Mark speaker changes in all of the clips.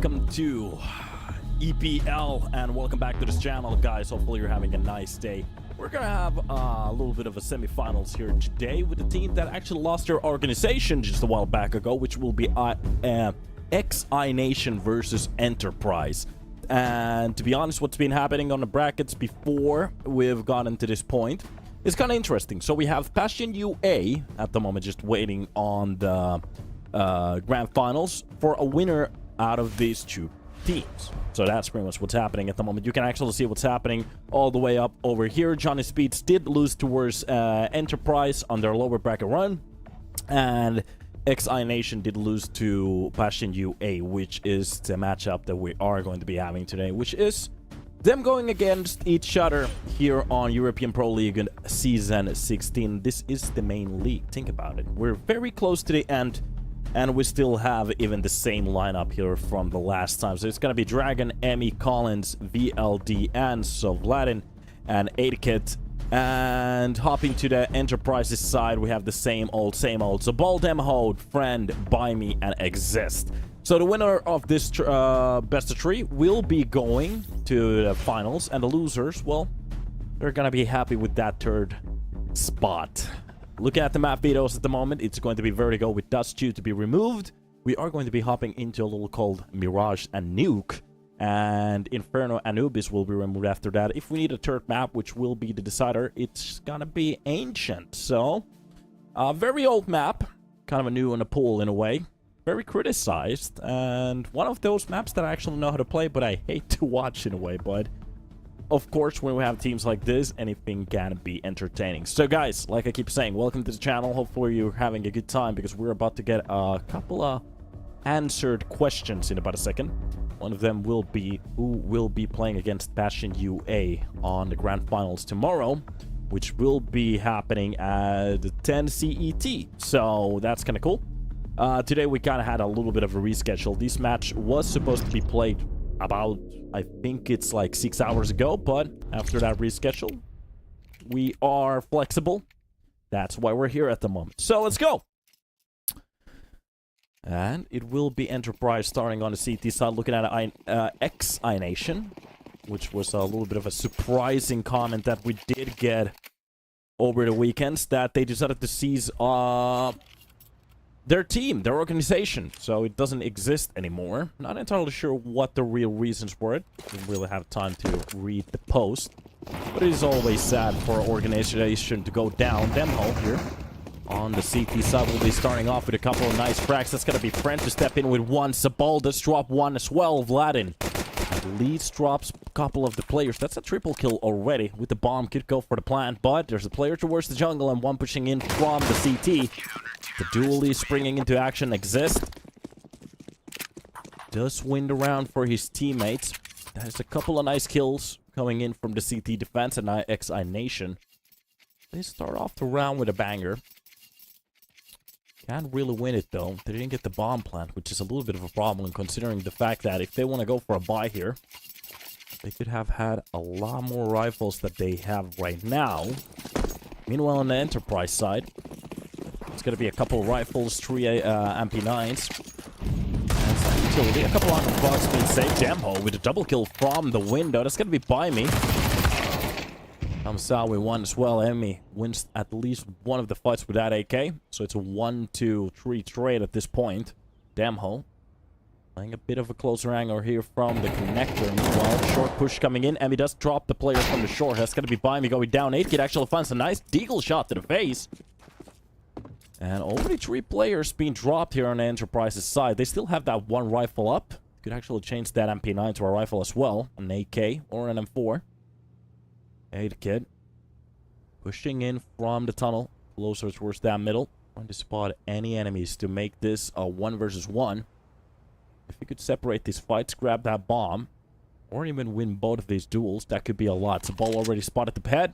Speaker 1: welcome to EPL and welcome back to this channel, guys. Hopefully you're having a nice day. We're gonna have a little bit of a semi-finals here today with a team that actually lost their organization just a while back ago, which will be iNation versus Enterprise. And to be honest, what's been happening on the brackets before we've gotten to this point is kind of interesting. So we have Bastion UA at the moment just waiting on the grand finals for a winner out of these two teams. So that's pretty much what's happening at the moment. You can actually see what's happening all the way up over here. Johnny Speeds did lose towards Enterprise on their lower bracket run, and iNation did lose to Bastion UA, which is the matchup that we are going to be having today, which is them going against each other here on European Pro League in Season 16. This is the main league. Think about it. We're very close to the end, and we still have even the same lineup here from the last time. So it's going to be Dragon, Emmy, Collins, VLD, and Sovladin, and 8kit. And hopping to the Enterprises side, we have the same old, same old. So Ball, Hold, Friend, Buy Me, and Exist. So the winner of this best of 3 will be going to the finals, and the losers, well, they're going to be happy with that third spot. Looking at the map videos at the moment, it's going to be Vertigo with Dust 2 to be removed. We are going to be hopping into a little called Mirage and Nuke. And Inferno Anubis will be removed after that. If we need a third map, which will be the decider, it's gonna be Ancient. So, a very old map. Kind of a new in the pool in a way. Very criticized. And one of those maps that I actually know how to play, but I hate to watch in a way. But of course, when we have teams like this, anything can be entertaining. So guys, like I keep saying, welcome to the channel. Hopefully you're having a good time, because we're about to get a couple of answered questions in about a second. One of them will be who will be playing against Bastion UA on the grand finals tomorrow, which will be happening at 10 CET. So that's kind of cool. Today we kind of had a little bit of a reschedule. This match was supposed to be played about, I think it's like 6 hours ago, but after that reschedule, we are flexible. That's why we're here at the moment. So let's go. And it will be Enterprise starting on the CT side, looking at iNation, which was a little bit of a surprising comment that we did get over the weekends, that they decided to seize their team, their organization, so it doesn't exist anymore. Not entirely sure what the real reasons were. Didn't really have time to read the post, but it is always sad for an organization to go down. Demho here on the CT side will be starting off with a couple of nice cracks. That's going to be Friend to step in with one. Sabaldas drop one as well. Vladin at least drops a couple of the players. That's a triple kill already. With the bomb, could go for the plant, but there's a player towards the jungle and one pushing in from the CT. The dually springing into action. Exist does win the round for his teammates. There's a couple of nice kills coming in from the CT defense and iNation. They start off the round with a banger. Can't really win it though. They didn't get the bomb plant, which is a little bit of a problem considering the fact that if they want to go for a buy here, they could have had a lot more rifles that they have right now. Meanwhile, on the Enterprise side, it's going to be a couple of rifles, 3 MP9s. And some utility, a couple $100 being saved. Jamho with a double kill from the window. That's going to be Buy Me. Comes out with one as well. Emmy wins at least one of the fights with that AK. So it's a 1-2-3 trade at this point. Damho playing a bit of a closer angle here from the connector. Meanwhile, short push coming in. Emmy does drop the player from the shore. That's going to be Buy Me going down. 8kit actually finds a nice deagle shot to the face. And already 3 players being dropped here on the Enterprise's side. They still have that one rifle up. Could actually change that MP9 to a rifle as well. An AK or an M4. 8kit pushing in from the tunnel, closer towards that middle, trying to spot any enemies to make this a 1 versus 1. If you could separate these fights, grab that bomb, or even win both of these duels, that could be a lot. So Ball already spotted the pad.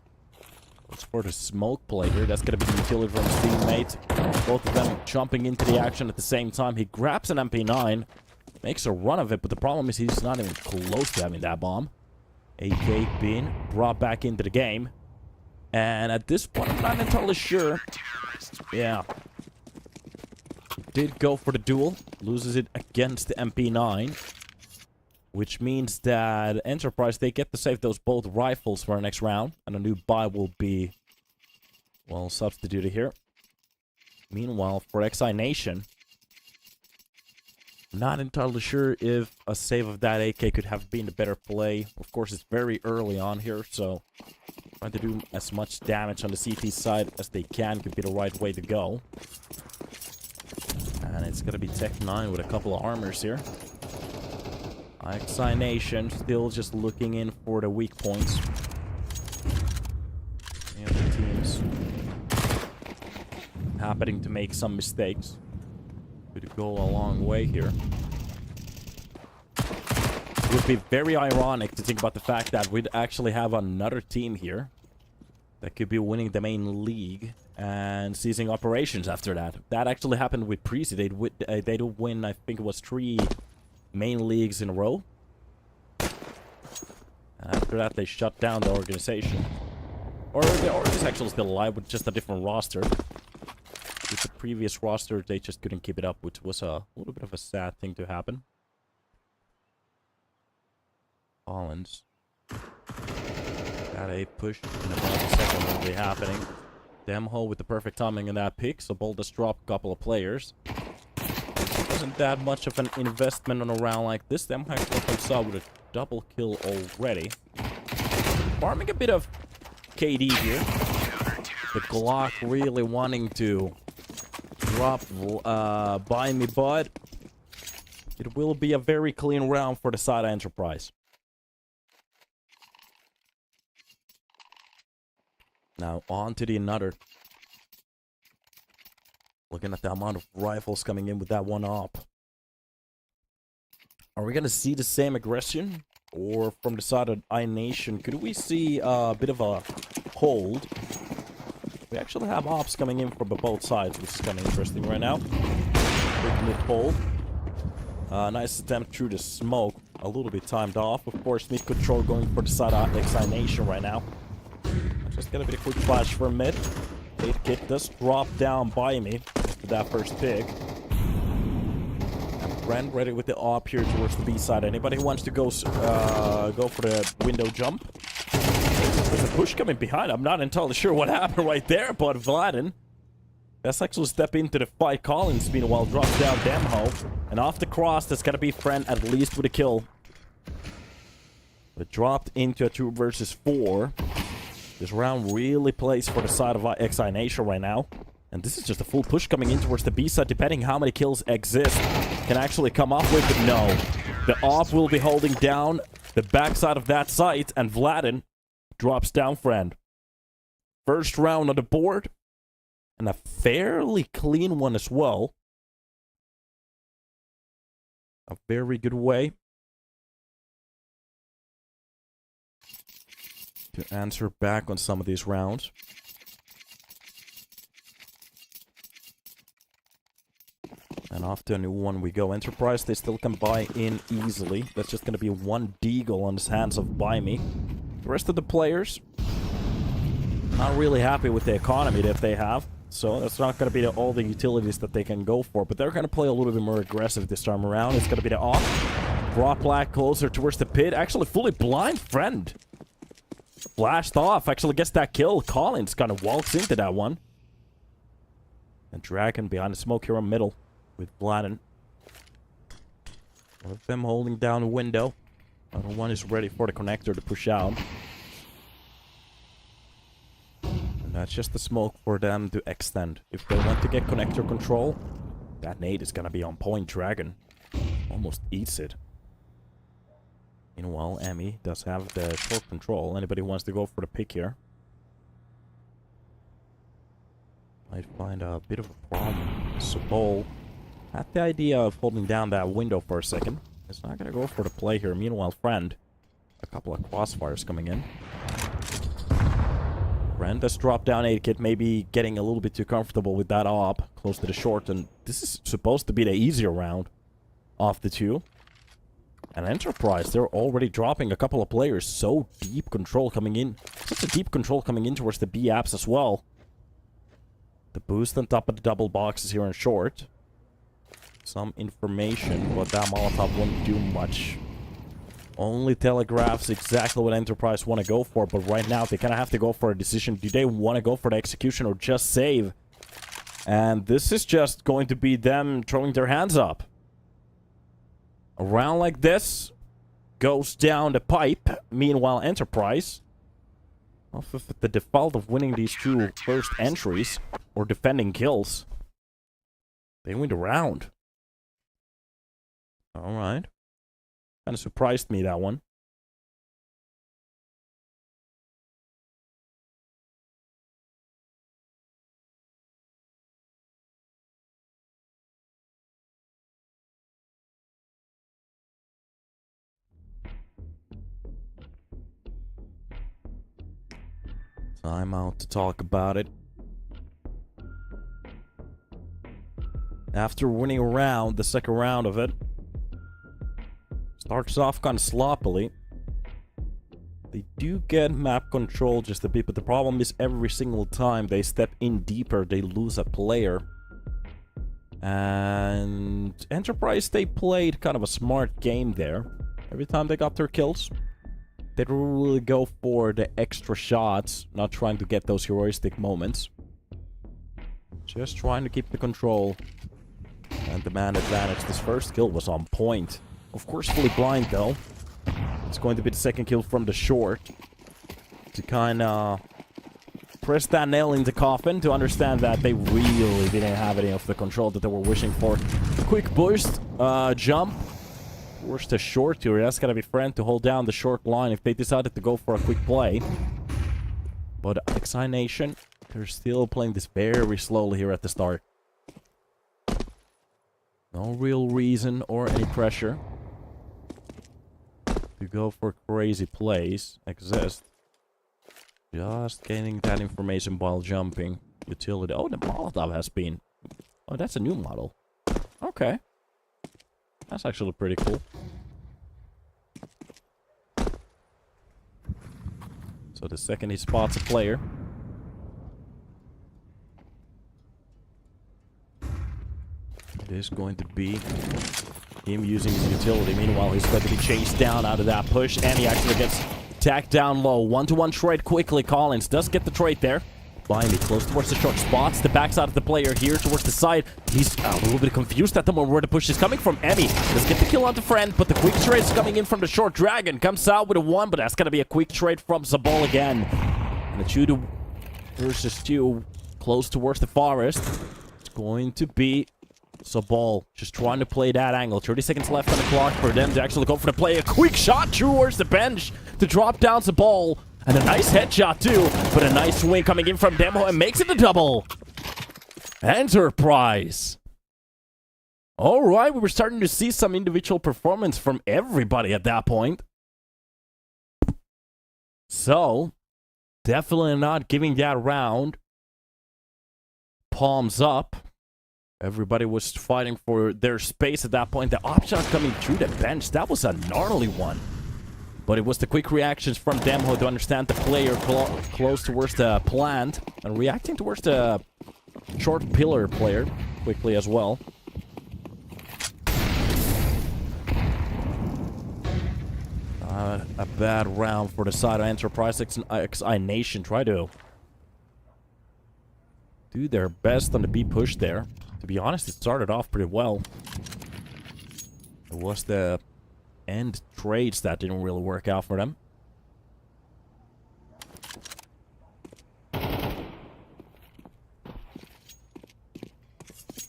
Speaker 1: Looks for the smoke play here. That's going to be the utility from his teammate. Both of them jumping into the action at the same time. He grabs an MP9, makes a run of it, but the problem is he's not even close to having that bomb. AK being brought back into the game. And at this point, I'm not entirely sure. Yeah. Did go for the duel. Loses it against the MP9. which means that Enterprise, they get to save those both rifles for our next round, and a new buy will be, well, substituted here. Meanwhile, for iNation, not entirely sure if a save of that AK could have been the better play. Of course, it's very early on here, so trying to do as much damage on the CT side as they can could be the right way to go. And it's gonna be Tech 9 with a couple of armors here. iNation still just looking in for the weak points. The other teams happening to make some mistakes. Could go a long way here. It would be very ironic to think about the fact that we'd actually have another team here that could be winning the main league and ceasing operations after that. That actually happened with Prezi. They'd win, I think it was 3 main leagues in a row. And after that, they shut down the organization. Or the org is actually still alive with just a different roster. With the previous roster, they just couldn't keep it up, which was a little bit of a sad thing to happen. Collins. Got a push in about a second will be happening. Demho with the perfect timing in that pick, so Bold dropped a couple of players. Wasn't that much of an investment on a round like this. Demho actually comes out with a double kill already. Farming a bit of KD here. The Glock really wanting to drop by me, but it will be a very clean round for the side of Enterprise. Now on to the another. Looking at the amount of rifles coming in with that one op. Are we gonna see the same aggression? Or from the side of iNation, could we see a bit of a hold? We actually have ops coming in from both sides, which is kind of interesting right now. Big mid hold. Nice attempt through the smoke. A little bit timed off. Of course, mid control going for the side of iNation right now. Just gonna be a quick flash for mid. 8-kit does drop down by me after that first pick. And Brent ready with the op here towards the B side. Anybody who wants to go for the window jump? There's a push coming behind. I'm not entirely sure what happened right there, but Vladin, let's actually step into the fight. Collins, meanwhile, drops down Demho. And off the cross, that's gonna be Friend at least with a kill. But dropped into a 2 versus 4. This round really plays for the side of iNation right now. And this is just a full push coming in towards the B side, depending how many kills exist. Can actually come up with it. No. The op will be holding down the backside of that site, and Vladin drops down Friend. First round on the board. And a fairly clean one as well. A very good way to answer back on some of these rounds. And off to a new one we go. Enterprise, they still can buy in easily. That's just going to be 1 deagle on his hands of buy me. The rest of the players, not really happy with the economy that they have. So that's not going to be all the utilities that they can go for. But they're going to play a little bit more aggressive this time around. It's going to be the off. Drop black closer towards the pit. Actually, fully blind Friend. Flashed off. Actually gets that kill. Collins kind of walks into that one. And Dragon behind the smoke here in middle with Vladin. One of them holding down the window. Other one is ready for the connector to push out. And that's just the smoke for them to extend. If they want to get connector control, that nade is gonna be on point. Dragon almost eats it. Meanwhile, Emmy does have the short control. Anybody wants to go for the pick here? Might find a bit of a problem. Sobol had the idea of holding down that window for a second. It's not gonna go for the play here. Meanwhile, Friend, a couple of crossfires coming in. Friend has dropped down 8-kit, maybe getting a little bit too comfortable with that op close to the short. And this is supposed to be the easier round of the two. And Enterprise, they're already dropping a couple of players. So deep control coming in. Such a deep control coming in towards the B apps as well. The boost on top of the double boxes here in short. Some information, but that Molotov won't do much. Only telegraphs exactly what Enterprise want to go for, but right now they kind of have to go for a decision. Do they want to go for the execution or just save? And this is just going to be them throwing their hands up. A round like this goes down the pipe. Meanwhile, Enterprise, off of the default of winning these two first entries, or defending kills, they win the round. Alright. Kind of surprised me, that one. Time out to talk about it. After winning a round, the second round of it, starts off kind of sloppily. They do get map control just a bit, but the problem is every single time they step in deeper, they lose a player. And Enterprise, they played kind of a smart game there. Every time they got their kills, they'd really go for the extra shots, not trying to get those heroistic moments. Just trying to keep the control and the man advantage. This first kill was on point. Of course, fully blind though. It's going to be the second kill from the short to kind of press that nail in the coffin to understand that they really didn't have any of the control that they were wishing for. Quick boost, jump. Force the short here. That's gotta be friend to hold down the short line if they decided to go for a quick play. But iNation, they're still playing this very slowly here at the start. No real reason or any pressure to go for crazy plays exist. Just gaining that information while jumping. Utility. Oh, the Molotov has been... Oh, that's a new model. Okay. That's actually pretty cool. So the second he spots a player, it is going to be him using his utility. Meanwhile, he's going to be chased down out of that push, and he actually gets tacked down low. One-to-one trade quickly. Collins does get the trade there. Blimey, close towards the short spots. The backside of the player here towards the side. He's a little bit confused at the moment where the push is coming from. Emmy does get the kill on the friend, but the quick trade is coming in from the short. Dragon comes out with a 1, but that's going to be a quick trade from Zabal again. And the 2 versus 2 close towards the forest. It's going to be Zabal just trying to play that angle. 30 seconds left on the clock for them to actually go for the play. A quick shot towards the bench to drop down Zabal. And a nice headshot too, but a nice swing coming in from Demo and makes it a double. Enterprise. All right, we were starting to see some individual performance from everybody at that point. So, definitely not giving that round palms up. Everybody was fighting for their space at that point. The op shot coming through the bench, that was a gnarly one. But it was the quick reactions from Demho to understand the player close towards the plant and reacting towards the short pillar player quickly as well. A bad round for the side of Enterprise. iNation try to do their best on the B push there. To be honest, it started off pretty well. It was the end trades that didn't really work out for them.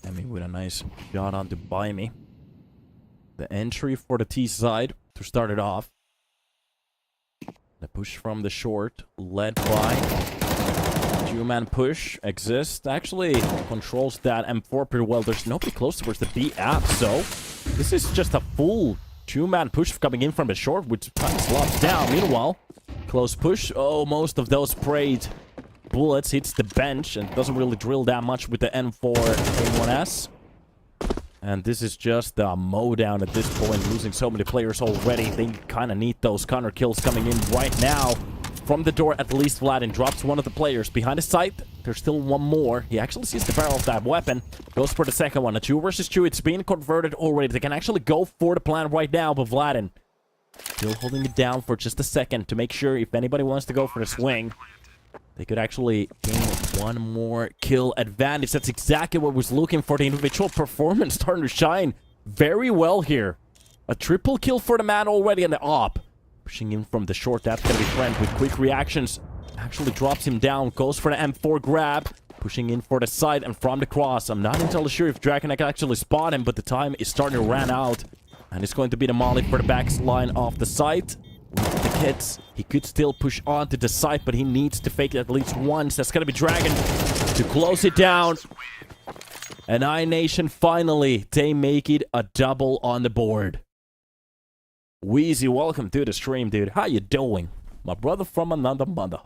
Speaker 1: Emmy with a nice shot on to buy me. The entry for the T side to start it off. The push from the short, led by 2-man push exists. Actually controls that M4 pretty well. There's nobody close towards the B app, so this is just a full 2-man push coming in from the short, which kind of slots down. Meanwhile, close push. Oh, most of those sprayed bullets hits the bench and doesn't really drill that much with the M4 A1S. And this is just a mowdown at this point, losing so many players already. They kind of need those counter kills coming in right now. From the door, at least Vladin drops one of the players. Behind his sight, there's still one more. He actually sees the barrel of that weapon. Goes for the second one. A 2 versus 2. It's being converted already. They can actually go for the plan right now, but Vladin Still holding it down for just a second to make sure if anybody wants to go for the swing, they could actually gain one more kill advantage. That's exactly what was looking for. The individual performance starting to shine very well here. A triple kill for the man already in the op. Pushing in from the short, that's going to be Friend with quick reactions. Actually drops him down, goes for the M4 grab. Pushing in for the side and from the cross. I'm not entirely sure if Dragon can actually spot him, but the time is starting to run out. And it's going to be the molly for the backline of the site. With the kits, he could still push on to the side, but he needs to fake it at least once. That's going to be Dragon to close it down. And iNation finally, they make it a double on the board. Wheezy, welcome to the stream, dude. How you doing? My brother from another mother.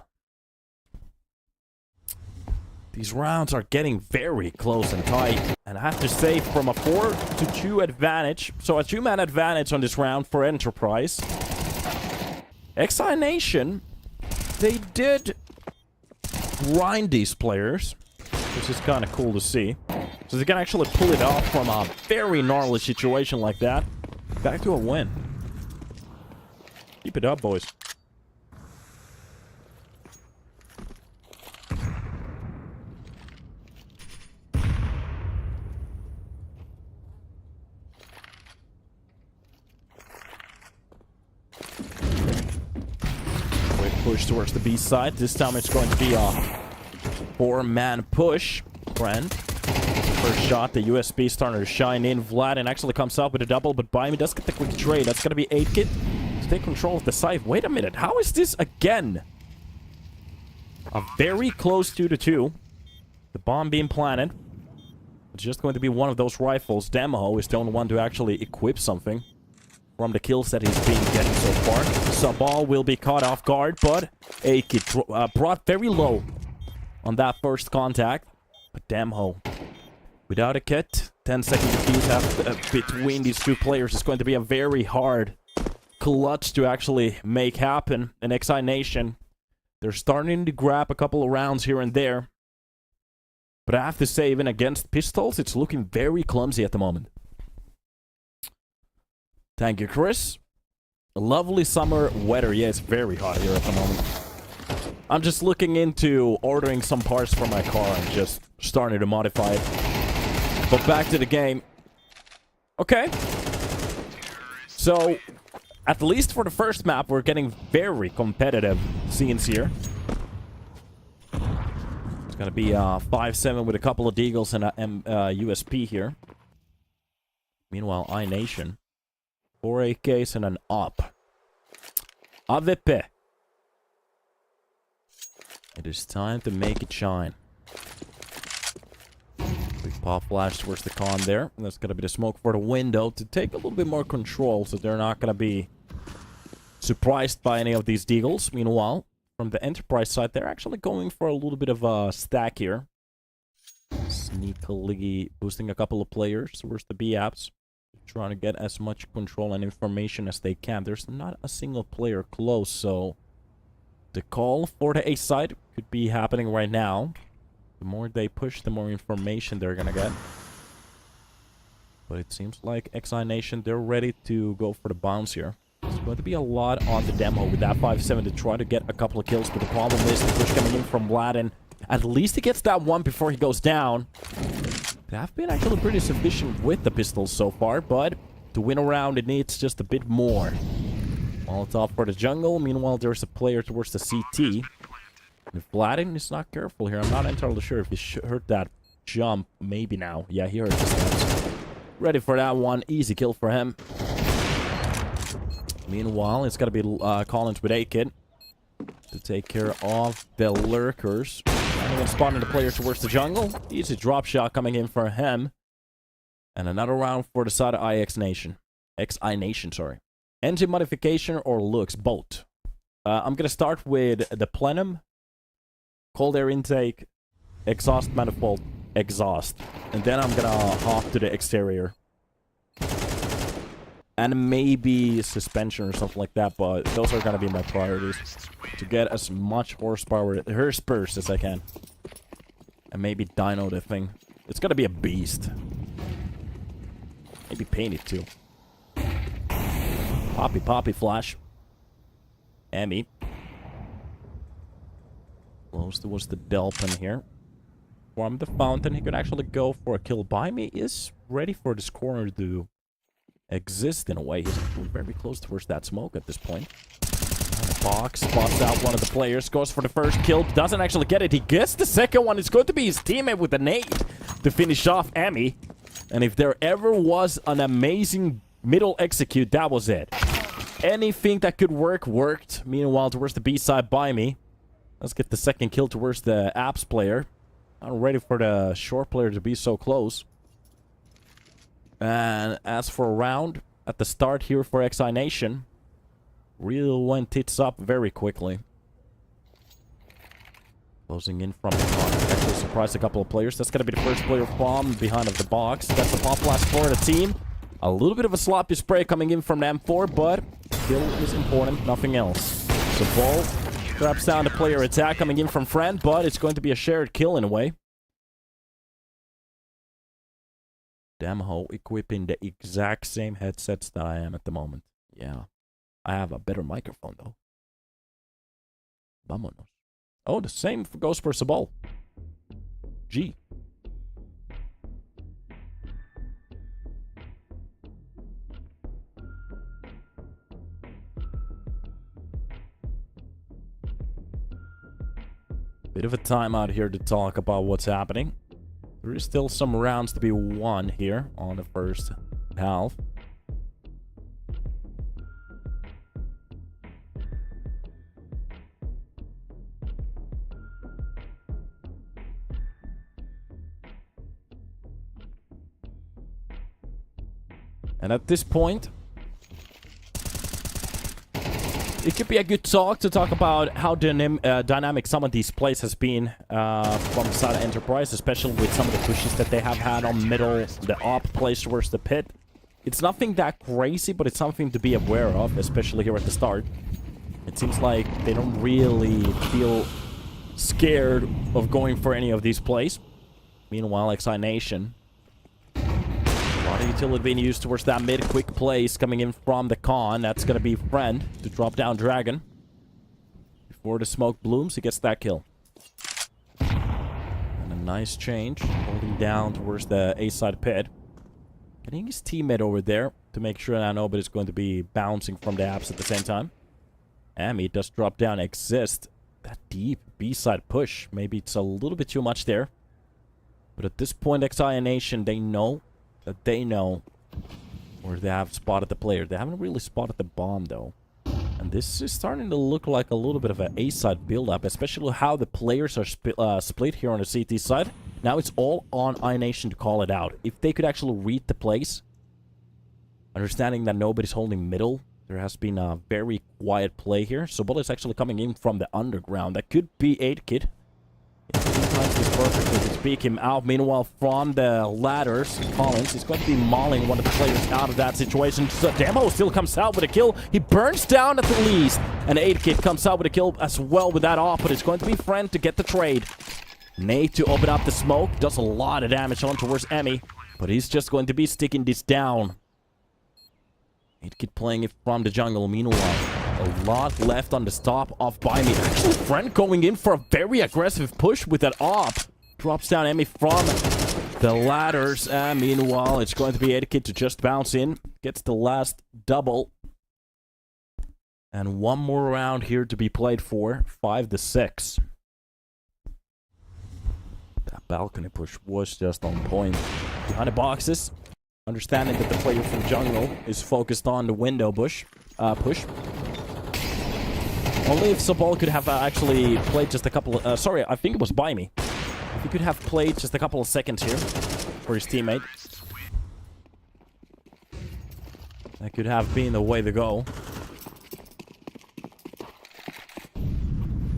Speaker 1: These rounds are getting very close and tight. And I have to say, from a 4-2 advantage, so a 2-man advantage on this round for Enterprise. iNation, they did grind these players, which is kind of cool to see. So they can actually pull it off from a very gnarly situation like that. Back to a win. Keep it up, boys. Push towards the B side. This time it's going to be a 4-man push. Friend. First shot. The USB starting to shine in. Vladin actually comes out with a double, but Baimi does get the quick trade. That's going to be 8-kit to take control of the site. Wait a minute. How is this again? A very close 2-2. The bomb being planted. It's just going to be one of those rifles. Demo is the only one to actually equip something from the kills that he's been getting so far. Sabal will be caught off guard, but A-Kid brought very low on that first contact. But Damho, without a kit, 10-second defuse between these two players is going to be a very hard clutch to actually make happen. And iNation, they're starting to grab a couple of rounds here and there. But I have to say, even against pistols, it's looking very clumsy at the moment. Thank you, Chris. Lovely summer weather. Yeah, it's very hot here at the moment. I'm just looking into ordering some parts for my car and just starting to modify it. But back to the game. Okay. So, at least for the first map, we're getting very competitive scenes here. It's going to be 5-7 with a couple of deagles and a USP here. Meanwhile, iNation. 4 AKs and an op. AVP. It is time to make it shine. Big pop flash towards the con there. And that's going to be the smoke for the window to take a little bit more control so they're not going to be surprised by any of these deagles. Meanwhile, from the Enterprise side, they're actually going for a little bit of a stack here. Sneakily boosting a couple of players towards the B apps. Trying to get as much control and information as they can. There's not a single player close, so the call for the A side could be happening right now. The more they push, the more information they're gonna get. But it seems like iNation, they're ready to go for the bounce here. There's going to be a lot on the demo with that 5-7 to try to get a couple of kills, but the problem is the push coming in from Vladin. At least he gets that one before he goes down. They have been actually pretty sufficient with the pistols so far, but to win a round, it needs just a bit more. Molotov for the jungle. Meanwhile, there's a player towards the CT. If Vladin is not careful here, I'm not entirely sure if he heard that jump. Maybe now. Yeah, he heard the steps. Ready for that one. Easy kill for him. Meanwhile, it's got to be Collins with A-Kid to take care of the lurkers. And then spotting the player towards the jungle. Easy drop shot coming in for him. And another round for the side of iNation. iNation, sorry. Engine modification or looks, both. I'm going to start with the plenum, cold air intake, exhaust manifold, exhaust. And then I'm going to hop to the exterior. And maybe suspension or something like that, but those are going to be my priorities. To get as much horsepower as I can. And maybe dyno the thing. It's going to be a beast. Maybe paint it too. Poppy flash. Emmy. Close towards the Delphin here. From the fountain, he could actually go for a kill. By me is ready for this corner to exist in a way. He's very close towards that smoke at this point. Box spots out one of the players, goes for the first kill, doesn't actually get it. He gets the second one. It's going to be his teammate with a nade to finish off Emmy. And if there ever was an amazing middle execute, that was it. Anything that could work, worked. Meanwhile, towards the B side by me. Let's get the second kill towards the apps player. Not ready for the short player to be so close. And as for a round at the start here for iNation, real went tits up very quickly. Closing in from the front. Actually surprised a couple of players. That's going to be the first player from behind of the box. That's the pop blast for the team. A little bit of a sloppy spray coming in from the M4, but kill is important, nothing else. So Ball traps down the player attack coming in from Friend, but it's going to be a shared kill in a way. Damho equipping the exact same headsets that I am at the moment. Yeah. I have a better microphone though. Vamonos. Oh, the same goes for Sabal. G. Bit of a timeout here to talk about what's happening. There is still some rounds to be won here on the first half. And at this point, it could be a good talk about how dynamic some of these plays has been from the side of Enterprise, especially with some of the pushes that they have had on middle, the op plays towards the pit. It's nothing that crazy, but it's something to be aware of, especially here at the start. It seems like they don't really feel scared of going for any of these plays. Meanwhile, iNation. A lot of utility being used towards that mid quick plays coming in from the con. That's going to be Friend to drop down Dragon. Before the smoke blooms, he gets that kill. And a nice change. Holding down towards the A side pit. Getting his teammate over there to make sure that nobody's going to be bouncing from the apps at the same time. Amy does drop down exist. That deep B side push. Maybe it's a little bit too much there. But at this point, iNation, they know where they have spotted the player. They haven't really spotted the bomb though. And this is starting to look like a little bit of an A-side build-up, especially how the players are split here on the CT side. Now it's all on iNation to call it out. If they could actually read the plays, understanding that nobody's holding middle, there has been a very quiet play here. So Ball is actually coming in from the underground. That could be 8-Kid. Sometimes it's perfect to speak him out. Meanwhile, from the ladders, Collins is going to be mauling one of the players out of that situation. So Demo still comes out with a kill. He burns down at the least. And 8-Kid comes out with a kill as well with that off. But it's going to be Friend to get the trade. Nate to open up the smoke. Does a lot of damage on towards Emmy. But he's just going to be sticking this down. 8-Kid playing it from the jungle. Meanwhile, a lot left on the stop off by me. Actually, Friend going in for a very aggressive push with that op. Drops down Emmy from the ladders. And meanwhile, it's going to be 8-Kid to just bounce in. Gets the last double. And one more round here to be played for. 5-6. That balcony push was just on point. Behind the boxes. Understanding that the player from jungle is focused on the window push. Only if Sabal could have actually played just a couple of... sorry, I think it was by me. If he could have played just a couple of seconds here for his teammate. That could have been the way to go.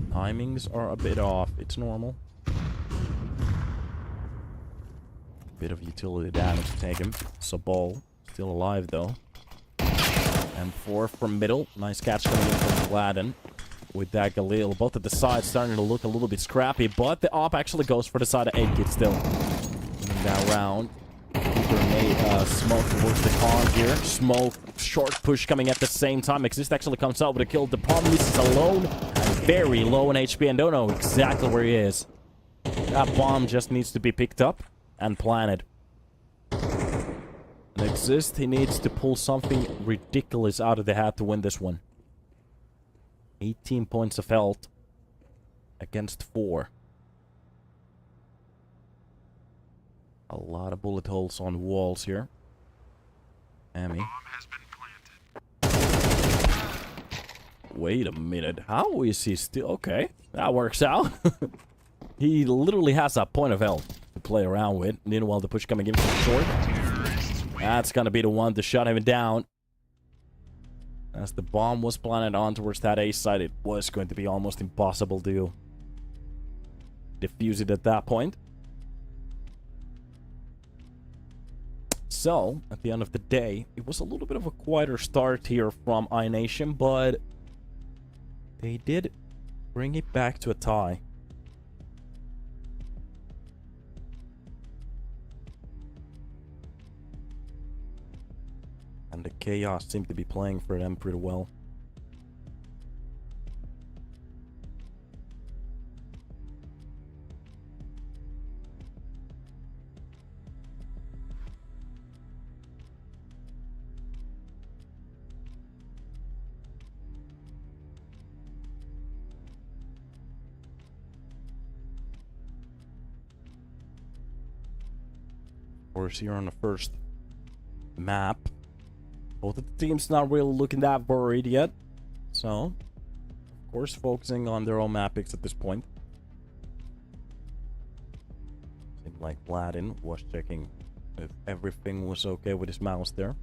Speaker 1: Timings are a bit off. It's normal. Bit of utility damage to take him. Sabal still alive though. And 4 from middle. Nice catch coming in from Gladden. With that Galil. Both at the sides starting to look a little bit scrappy. But the op actually goes for the side of 8-Kid still. In that round. Keeper a smoke towards the con here. Smoke, short push coming at the same time. Exist actually comes out with a kill. The problem is he's alone and very low in HP and don't know exactly where he is. That bomb just needs to be picked up and planted. And Exist, he needs to pull something ridiculous out of the hat to win this one. 18 points of health against 4. A lot of bullet holes on walls here. Amy. Wait a minute. How is he still... Okay, that works out. He literally has a point of health to play around with. Meanwhile, the push coming in from short. That's gonna be the one to shut him down. As the bomb was planted on towards that A side, it was going to be almost impossible to defuse it at that point. So, at the end of the day, it was a little bit of a quieter start here from iNation, but they did bring it back to a tie. And the chaos seemed to be playing for them pretty well. Of course, here on the first map, both of the teams not really looking that worried yet. So, of course, focusing on their own map picks at this point. Seemed like Vladin was checking if everything was okay with his mouse there.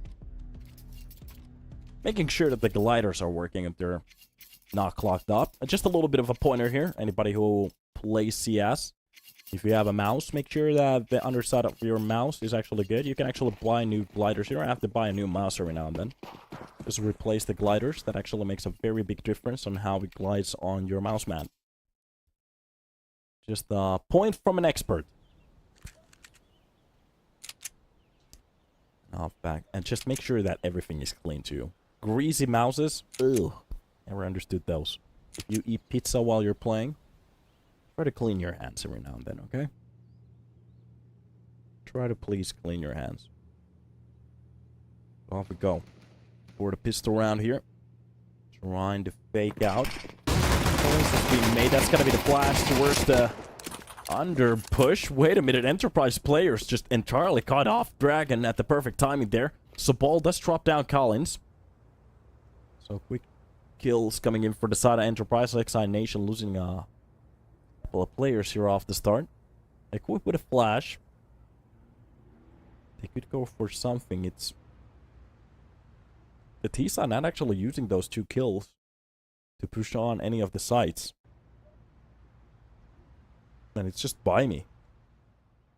Speaker 1: Making sure that the gliders are working if they're not clogged up. Just a little bit of a pointer here. Anybody who plays CS, if you have a mouse, make sure that the underside of your mouse is actually good. You can actually buy new gliders. You don't have to buy a new mouse every now and then. Just replace the gliders. That actually makes a very big difference on how it glides on your mouse mat. Just a point from an expert. Off back. And just make sure that everything is clean too. Greasy mouses. Ugh. Never understood those. If you eat pizza while you're playing, try to clean your hands every now and then, okay? Try to please clean your hands. Off we go. For the pistol round here. Trying to fake out. Points is being made. That's gonna be the flash towards the under push. Wait a minute. Enterprise players just entirely cut off Dragon at the perfect timing there. So ball does drop down Collins. So quick kills coming in for the side of Enterprise. iNation losing a couple of players here off the start. Equipped with a flash. They could go for something. It's the T-side not actually using those 2 kills to push on any of the sites. And it's just by me.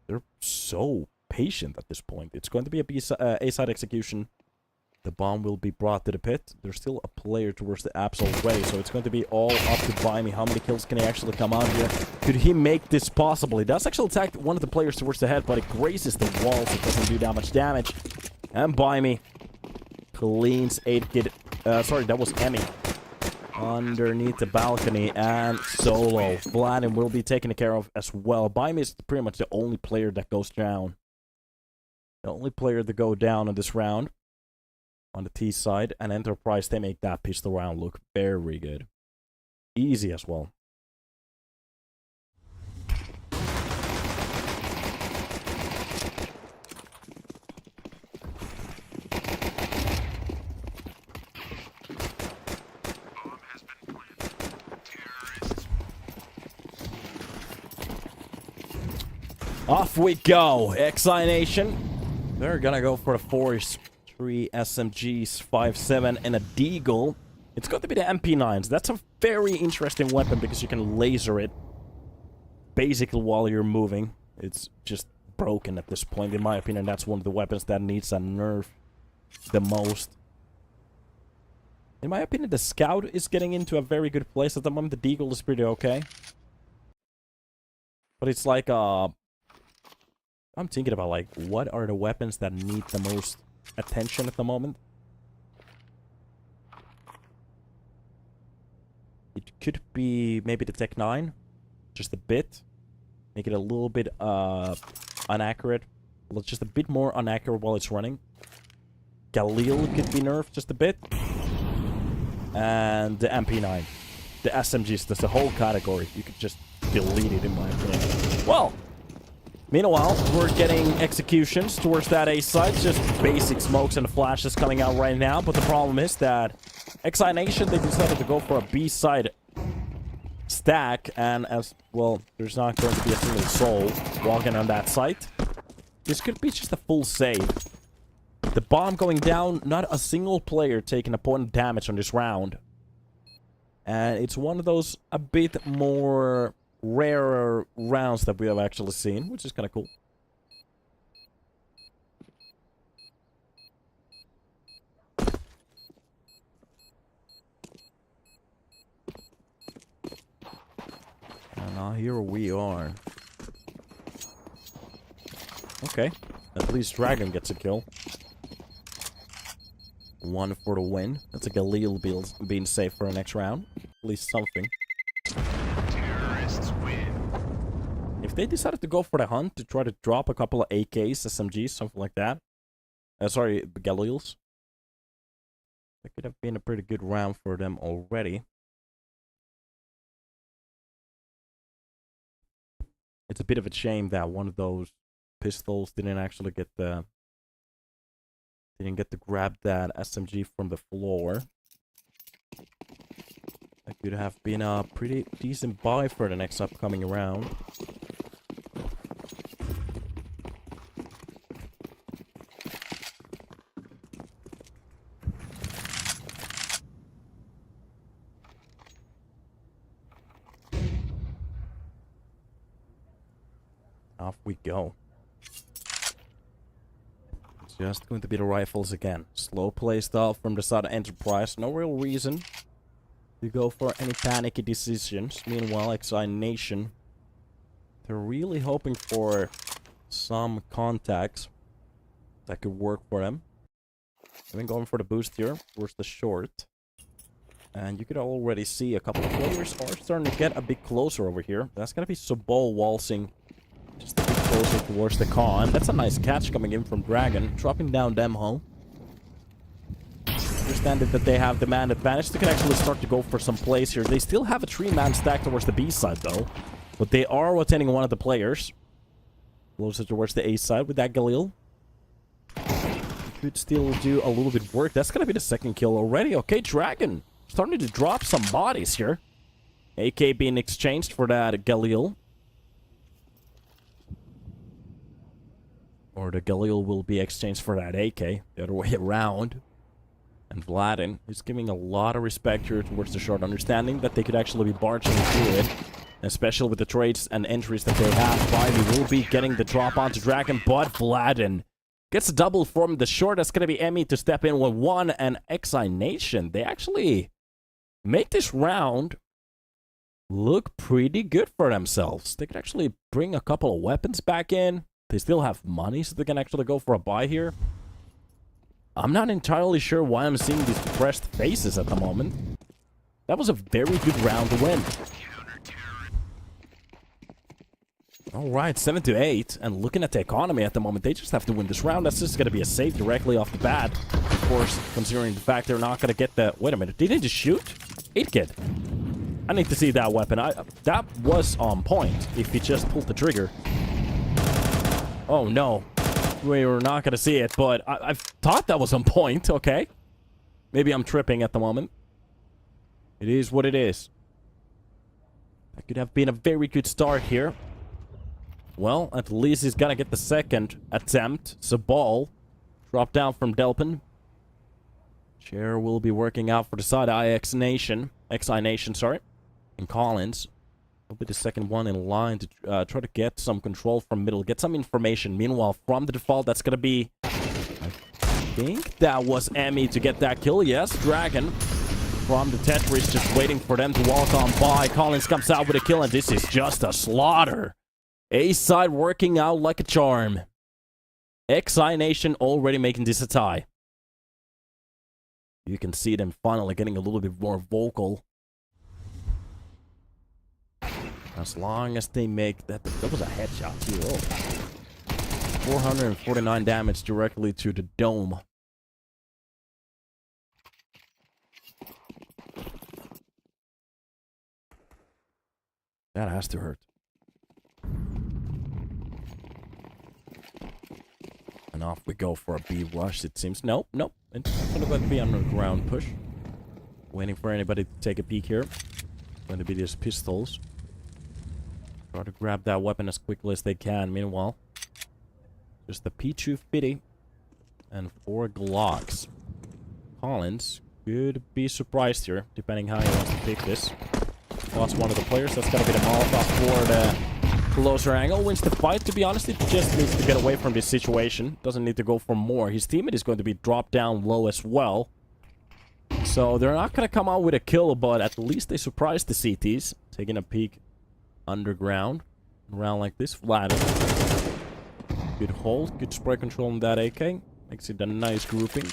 Speaker 1: They're so patient at this point. It's going to be a A-side execution. The bomb will be brought to the pit. There's still a player towards the absolute way, so it's going to be all up to Bimey. How many kills can he actually come out here? Could he make this possible? He does actually attack one of the players towards the head, but it grazes the walls. It doesn't do that much damage. And Bimey cleans 8-kid. Sorry, that was Emmy. Underneath the balcony and solo. Vladin will be taken care of as well. Bimey is pretty much the only player that goes down. The only player to go down in this round. On the T side, and Enterprise, they make that pistol round look very good. Easy as well. Off we go, iNation. They're gonna go for the force. 3 SMGs, 5.7, and a Deagle. It's got to be the MP9s. That's a very interesting weapon because you can laser it basically while you're moving. It's just broken at this point. In my opinion, that's one of the weapons that needs a nerf the most. In my opinion, the Scout is getting into a very good place at the moment. The Deagle is pretty okay. But it's like a I'm thinking about, like, what are the weapons that need the most attention at the moment? It could be maybe the Tech 9. Just a bit. Make it a little bit inaccurate. Well, just a bit more inaccurate while it's running. Galil could be nerfed just a bit. And the MP9. The SMGs, that's a whole category. You could just delete it, in my opinion. Well, meanwhile, we're getting executions towards that A side. Just basic smokes and flashes coming out right now. But the problem is that iNation, they decided to go for a B side stack. And as well, there's not going to be a single soul walking on that site. This could be just a full save. The bomb going down, not a single player taking a point of damage on this round. And it's one of those a bit more rarer rounds that we have actually seen, which is kind of cool. And now here we are. Okay, at least Dragon gets a kill. One for the win. That's a Galil being safe for the next round. At least something.
Speaker 2: Terrorists win.
Speaker 1: If they decided to go for the hunt to try to drop a couple of AKs, SMGs, something like that. Sorry, Galils. That could have been a pretty good round for them already. It's a bit of a shame that one of those pistols didn't actually get the... Didn't get to grab that SMG from the floor. That could have been a pretty decent buy for the next upcoming round. Off we go. Just going to be the rifles again. Slow play style from the side of Enterprise. No real reason to go for any panicky decisions. Meanwhile, iNation, they're really hoping for some contacts that could work for them. I've been going for the boost here. Where's the short? And you could already see a couple of players are starting to get a bit closer over here. That's going to be Sobol waltzing just a bit closer towards the con. That's a nice catch coming in from Dragon. Dropping down Demho. Understand that they have the man advantage. They can actually start to go for some plays here. They still have a 3-man stack towards the B side though. But they are rotating one of the players closer towards the A side with that Galil. Could still do a little bit of work. That's going to be the second kill already. Okay, Dragon starting to drop some bodies here. AK being exchanged for that Galil. Or the Galil will be exchanged for that AK. The other way around. And Vladin is giving a lot of respect here towards the short, understanding that they could actually be barging through it. Especially with the trades and entries that they have. Vivey will be getting the drop onto Dragon, but Vladin gets a double from the short. That's going to be Emmy to step in with one. And iNation, they actually make this round look pretty good for themselves. They could actually bring a couple of weapons back in. They still have money, so they can actually go for a buy here. I'm not entirely sure why I'm seeing these depressed faces at the moment. That was a very good round to win. Alright, 7-8. And looking at the economy at the moment, they just have to win this round. That's just going to be a save directly off the bat. Of course, considering the fact they're not going to get the... Wait a minute, did he just shoot? 8-Kid. I need to see that weapon. That was on point if he just pulled the trigger. Oh, no. We were not going to see it, but I thought that was on point, okay? Maybe I'm tripping at the moment. It is what it is. That could have been a very good start here. Well, at least he's going to get the second attempt. Zabal drop down from Delpin. Chair will be working out for the side of iNation, sorry. And Collins will be the second one in line to try to get some control from middle, get some information. Meanwhile, from the default, that's going to be... I think that was Emmy to get that kill. Yes, Dragon from the Tetris just waiting for them to walk on by. Collins comes out with a kill, and this is just a slaughter. A side working out like a charm. iNation already making this a tie. You can see them finally getting a little bit more vocal. As long as they make that... That was a headshot too. Oh. 449 damage directly to the dome. That has to hurt. And off we go for a B rush, it seems. Nope, nope. It's not going to be underground push. Waiting for anybody to take a peek here. Going to be these pistols. Try to grab that weapon as quickly as they can. Meanwhile, just the P250 and 4 Glocks. Collins could be surprised here, depending how he wants to pick this. Lost one of the players. That's going to be the Molotov for the closer angle. Wins the fight, to be honest. It just needs to get away from this situation. Doesn't need to go for more. His teammate is going to be dropped down low as well. So they're not going to come out with a kill, but at least they surprised the CTs. Taking a peek underground. Around like this. Flattened. Good hold. Good spray control on that AK. Makes it a nice grouping.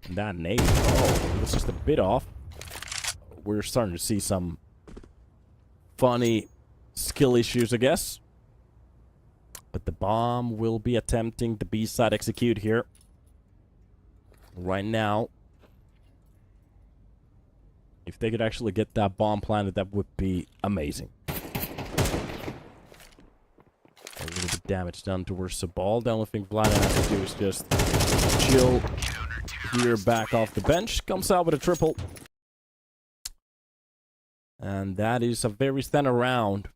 Speaker 1: And that nade. Oh, it's just a bit off. We're starting to see some funny skill issues, I guess. But the bomb will be attempting the B-side execute here. Right now. If they could actually get that bomb planted, that would be amazing. A little bit damage done towards the ball. The only thing Vlad has to do is just chill here back off the bench. Comes out with a triple. And that is a very standard round.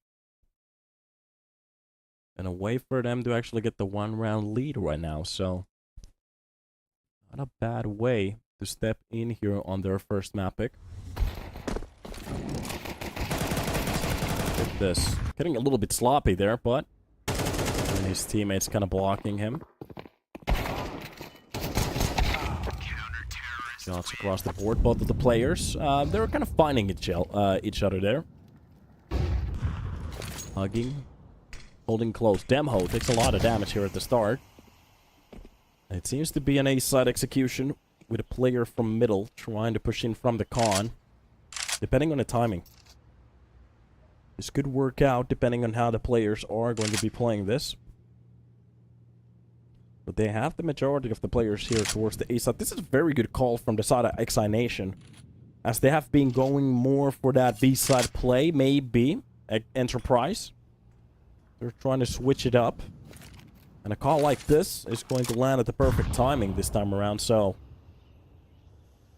Speaker 1: And a way for them to actually get the 1-round lead right now. So, not a bad way to step in here on their first map pick. Look at this. Getting a little bit sloppy there, but and his teammates kind of blocking him. Shots across the board, both of the players. They were kind of finding each other there. Hugging. Holding close. Demho takes a lot of damage here at the start. It seems to be an A-side execution with a player from middle trying to push in from the con. Depending on the timing. This could work out depending on how the players are going to be playing this. But they have the majority of the players here towards the A side. This is a very good call from the side of iNation. As they have been going more for that B side play, maybe. Enterprise. They're trying to switch it up. And a call like this is going to land at the perfect timing this time around, so...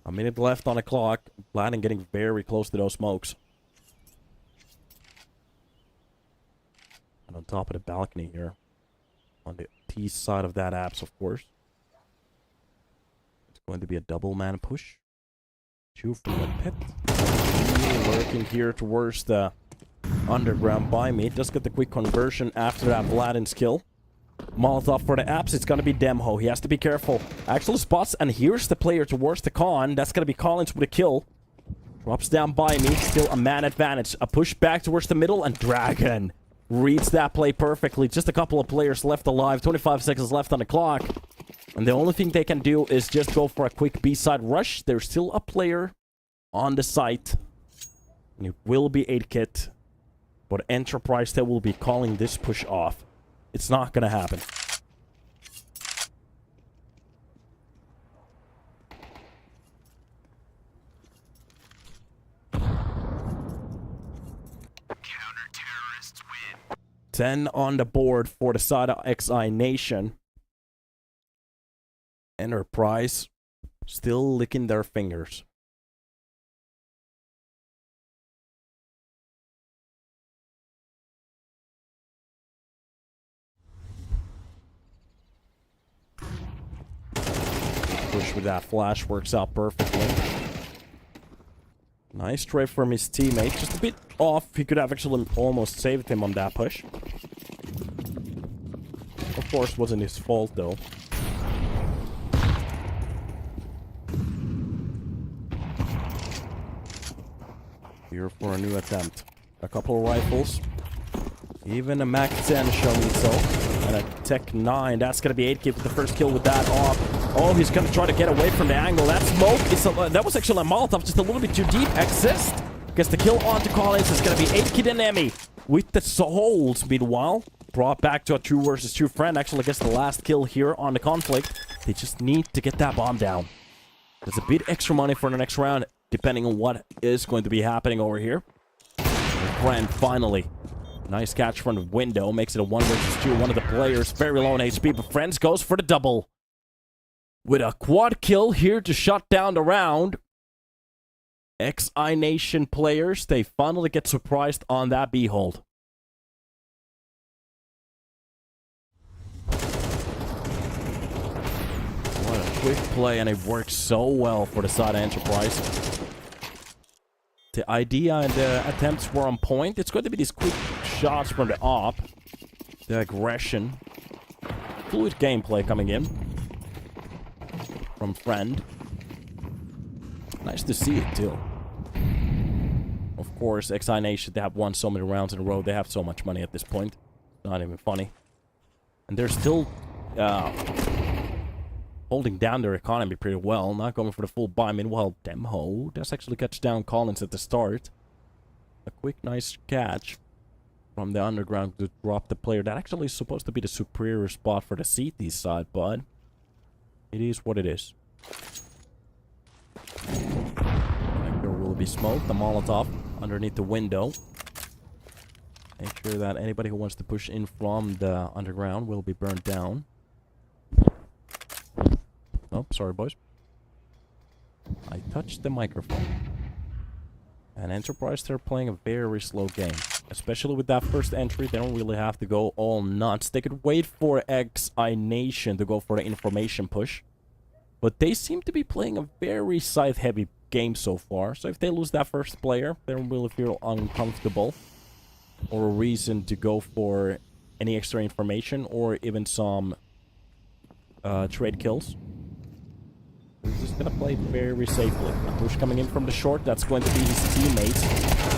Speaker 1: A minute left on the clock. Bladen getting very close to those smokes. And on top of the balcony here. On the T side of that apps, of course. It's going to be a double man push. 2 from the pit. Working here towards the underground by me. Does get the quick conversion after that Vladin's kill. Molotov for the apps. It's going to be Demho. He has to be careful. Actual spots. And here's the player towards the con. That's going to be Collins with a kill. Drops down by me. Still a man advantage. A push back towards the middle. And Dragon reads that play perfectly. Just a couple of players left alive. 25 seconds left on the clock. And the only thing they can do is just go for a quick B-side rush. There's still a player on the site. And it will be 8-kit. But Enterprise, they will be calling this push off. It's not gonna happen.
Speaker 2: Counter-terrorists win.
Speaker 1: 10 on the board for the side of iNation. Enterprise still licking their fingers. Push with that flash works out perfectly. Nice try from his teammate. Just a bit off. He could have actually almost saved him on that push. Of course, wasn't his fault though. Here for a new attempt. A couple of rifles. Even a Mac 10 show me so. And a Tech 9. That's going to be 8K with the first kill with that off. Oh, he's going to try to get away from the angle. That smoke is that was actually a Molotov, just a little bit too deep. Exist. Gets the kill onto Collins. It's going to be 8K and Emmy with the souls. Meanwhile, brought back to a 2 versus 2 friend. Actually gets the last kill here on the conflict. They just need to get that bomb down. There's a bit extra money for the next round, depending on what is going to be happening over here. Friend finally. Nice catch from the window. Makes it a 1 versus 2. One of the players very low on HP, but Friends goes for the double. With a quad kill here to shut down the round. iNation players, they finally get surprised on that B-hold. What a quick play, and it works so well for the side of Enterprise. The idea and the attempts were on point. It's going to be these quick shots from the op. The aggression. Fluid gameplay coming in. From Friend. Nice to see it, too. Of course, iNation, they have won so many rounds in a row. They have so much money at this point. Not even funny. And they're still holding down their economy pretty well. Not going for the full buy. Meanwhile, Demho does actually catch down Collins at the start. A quick, nice catch from the underground to drop the player. That actually is supposed to be the superior spot for the CT side, but it is what it is. There will be smoke. The Molotov underneath the window. Make sure that anybody who wants to push in from the underground will be burned down. Oh, sorry, boys. I touched the microphone. And Enterprise, they're playing a very slow game. Especially with that first entry, they don't really have to go all nuts. They could wait for iNation to go for the information push. But they seem to be playing a very side-heavy game so far. So if they lose that first player, they don't really feel uncomfortable. Or a reason to go for any extra information or even some trade kills. He's just gonna play very safely. A push coming in from the short. That's going to be his teammates.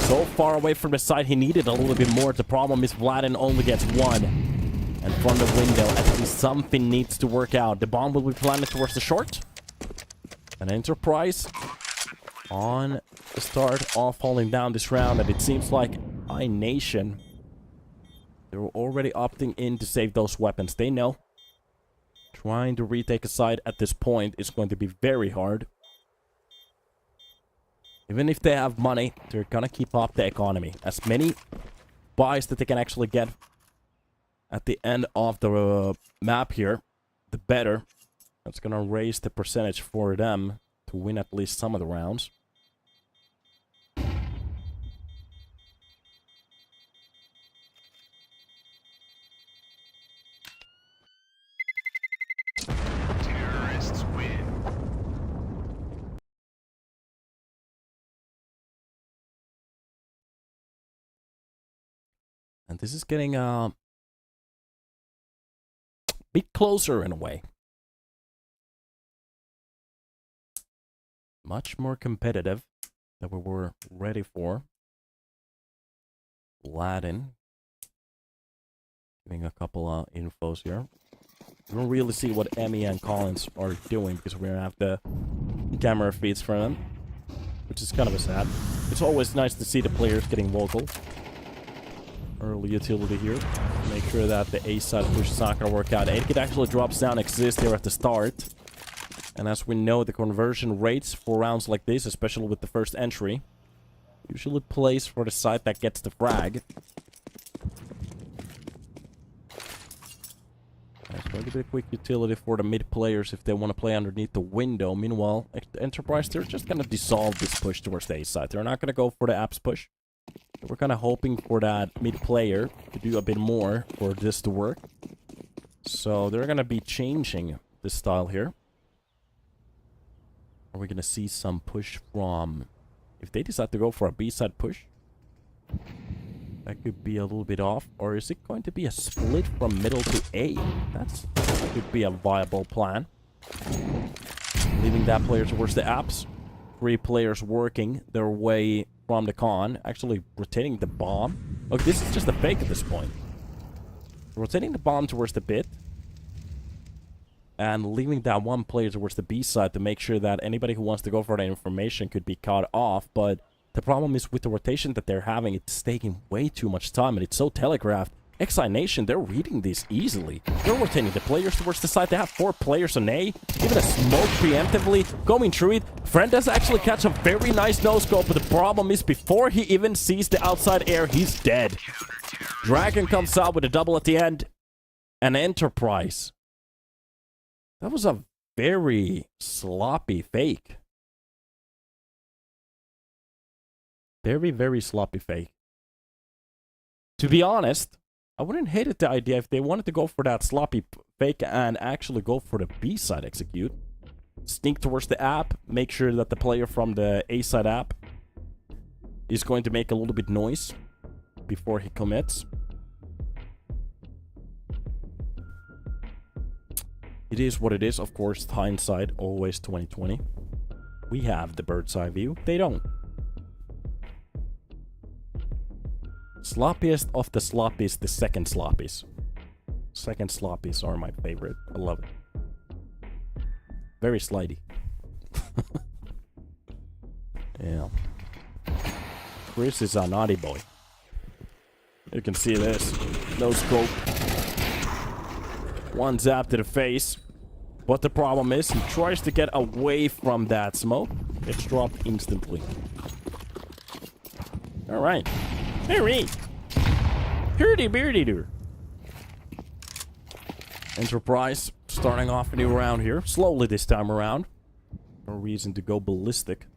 Speaker 1: So far away from the side, he needed a little bit more. The problem is Vladin only gets 1. And from the window, at least something needs to work out. The bomb will be planted towards the short. An Enterprise on the start of holding down this round. And it seems like iNation, they're already opting in to save those weapons. They know trying to retake a side at this point is going to be very hard. Even if they have money, they're gonna keep up the economy. As many buys that they can actually get at the end of the map here, the better. That's gonna raise the percentage for them to win at least some of the rounds.
Speaker 2: Terrorists win.
Speaker 1: And this is getting a bit closer in a way. Much more competitive than we were ready for. Aladdin. Giving a couple of infos here. We don't really see what Emmy and Collins are doing because we don't have the camera feeds from them. Which is kind of a sad. It's always nice to see the players getting vocal. Early utility here. Make sure that the A side push is not going to work out. 8-Kid actually drops down exist here at the start. And as we know, the conversion rates for rounds like this, especially with the first entry, usually plays for the side that gets the frag. It's going to be a quick utility for the mid players if they want to play underneath the window. Meanwhile, Enterprise, they're just going to dissolve this push towards the A side. They're not going to go for the apps push. We're kind of hoping for that mid player to do a bit more for this to work. So they're going to be changing this style here. Are we going to see some push from... If they decide to go for a B-side push, that could be a little bit off. Or is it going to be a split from middle to A? That could be a viable plan. Leaving that player towards the apps. 3 players working their way from the con. Actually retaining the bomb. Look, this is just a fake at this point. Rotating the bomb towards the pit. And leaving that one player towards the B side to make sure that anybody who wants to go for that information could be cut off. But the problem is with the rotation that they're having, it's taking way too much time and it's so telegraphed. iNation, they're reading this easily. They're rotating the players towards the side. They have 4 players on A. Even a smoke preemptively going through it. Friend does actually catch a very nice no-scope, but the problem is before he even sees the outside air, he's dead. Dragon comes out with a double at the end. An Enterprise. That was a very sloppy fake. Very, very sloppy fake. To be honest, I wouldn't hate it the idea if they wanted to go for that sloppy fake and actually go for the B side execute. Sneak towards the app, make sure that the player from the A side app is going to make a little bit noise before he commits. It is what it is, of course, hindsight, always 2020. We have the bird's eye view, they don't. Sloppiest of the sloppies, the second sloppies. Second sloppies are my favorite. I love it. Very slidey. Yeah. Chris is a naughty boy. You can see this. No scope. One zap to the face. But the problem is, he tries to get away from that smoke. It's dropped instantly. Alright. Alright. Hurdy-beardy-doo. Enterprise starting off a new round here. Slowly this time around. No reason to go ballistic.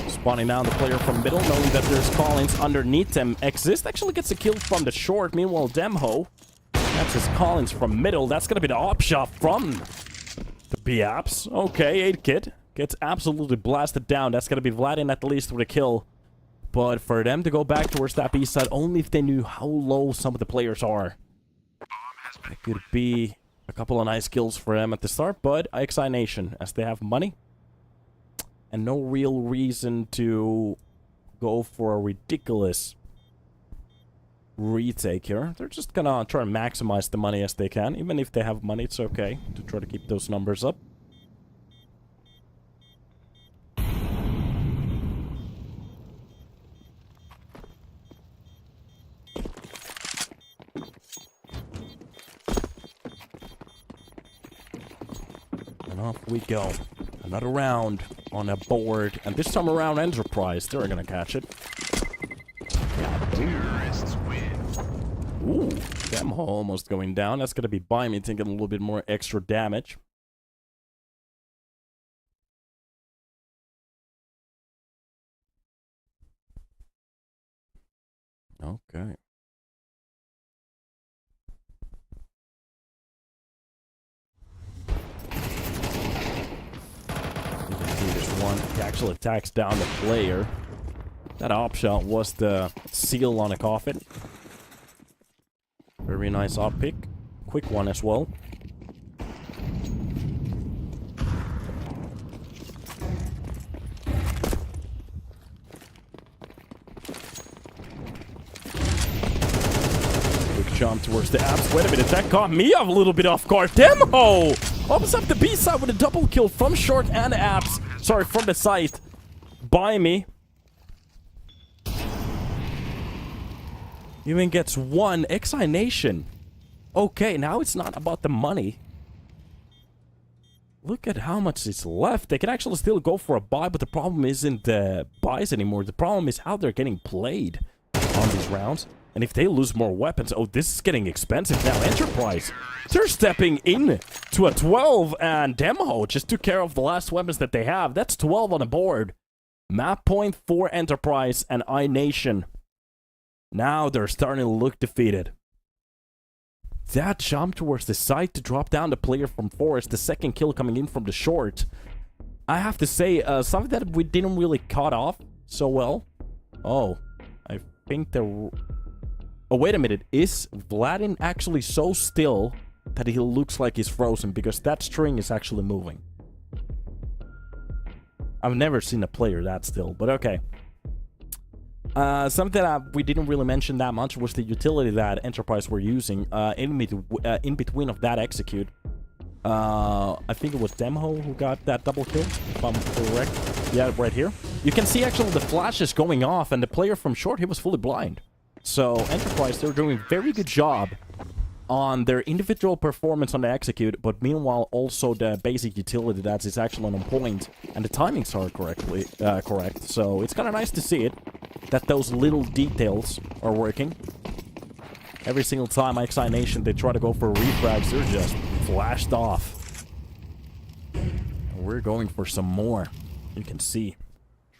Speaker 1: Spawning down the player from middle, knowing that there's Collins underneath them. Exist actually gets a kill from the short. Meanwhile, Demho catches Collins from middle. That's gonna be the op shot from the B-Apps. Okay, 8-Kit gets absolutely blasted down. That's gonna be Vladin at least with a kill. But for them to go back towards that B side, only if they knew how low some of the players are. It could be a couple of nice kills for them at the start, but iNation, as they have money and no real reason to go for a ridiculous retake here. They're just gonna try to maximize the money as they can. Even if they have money, it's okay to try to keep those numbers up. And off we go. Another round on a board. And this time around, Enterprise. They're gonna catch it.
Speaker 2: Terrorists win.
Speaker 1: Ooh, Demho almost going down. That's gonna be by me taking a little bit more extra damage. Okay. One. He actually attacks down the player. That op shot was the seal on a coffin. Very nice op pick. Quick one as well. Quick jump towards the apps. Wait a minute, that caught me a little bit off guard. Demho! Opens up the B side with a double kill from short and apps. Sorry, from the site. By me. Even gets one. iNation. Okay, now it's not about the money. Look at how much is left. They can actually still go for a buy, but the problem isn't the buys anymore. The problem is how they're getting played on these rounds. And if they lose more weapons... Oh, this is getting expensive now. Enterprise. They're stepping in to a 12. And Demho just took care of the last weapons that they have. That's 12 on the board. Map point for Enterprise and iNation. Now they're starting to look defeated. That jump towards the side to drop down the player from Forest. The second kill coming in from the short. I have to say, something that we didn't really cut off so well. Oh, I think they're... Oh, wait a minute. Is Vladin actually so still that he looks like he's frozen? Because that string is actually moving. I've never seen a player that still, but okay. Something that we didn't really mention that much was the utility that Enterprise were using in between of that execute. I think it was Demho who got that double kill, if I'm correct. Yeah, right here. You can see actually the flashes going off, and the player from short, he was fully blind. So Enterprise, they're doing a very good job on their individual performance on the execute, but meanwhile also the basic utility that is actually on point, and the timings are correct. So it's kind of nice to see it, that those little details are working. Every single time iNation they try to go for refrags, they're just flashed off. We're going for some more. You can see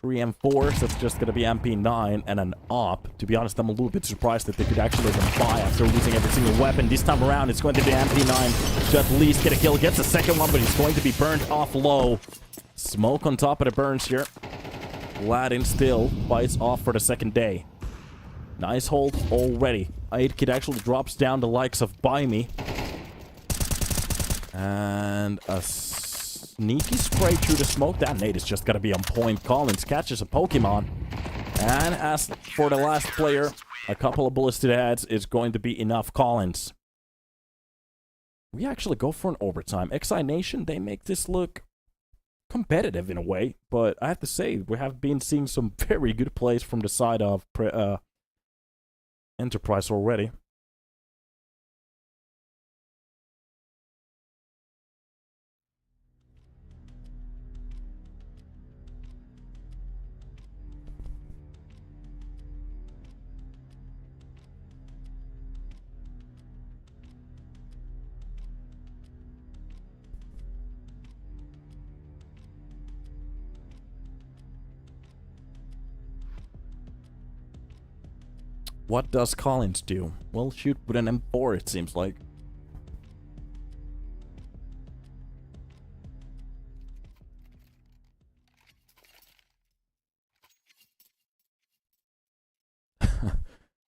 Speaker 1: 3 M4s, so that's just gonna be MP9 and an AWP. To be honest, I'm a little bit surprised that they could actually even buy after losing every single weapon. This time around, it's going to be MP9 to at least get a kill. Gets the second one, but he's going to be burned off low. Smoke on top of the burns here. Ladin still bites off for the second day. Nice hold already. 8kid actually drops down the likes of Buy Me. And a sneaky spray through the smoke. That nade is just gonna be on point. Collins catches a Pokemon. And as for the last player, a couple of bullets to the heads is going to be enough. Collins. We actually go for an overtime. iNation, they make this look competitive in a way, but I have to say, we have been seeing some very good plays from the side of Enterprise already. What does Collins do? Well, shoot with an M4, it seems like.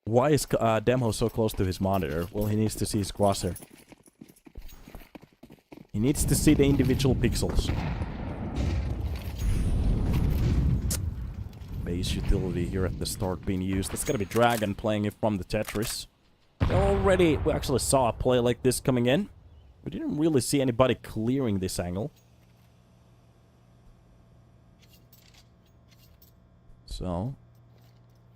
Speaker 1: Why is Demho so close to his monitor? Well, he needs to see his crosshair. He needs to see the individual pixels. Base utility here at the start being used. That's gonna be Dragon playing it from the Tetris. We actually saw a play like this coming in. We didn't really see anybody clearing this angle. So,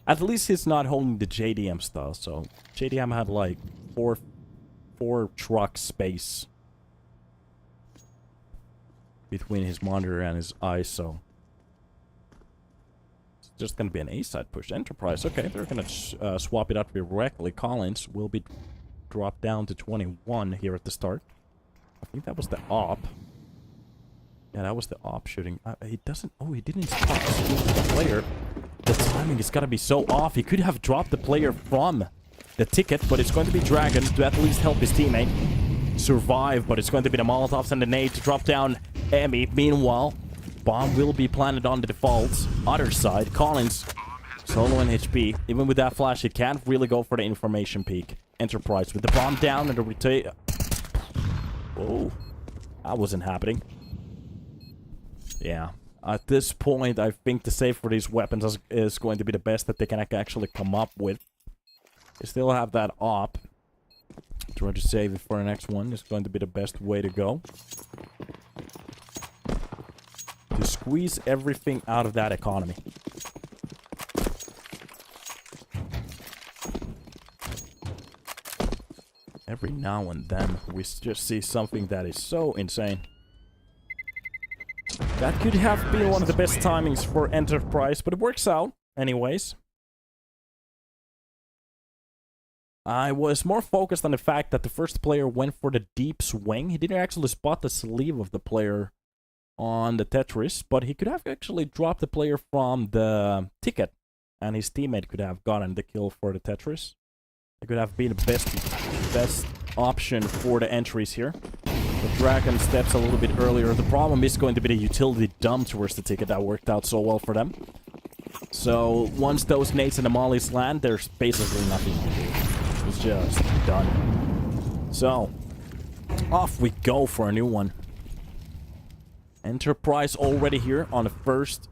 Speaker 1: at least he's not holding the JDM style. So, JDM had like four truck space between his monitor and his eyes, so just going to be an A-side push. Enterprise, okay, they're going to swap it up directly. Collins will be dropped down to 21 here at the start. I think that was the AWP. Yeah, that was the AWP shooting. He didn't spot the player. The timing is going to be so off. He could have dropped the player from the ticket, but it's going to be Dragon to at least help his teammate survive. But it's going to be the Molotovs and the nade to drop down Emmy. Meanwhile, bomb will be planted on the defaults. Other side, Collins, solo and HP. Even with that flash, he can't really go for the information peak. Enterprise with the bomb down and the rotate. Whoa, that wasn't happening. Yeah, at this point, I think the save for these weapons is going to be the best that they can actually come up with. They still have that op. Try to save it for the next one. It's going to be the best way to go. To squeeze everything out of that economy. Every now and then, we just see something that is so insane. That could have been one of the best timings for Enterprise, but it works out anyways. I was more focused on the fact that the first player went for the deep swing. He didn't actually spot the sleeve of the player on the Tetris, but he could have actually dropped the player from the ticket, and his teammate could have gotten the kill for the Tetris. It could have been the best option for the entries here. The Dragon steps a little bit earlier. The problem is going to be the utility dump towards the ticket that worked out so well for them. So once those nades and the mollies land, there's basically nothing to do. It's just done. So off we go for a new one. Enterprise already here on the first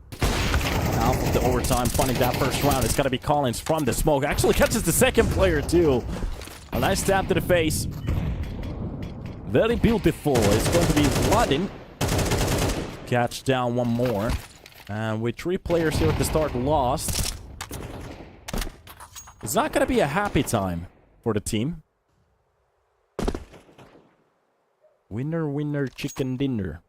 Speaker 1: half of the overtime, funding that first round. It's got to be Collins from the smoke. Actually catches the second player, too. A nice stab to the face. Very beautiful. It's going to be Vladin. Catch down one more. And with 3 players here at the start lost, it's not going to be a happy time for the team. Winner, winner, chicken dinner.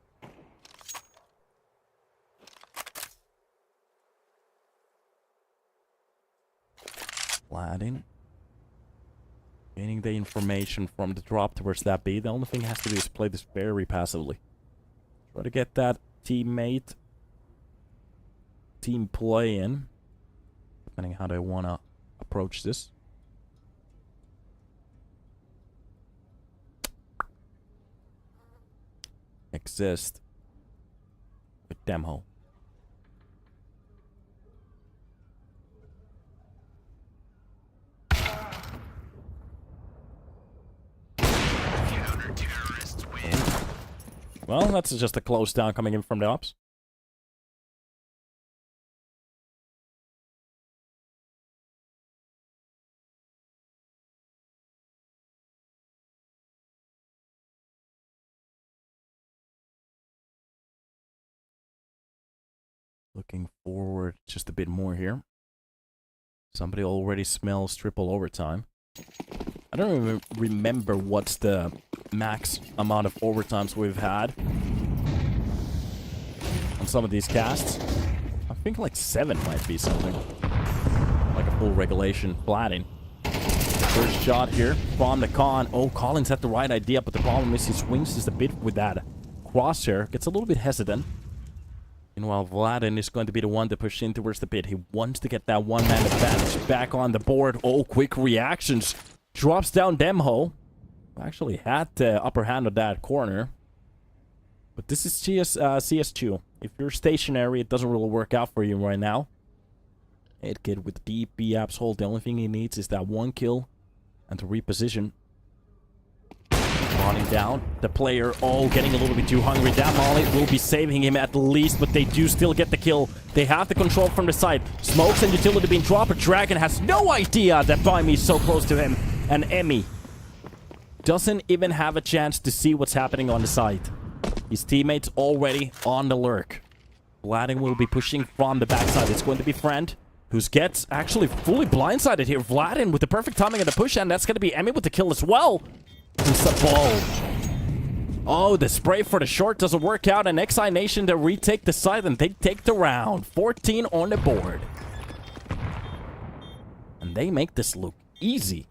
Speaker 1: Vladin. Gaining the information from the drop towards that B. The only thing he has to do is play this very passively. Try to get that teammate. Team play in. Depending how they want to approach this. Exist. With Demho. Well, that's just a close down coming in from the ops. Looking forward just a bit more here. Somebody already smells triple overtime. I don't even remember what's the max amount of overtimes we've had on some of these casts. I think like 7 might be something. Like a full regulation. Vladin. First shot here from the con. Oh, Collins had the right idea, but the problem is he swings just a bit with that crosshair. Gets a little bit hesitant. Meanwhile, Vladin is going to be the one to push in towards the pit. He wants to get that one-man advantage back on the board. Oh, quick reactions. Drops down Demho. Actually had the upper hand of that corner. But this is CS2. If you're stationary, it doesn't really work out for you right now. Head kid with deep B-apps hold. The only thing he needs is that 1 kill and to reposition. Running down. The player, getting a little bit too hungry. That Molly will be saving him at least, but they do still get the kill. They have the control from the side. Smokes and utility being dropped, but Dragon has no idea that Baimi is so close to him. And Emmy doesn't even have a chance to see what's happening on the side. His teammates already on the lurk. Vladin will be pushing from the backside. It's going to be Friend, who gets actually fully blindsided here. Vladin with the perfect timing of the push, and that's going to be Emmy with the kill as well. Oh, the spray for the short doesn't work out, and iNation to retake the side, and they take the round. 14 on the board. And they make this look easy.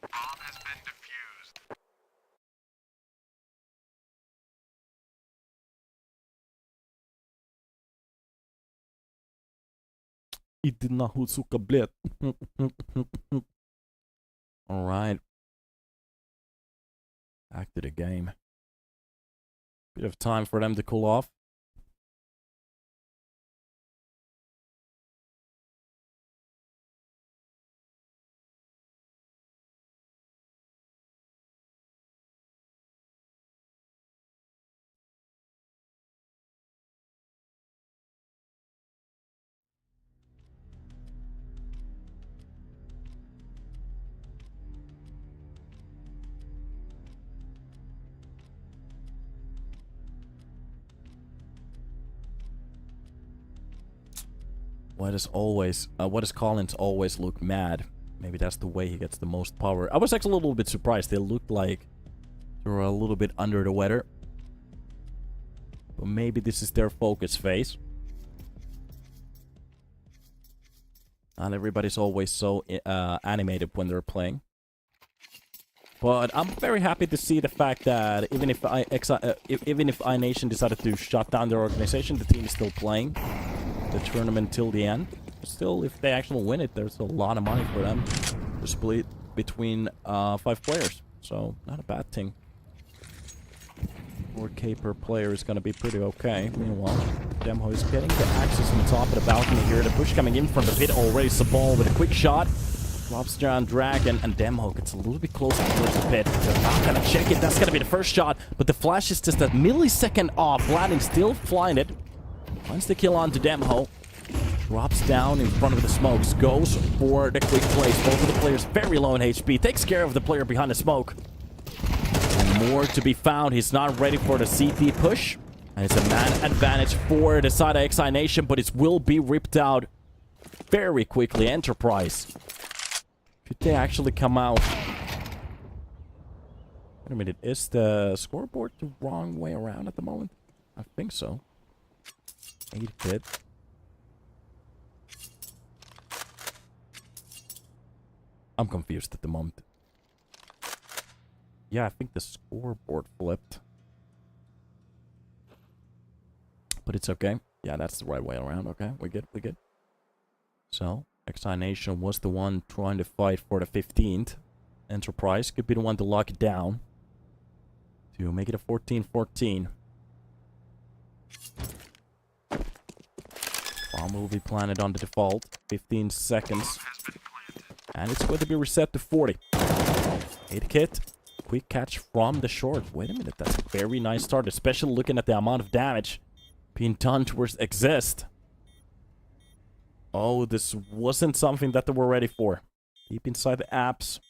Speaker 2: Bomb has been defused.
Speaker 1: Iди нахуй, сука, блядь. Alright. Back to the game. Bit of time for them to cool off. Why does Collins always look mad? Maybe that's the way he gets the most power. I was actually a little bit surprised. They looked like they were a little bit under the weather. But maybe this is their focus phase. Not everybody's always so animated when they're playing. But I'm very happy to see the fact that even if iNation decided to shut down their organization, the team is still playing the tournament till the end. Still, if they actually win it, there's a lot of money for them to split between 5 players. So, not a bad thing. 4K per player is going to be pretty okay. Meanwhile, Demho is getting the access on the top of the balcony here. The push coming in from the pit already. Sabal with a quick shot. Drops down Dragon, and Demho gets a little bit closer towards the pit. They're not going to check it. That's going to be the first shot. But the flash is just a millisecond off. Vladin still flying it. Finds the kill on to Demho. Drops down in front of the smokes. Goes for the quick place. Both of the players very low in HP. Takes care of the player behind the smoke. And more to be found. He's not ready for the CT push. And it's a man advantage for the side of iNation, but it will be ripped out very quickly. Enterprise. Could they actually come out? Wait a minute. Is the scoreboard the wrong way around at the moment? I think so. 8-bit. I'm confused at the moment. Yeah, I think the scoreboard flipped. But it's okay. Yeah, that's the right way around. Okay, we're good, we're good. So, iNation was the one trying to fight for the 15th. Enterprise could be the one to lock it down. To make it a 14-14. Bomb will be planted on the default. 15 seconds. And it's going to be reset to 40. 8 kit. Quick catch from the short. Wait a minute, that's a very nice start, especially looking at the amount of damage being done towards Exist. Oh, this wasn't something that they were ready for. Deep inside the apps.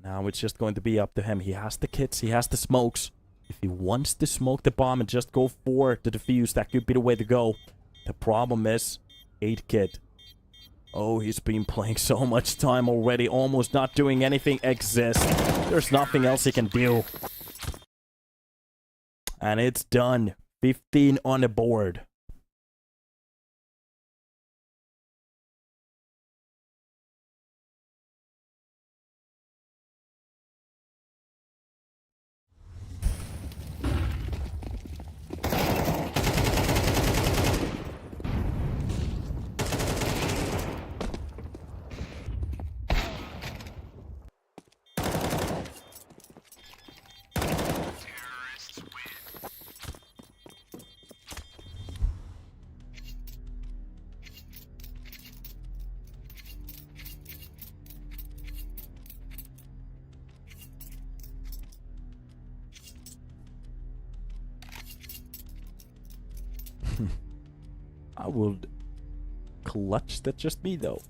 Speaker 1: Now it's just going to be up to him. He has the kits, he has the smokes. If he wants to smoke the bomb and just go for the defuse, that could be the way to go. The problem is 8 kit. Oh, he's been playing so much time already, almost not doing anything. Exist. There's nothing else he can do. And it's done. 15 on the board. I would clutch that just me though.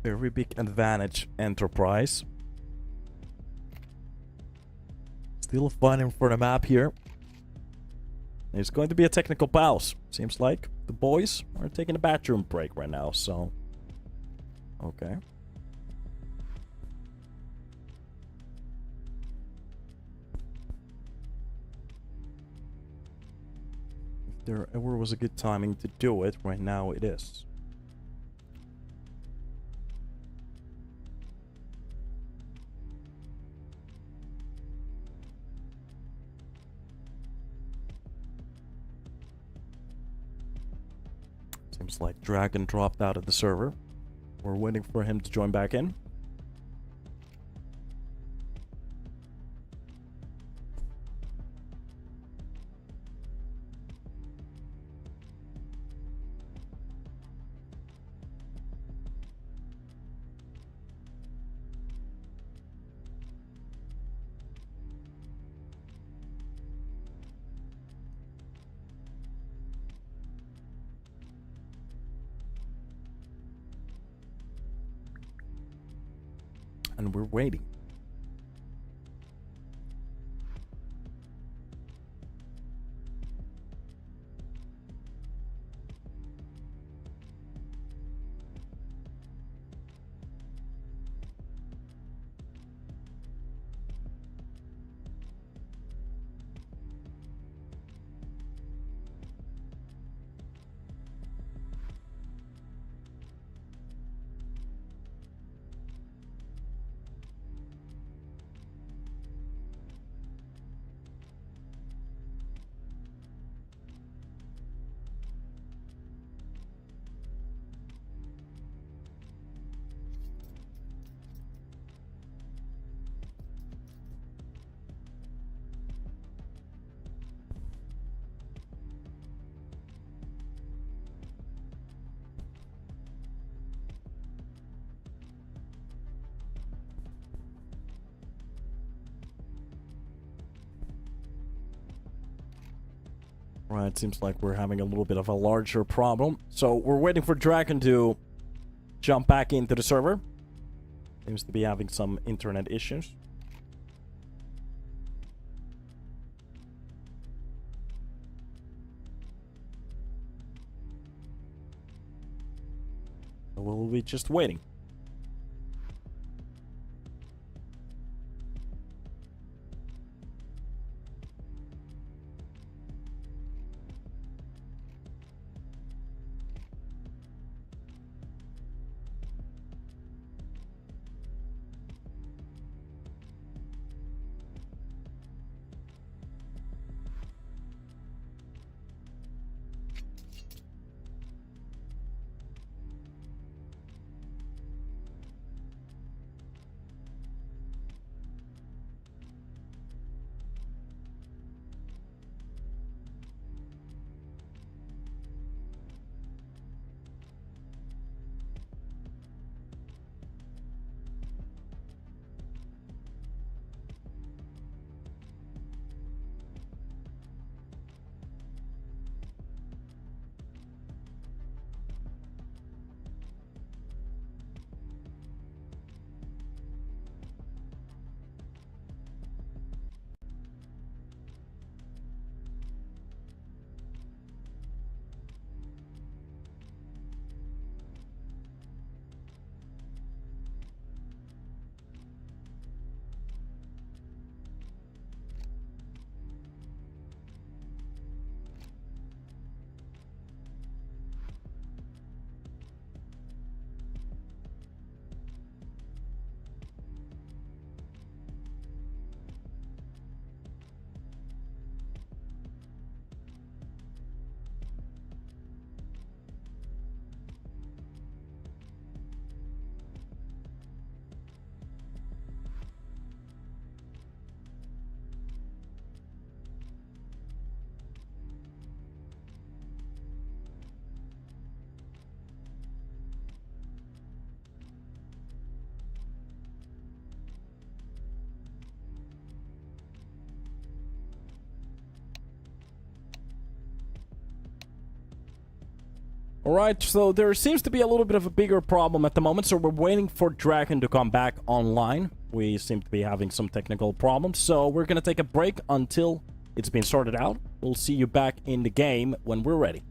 Speaker 1: Very big advantage, Enterprise. Still fighting for the map here. There's going to be a technical pause. Seems like the boys are taking a bathroom break right now, so... Okay. If there ever was a good timing to do it, right now it is. Seems like Dragon dropped out of the server. We're waiting for him to join back in. And we're waiting. Right, seems like we're having a little bit of a larger problem. So we're waiting for Dragon to jump back into the server. Seems to be having some internet issues. So we'll be just waiting. Alright, so there seems to be a little bit of a bigger problem at the moment, so we're waiting for Dragon to come back online. We seem to be having some technical problems, so we're gonna take a break until it's been sorted out. We'll see you back in the game when we're ready.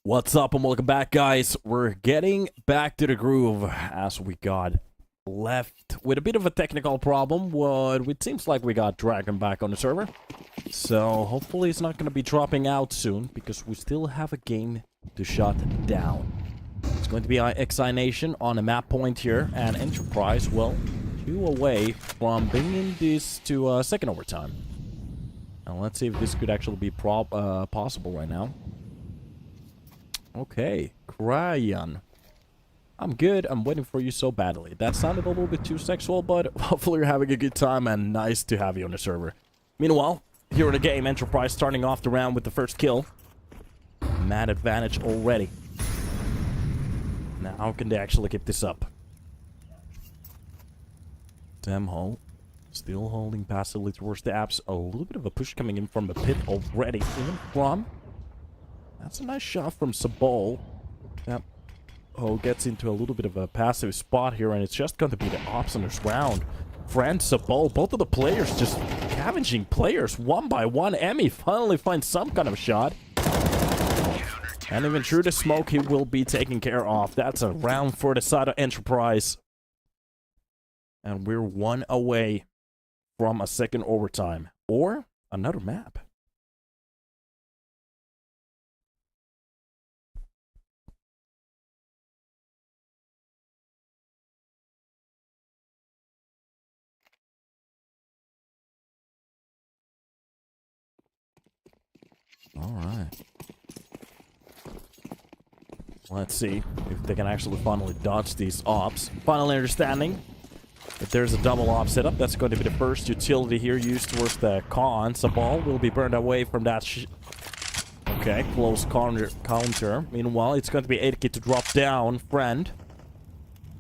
Speaker 1: What's up and welcome back, guys. We're getting back to the groove as we got left with a bit of a technical problem. What it seems like we got Dragon back on the server. So hopefully it's not going to be dropping out soon because we still have a game to shut down. It's going to be iNation on a map point here, and Enterprise, well, 2 away from bringing this to second overtime. Now let's see if this could actually be possible right now. Okay, Cryan. I'm good. I'm waiting for you so badly. That sounded a little bit too sexual, but hopefully you're having a good time and nice to have you on the server. Meanwhile, here in the game, Enterprise starting off the round with the first kill. Mad advantage already. Now, how can they actually keep this up? Demho still holding passively towards the apps. A little bit of a push coming in from the pit already. Even from... That's a nice shot from Sabol. Yep. Oh, gets into a little bit of a passive spot here, and it's just going to be the ops on this round. Friend Sabol, both of the players just scavenging players one by one. Emmy finally finds some kind of shot. And even through the smoke, he will be taken care of. That's a round for the side of Enterprise. And we're 1 away from a second overtime. Or another map. Alright. Let's see if they can actually finally dodge these ops. Finally understanding that there's a double op setup. That's going to be the first utility here used towards the con. Sabal will be burned away from that okay, close counter. Meanwhile, it's going to be 8k to drop down. Friend.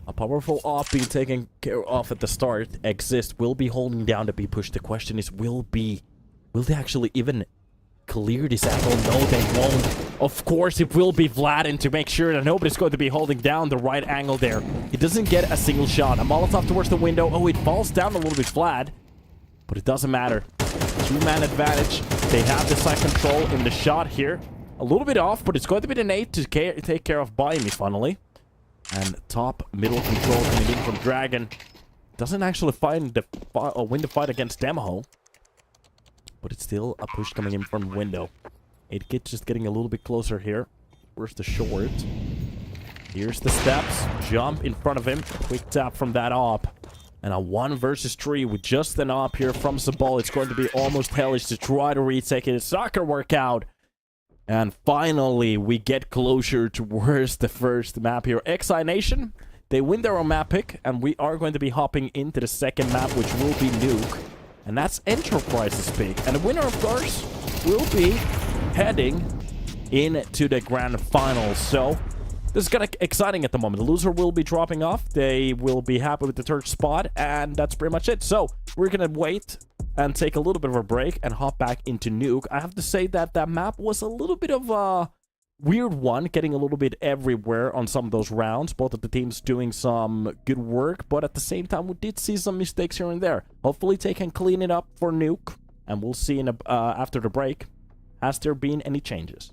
Speaker 1: A powerful op being taken care of at the start. Exist will be holding down the B push. The question is, will they actually even clear this angle? No, they won't. Of course, it will be Vladin to make sure that nobody's going to be holding down the right angle there. He doesn't get a single shot. A Molotov towards the window. Oh, it falls down a little bit flat. But it doesn't matter. 2-man advantage. They have the side control in the shot here. A little bit off, but it's going to be the nade to take care of Buy Me, funnily. And top middle control coming in from Dragon. Doesn't actually win the fight against Demho. But it's still a push coming in from window. 8kit just getting a little bit closer here. Where's the short? Here's the steps. Jump in front of him. Quick tap from that op. And a 1 versus 3 with just an op here from Sabal. It's going to be almost hellish to try to retake it. It's not going to work out. And finally, we get closer towards the first map here. iNation, they win their own map pick. And we are going to be hopping into the second map, which will be Nuke. And that's Enterprise's pick. And the winner, of course, will be heading into the grand finals. So, this is kind of exciting at the moment. The loser will be dropping off. They will be happy with the third spot. And that's pretty much it. So, we're going to wait and take a little bit of a break and hop back into Nuke. I have to say that that map was a little bit of a weird one, getting a little bit everywhere on some of those rounds. Both of the teams doing some good work, but at the same time, we did see some mistakes here and there. Hopefully, they can clean it up for Nuke, and we'll see after the break. Has there been any changes?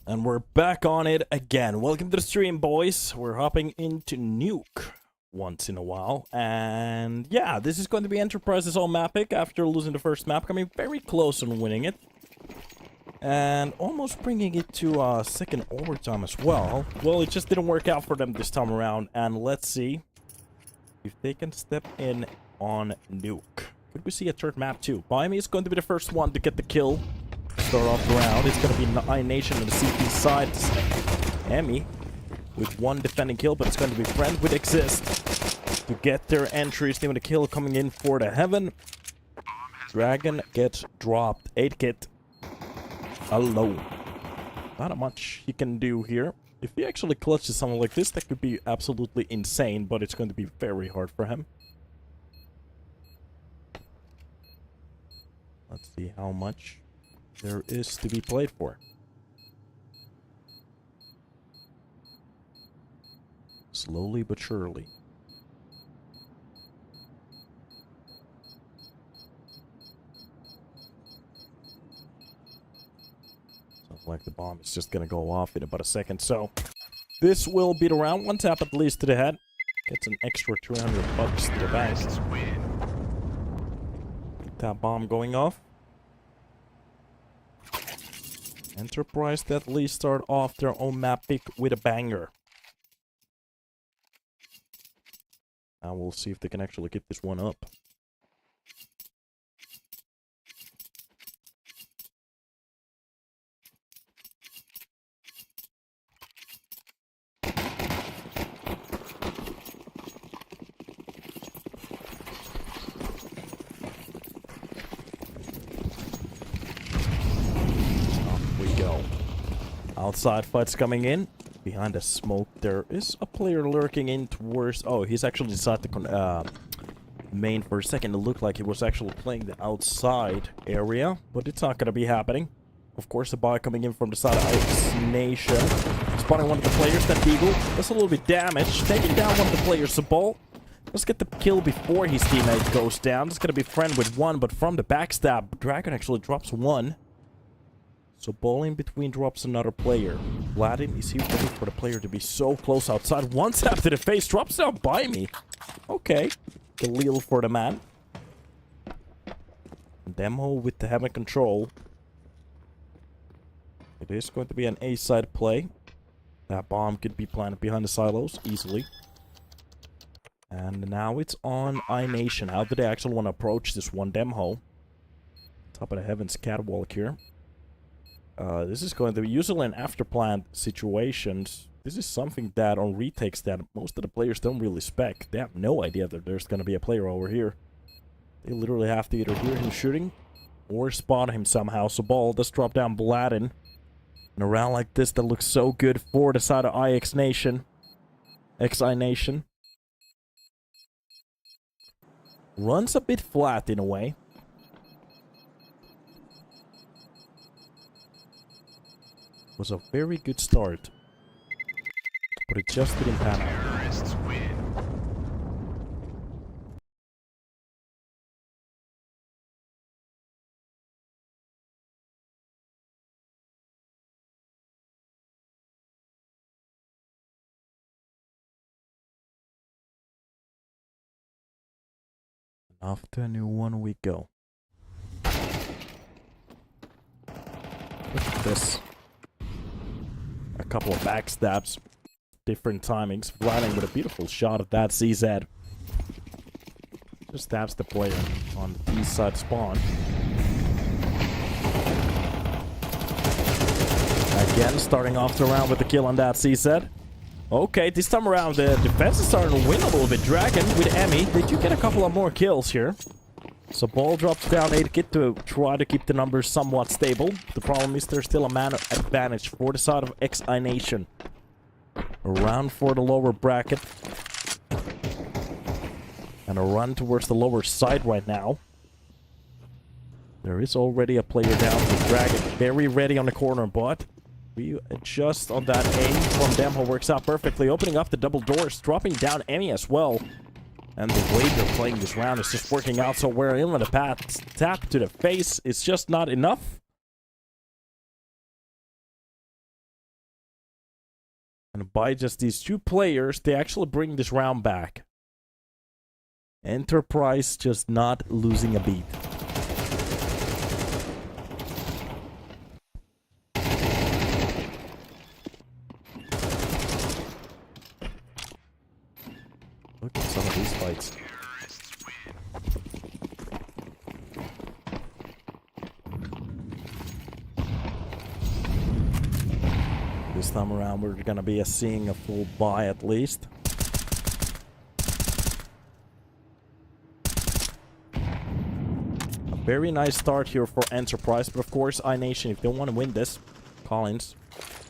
Speaker 1: And we're back on it again. Welcome to the stream, boys. We're hopping into Nuke once in a while. And yeah, this is going to be Enterprise's own map pick after losing the first map. Coming very close on winning it. And almost bringing it to second overtime as well. Well, it just didn't work out for them this time around. And let's see if they can step in on Nuke. Could we see a third map too? Miami is going to be the first one to get the kill. Start off the round. It's going to be iNation on the CP side. Emmy with one defending kill, but it's going to be friend with Exist to get their entries. Team with a kill coming in for the Heaven. Dragon gets dropped. 8-kit alone. Not much he can do here. If he actually clutches something like this, that could be absolutely insane, but it's going to be very hard for him. Let's see how much there is to be played for. Slowly but surely. Sounds like the bomb is just gonna go off in about a second. So this will be the round. One tap at least to the head. Gets an extra 300 bucks to the bank. That bomb going off. Enterprise to at least start off their own map pick with a banger. Now we'll see if they can actually keep this one up. Outside fights coming in. Behind the smoke, there is a player lurking in towards... Oh, he's actually inside the main for a second. It looked like he was actually playing the outside area, but it's not going to be happening. Of course, the buy coming in from the side of iNation. Spotting one of the players, that Beagle. That's a little bit damage. Taking down one of the players, the ball. Let's get the kill before his teammate goes down. It's going to be friend with one, but from the backstab, Dragon actually drops one. So ball in between drops another player. Vladin is here waiting for the player to be so close outside. One tap to the face, drops down by me. Okay. Khalil for the man. Demo with the Heaven control. It is going to be an A-side play. That bomb could be planted behind the silos easily. And now it's on iNation. How do they actually want to approach this one demo? Top of the Heaven's catwalk here. This is going to be usually in after-plant situations. This is something that on retakes that most of the players don't really spec. They have no idea that there's going to be a player over here. They literally have to either hear him shooting or spot him somehow. So ball does drop down Vladin. In a round like this that looks so good for the side of iNation. iNation. Runs a bit flat in a way. Was a very good start, but it just didn't pan out. Off to a new one we go. Look at this. A couple of backstabs, different timings. Vlading with a beautiful shot at that CZ. Just stabs the player on the east side spawn. Again, starting off the round with the kill on that CZ. Okay, this time around the defense is starting to win a little bit. Dragon with Emmy. They do get a couple of more kills here. So ball drops down 8-kit to try to keep the numbers somewhat stable. The problem is there's still a man advantage for the side of iNation. A round for the lower bracket. And a run towards the lower side right now. There is already a player down with Dragon. Very ready on the corner, but we adjust on that aim from Demo works out perfectly. Opening up the double doors, dropping down Emmy as well. And the way they're playing this round is just working out so well. In the path, tap to the face is just not enough. And by just these two players, they actually bring this round back. Enterprise just not losing a beat. Look at some of these fights. This time around, we're gonna be seeing a full buy at least. A very nice start here for Enterprise, but of course, iNation, if they want to win this, Collins,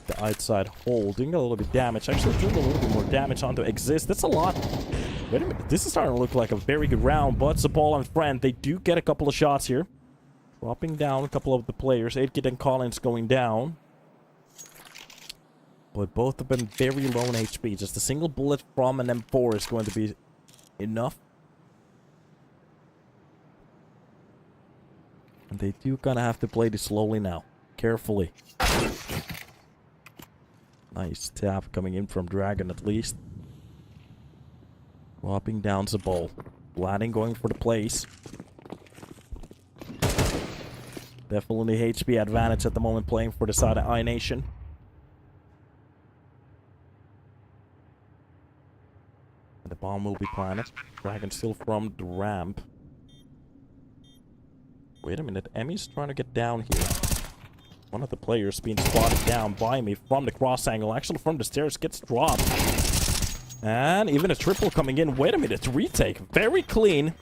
Speaker 1: the outside hole, doing a little bit of damage. Actually, doing a little bit more damage onto Exist. That's a lot. Wait a minute, this is starting to look like a very good round, but Zabal and Friend, they do get a couple of shots here. Dropping down a couple of the players. 8kid and Collins going down. But both of them very low in HP. Just a single bullet from an M4 is going to be enough. And they do kind of have to play this slowly now. Carefully. Nice tap coming in from Dragon at least. Dropping down the ball. Blading going for the place. Definitely HP advantage at the moment playing for the side of iNation. The bomb will be planted. Dragon still from the ramp. Wait a minute. Emmy's trying to get down here. One of the players being spotted down by me from the cross angle. Actually from the stairs gets dropped. And even a triple coming in. Wait a minute. Retake. Very clean.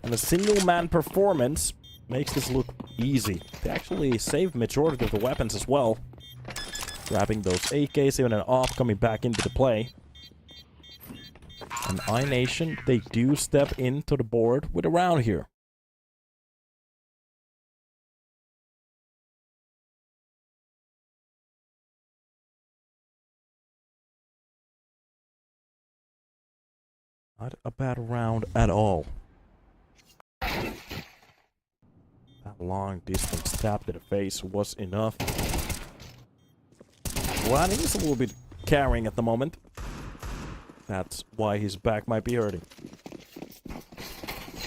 Speaker 1: And a single man performance makes this look easy. They actually saved majority of the weapons as well. Grabbing those AKs. Even an AWP coming back into the play. And iNation, they do step into the board with a round here. Not a bad round at all. That long distance tap to the face was enough. Landing is a little bit carrying at the moment. That's why his back might be hurting.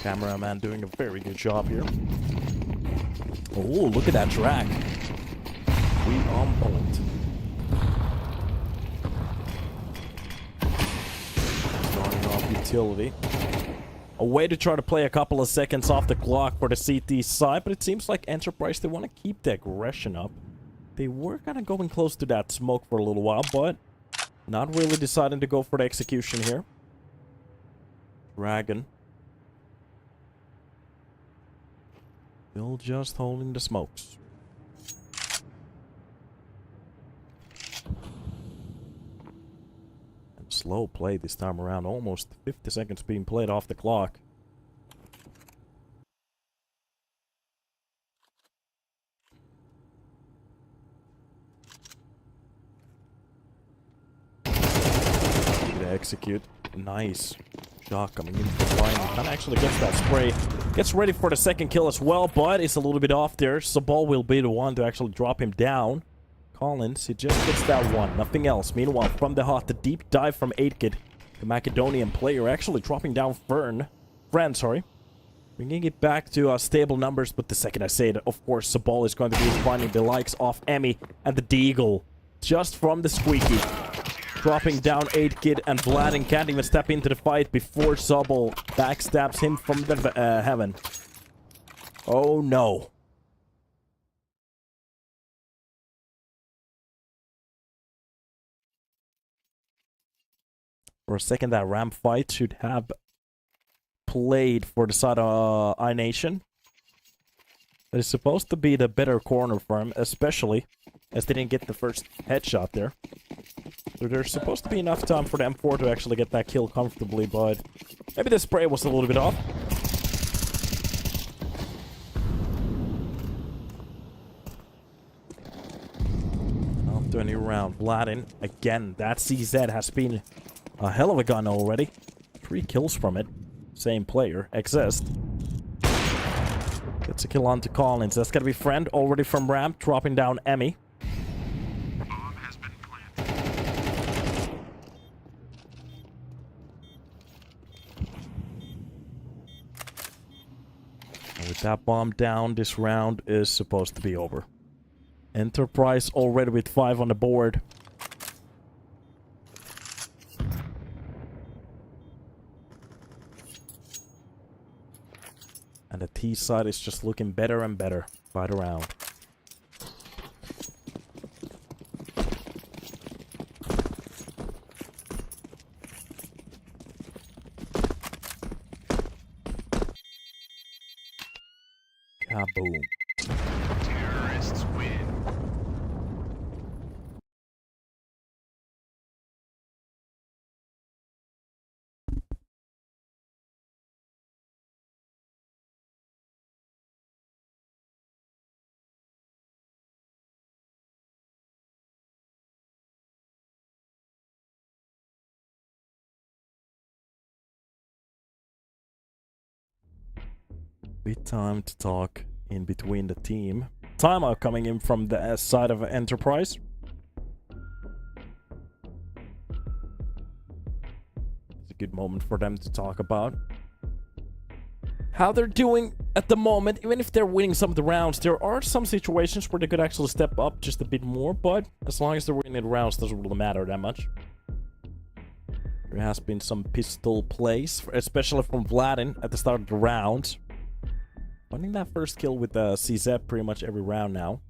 Speaker 1: Cameraman doing a very good job here. Oh, look at that track. We on point. Starting off utility. A way to try to play a couple of seconds off the clock for the CT side, but it seems like Enterprise, they want to keep the aggression up. They were kind of going close to that smoke for a little while, but not really deciding to go for the execution here. Dragon. Still just holding the smokes. And slow play this time around. Almost 50 seconds being played off the clock. Execute. Nice shot coming in from line. Kind of actually gets that spray. Gets ready for the second kill as well, but it's a little bit off there. Sabal will be the one to actually drop him down. Collins, he just gets that one. Nothing else. Meanwhile, from the hot, the deep dive from 8kid. The Macedonian player actually dropping down Friend, sorry. Bringing it back to stable numbers, but the second I say it, of course, Sabal is going to be finding the likes of Emmy and the Deagle. Just from the squeaky. Dropping down 8kid, and Vladin can't even step into the fight before Zabal backstabs him from the heaven. Oh no. For a second, that ramp fight should have played for the side of iNation. It is supposed to be the better corner for him, especially as they didn't get the first headshot there. So there's supposed to be enough time for the M4 to actually get that kill comfortably, but maybe the spray was a little bit off. Off to a new round. Vladin, again, that CZ has been a hell of a gun already. 3 kills from it. Same player, Exist. Gets a kill onto Collins. That's gonna be Friend already from ramp, dropping down Emmy.
Speaker 2: Bomb has been
Speaker 1: With that bomb down, this round is supposed to be over. Enterprise already with 5 on the board. And the T side is just looking better and better by the round. Kaboom.
Speaker 2: Terrorists win.
Speaker 1: Bit time to talk in between the team. Timeout coming in from the side of Enterprise. It's a good moment for them to talk about how they're doing at the moment. Even if they're winning some of the rounds, there are some situations where they could actually step up just a bit more, but as long as they're winning the rounds, doesn't really matter that much. There has been some pistol plays, especially from Vladin at the start of the round. Finding that first kill with the CZ pretty much every round now.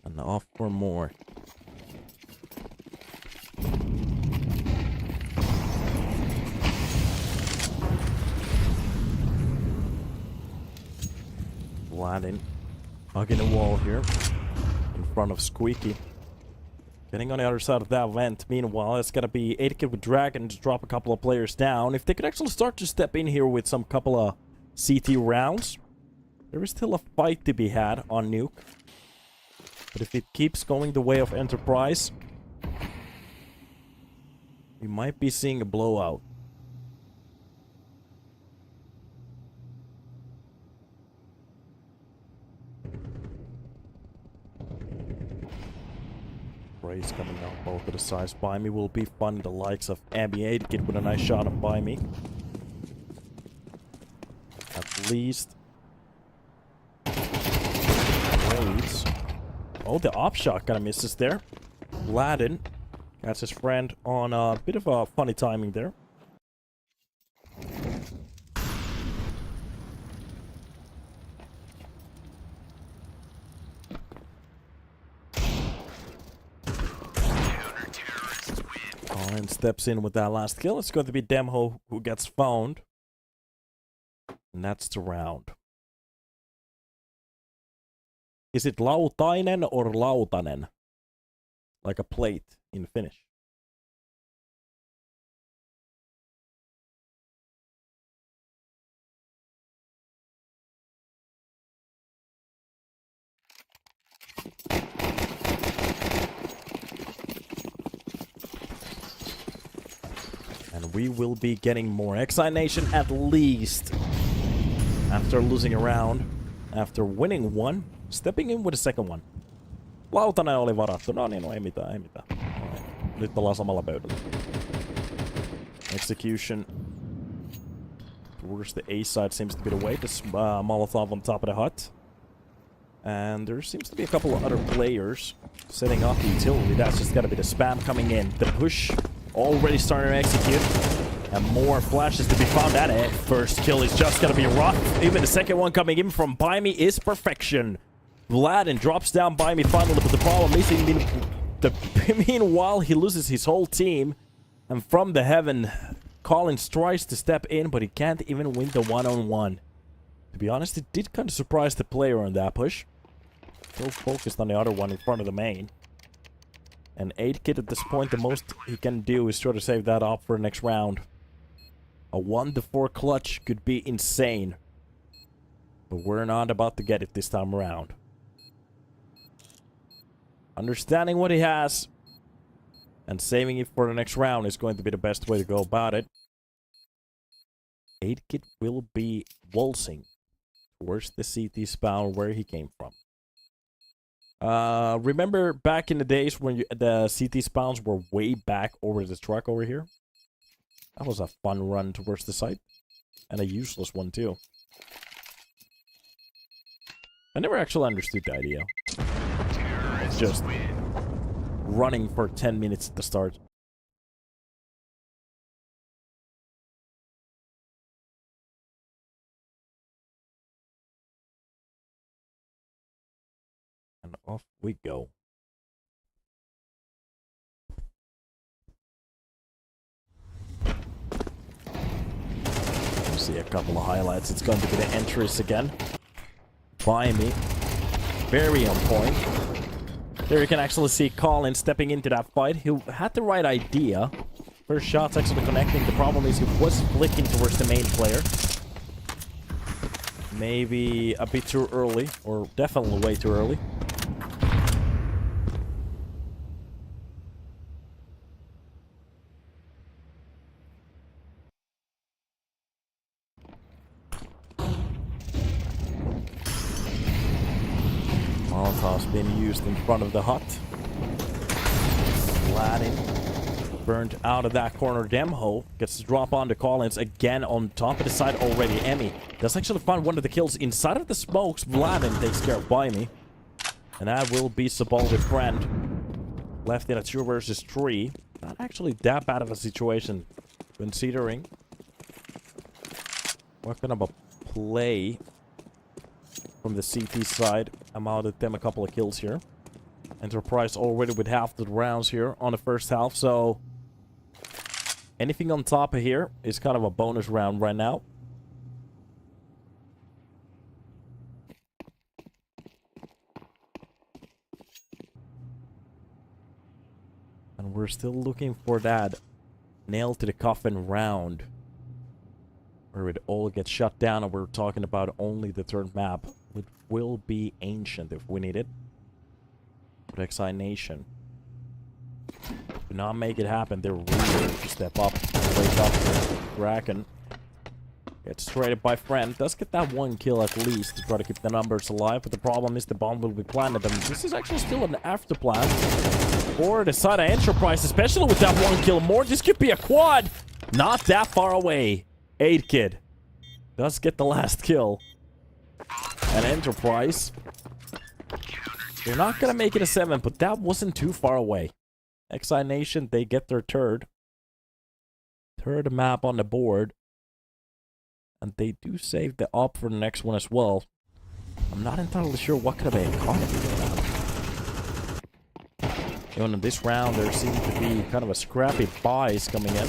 Speaker 1: And off for more. Vladin hugging the wall here in front of Squeaky. Getting on the other side of that vent. Meanwhile, it's gotta be 8-kid with Dragon to drop a couple of players down. If they could actually start to step in here with some couple of CT rounds, there is still a fight to be had on Nuke. But if it keeps going the way of Enterprise, we might be seeing a blowout. Race coming out both of the sides. By me will be fun. The likes of Abby get with a nice shot on by me. At least. Raids. Oh, the op shot kind of misses there. Vladin gets his friend on a bit of a funny timing there. And steps in with that last kill. It's going to be Demho who gets found. And that's the round. Is it Lautainen or Lautanen? Like a plate in Finnish. And we will be getting more iNation at least. After losing a round. After winning one. Stepping in with a second one. Lautanen oli varattu. No niin, no ei mitään, ei mitään. Nyt ollaan samalla pöydällä. Execution. Towards the A side seems to be the way. This Molotov on top of the hut. And there seems to be a couple of other players setting up the utility. That's just gotta be the spam coming in. The push already starting to execute. And more flashes to be found at it. First kill is just gonna be rough. Even the second one coming in from By Me is perfection. Vladin drops down By Me finally, but the problem is meanwhile he loses his whole team. And from the heaven, Collins tries to step in, but he can't even win the one-on-one. To be honest, it did kind of surprise the player on that push. Still focused on the other one in front of the main. And 8-kid at this point, the most he can do is try to save that up for the next round. A 1-4 clutch could be insane. But we're not about to get it this time around. Understanding what he has and saving it for the next round is going to be the best way to go about it. 8-Kid will be waltzing towards the CT spawn where he came from. Remember back in the days when the CT spawns were way back over the truck over here? That was a fun run towards the site. And a useless one too. I never actually understood the idea. It's just running for 10 minutes at the start. And off we go. See a couple of highlights. It's going to be the entries again. By me. Very on point. There you can actually see Colin stepping into that fight. He had the right idea. First shot's actually connecting. The problem is he was flicking towards the main player. Maybe a bit too early. Or definitely way too early. Molotov's been used in front of the hut. Vladin burned out of that corner. Demho gets to drop on to Collins again on top of the side already. Emmy does actually find one of the kills inside of the smokes. Vladin takes care of by me. And that will be Sabaldi's friend. Left in a 2 versus 3. Not actually that bad of a situation. Considering what kind of a play from the CT side. I'm out at them a couple of kills here. Enterprise already with half the rounds here on the first half, so anything on top of here is kind of a bonus round right now. And we're still looking for that nail to the coffin round where it all gets shut down, and we're talking about only the third map. It will be Ancient if we need it. But iNation do not make it happen. They're really ready to step up. Wake up here. Kraken gets traded by friend. Does get that 1 kill at least to try to keep the numbers alive. But the problem is the bomb will be planted. And this is actually still an after plan for the side of Enterprise, especially with that 1 kill more. This could be a quad. Not that far away. 8-Kid does get the last kill. And Enterprise, they're not gonna make it a 7, but that wasn't too far away. iNation, they get their third map on the board. And they do save the op for the next one as well. I'm not entirely sure what kind of a economy they have. Even in this round, there seems to be kind of a scrappy buys coming in.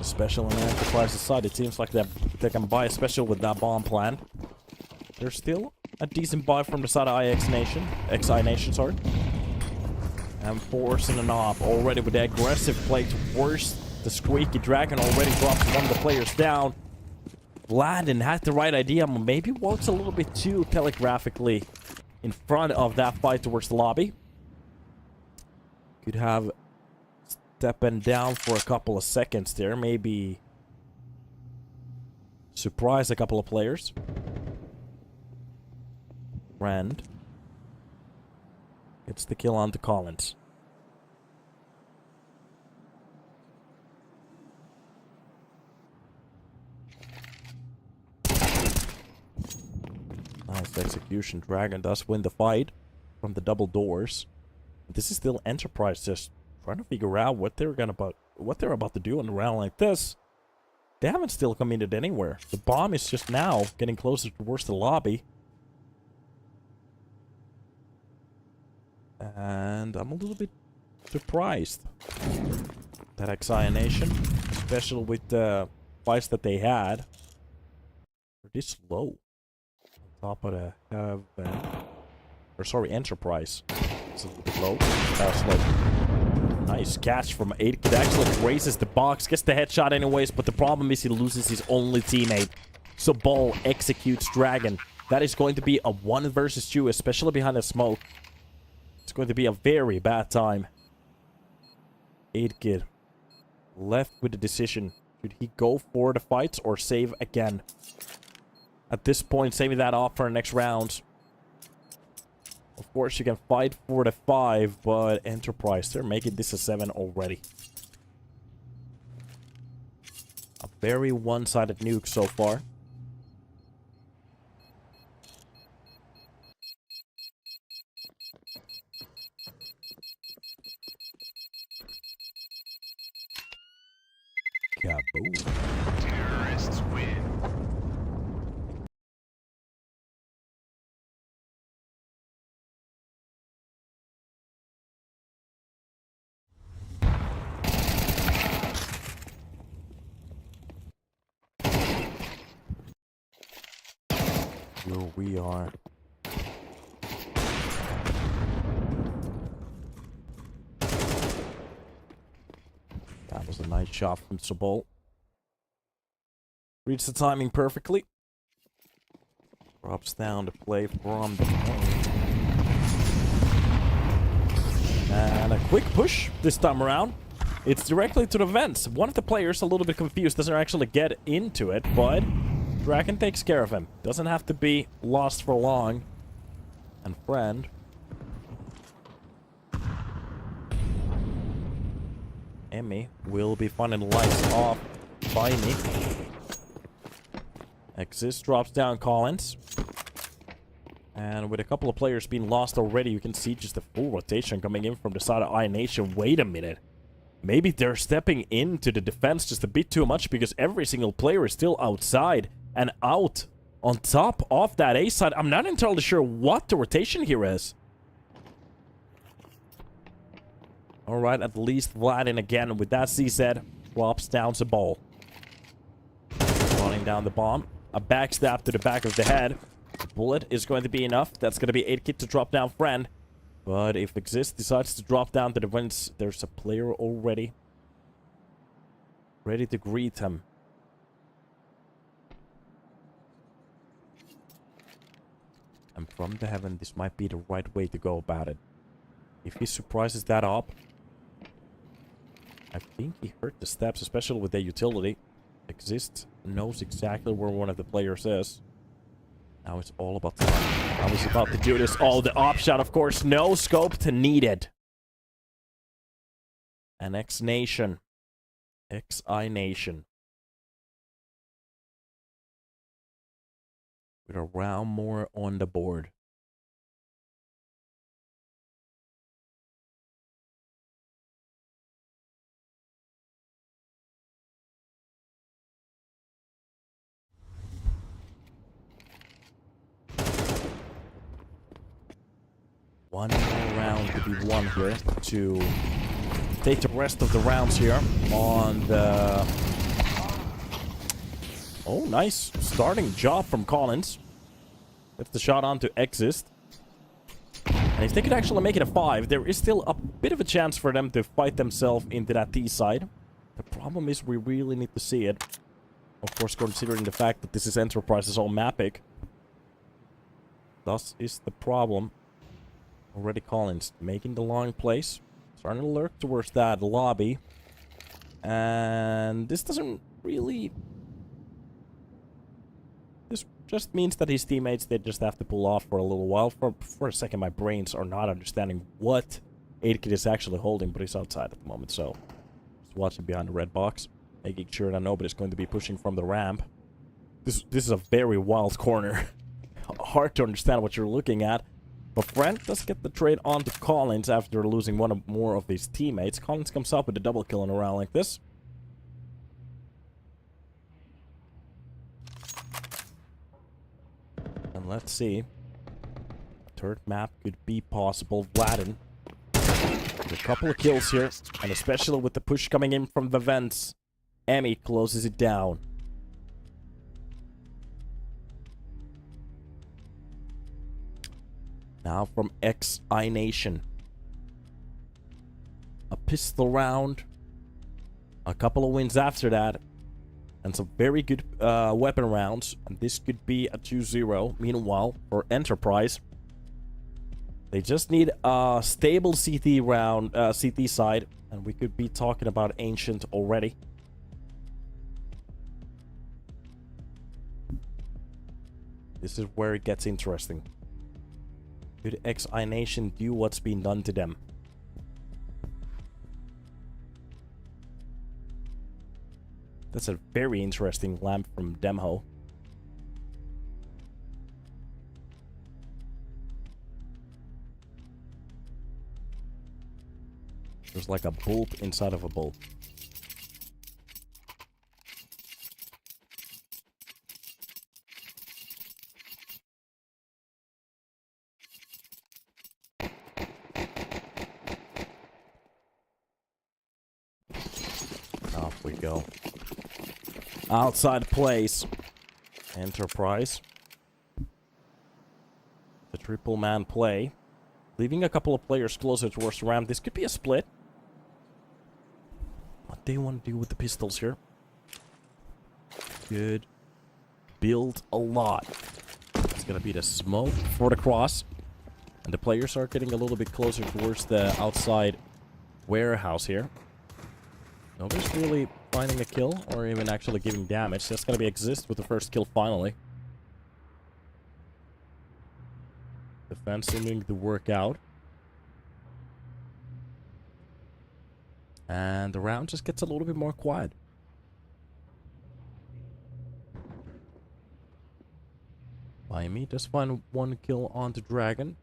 Speaker 1: Special on the Enterprise's side, it seems like they can buy a special with that bomb planned. There's still a decent buy from the side of iNation, sorry. And forcing an op already with the aggressive play towards the Squeaky Dragon. Already drops one of the players down. Vladin had the right idea, but maybe walks a little bit too telegraphically in front of that fight towards the lobby. Could have stepping down for a couple of seconds there. Maybe surprise a couple of players. Rand gets the kill onto Collins. Nice execution. Dragon does win the fight from the double doors. This is still Enterprise just trying to figure out what they're about to do in a round like this. They haven't still committed anywhere. The bomb is just now getting closer towards the lobby. And I'm a little bit surprised that iNation, especially with the fights that they had, are this low. On top of the Enterprise. It's a little bit low. That's low. Nice catch from 8-Kid. Actually raises the box, gets the headshot anyways, but the problem is he loses his only teammate. So Ball executes Dragon. That is going to be a 1 versus 2, especially behind the smoke. It's going to be a very bad time. 8-Kid left with the decision. Should he go for the fights or save again? At this point, saving that off for the next round. Of course, you can fight for the 5, but Enterprise, they're making this a 7 already. A very one-sided nuke so far. Kaboom.
Speaker 2: Terrorists win.
Speaker 1: Here we are. That was a nice shot from Sabol. Reads the timing perfectly. Drops down to play from the point. And a quick push this time around. It's directly to the vents. One of the players, a little bit confused, doesn't actually get into it, but Draken takes care of him. Doesn't have to be lost for long. And friend. Emmy will be finding the lights off by me. Exist drops down Collins. And with a couple of players being lost already, you can see just the full rotation coming in from the side of iNation. Wait a minute. Maybe they're stepping into the defense just a bit too much because every single player is still outside and out on top of that A side. I'm not entirely sure what the rotation here is. Alright, at least Vlad in again with that CZ. Drops down the ball. Running down the bomb. A backstab to the back of the head. A bullet is going to be enough. That's going to be 8 kit to drop down friend. But if Exist decides to drop down to the vents, there's a player already ready to greet him. And from the heaven, this might be the right way to go about it. If he surprises that up, I think he heard the steps, especially with the utility. Exist knows exactly where one of the players is. Now it's all about time. Now he's about to do this. Oh, the op shot, of course. No scope to needed. And iNation. iNation. With a round more on the board. One more round to be won here to take the rest of the rounds here on the... Oh, nice starting job from Collins. Gets the shot on to Exist. And if they could actually make it a 5, there is still a bit of a chance for them to fight themselves into that T side. The problem is we really need to see it. Of course, considering the fact that this is Enterprise's own Mapic. Thus is the problem. Already Collins making the long place. Starting to lurk towards that lobby. And this doesn't really... This just means that his teammates, they just have to pull off for a little while. For a second, my brains are not understanding what 8kit is actually holding, but he's outside at the moment, so... Just watching behind the red box. Making sure that nobody's going to be pushing from the ramp. This is a very wild corner. Hard to understand what you're looking at. But Friend does get the trade onto Collins after losing one or more of his teammates. Collins comes up with a double kill in a round like this. And let's see. A third map could be possible. Vladin. A couple of kills here. And especially with the push coming in from the vents. Emmy closes it down. Now from iNation. A pistol round. A couple of wins after that. And some very good weapon rounds. And this could be a 2-0. Meanwhile, for Enterprise. They just need a stable CT round, CT side, and we could be talking about Ancient already. This is where it gets interesting. Could iNation do what's been done to them? That's a very interesting lamp from Demho. There's like a bulb inside of a bulb. Off we go. Outside place. Enterprise. The triple man play. Leaving a couple of players closer towards the ramp. This could be a split. What do you want to do with the pistols here? Good. Build a lot. It's gonna be the smoke for the cross. And the players are getting a little bit closer towards the outside warehouse here. Nobody's really finding a kill or even actually giving damage. That's gonna be exist with the first kill finally. Defense seeming to work out. And the round just gets a little bit more quiet. Miami does find one kill on the Dragon.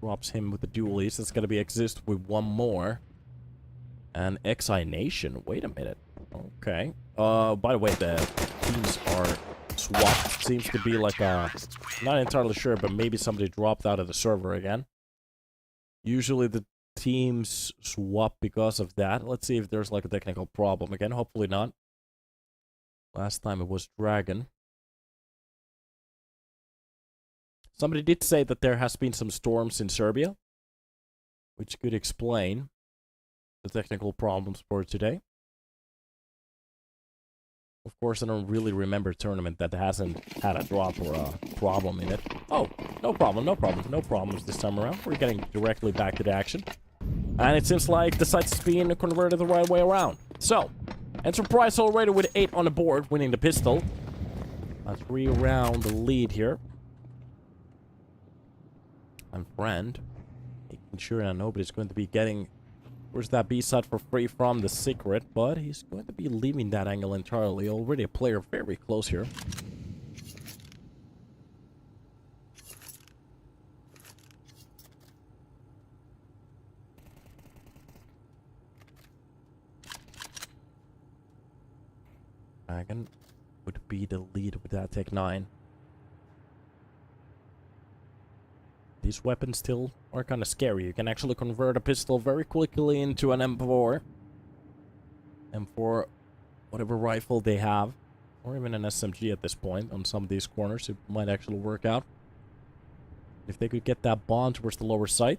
Speaker 1: Drops him with the dualies. It's gonna be exist with one more. And iNation. Wait a minute. Okay. By the way, the teams are swapped. Seems to be like a... Not entirely sure, but maybe somebody dropped out of the server again. Usually the teams swap because of that. Let's see if there's like a technical problem again. Hopefully not. Last time it was Dragon. Somebody did say that there has been some storms in Serbia, which could explain the technical problems for today. Of course, I don't really remember a tournament that hasn't had a drop or a problem in it. Oh, no problem, no problem, no problems this time around. We're getting directly back to the action. And it seems like the site's being converted the right way around. So, Enterprise already with 8 on the board, winning the pistol. A 3-round lead here. And Friend, making sure that nobody's going to be getting... Where's that B-side for free from the secret, but he's going to be leaving that angle entirely. Already a player very close here. Dragon would be the lead with that Tech 9. These weapons still are kind of scary. You can actually convert a pistol very quickly into an M4. M4, whatever rifle they have. Or even an SMG at this point on some of these corners. It might actually work out. If they could get that bomb towards the lower side.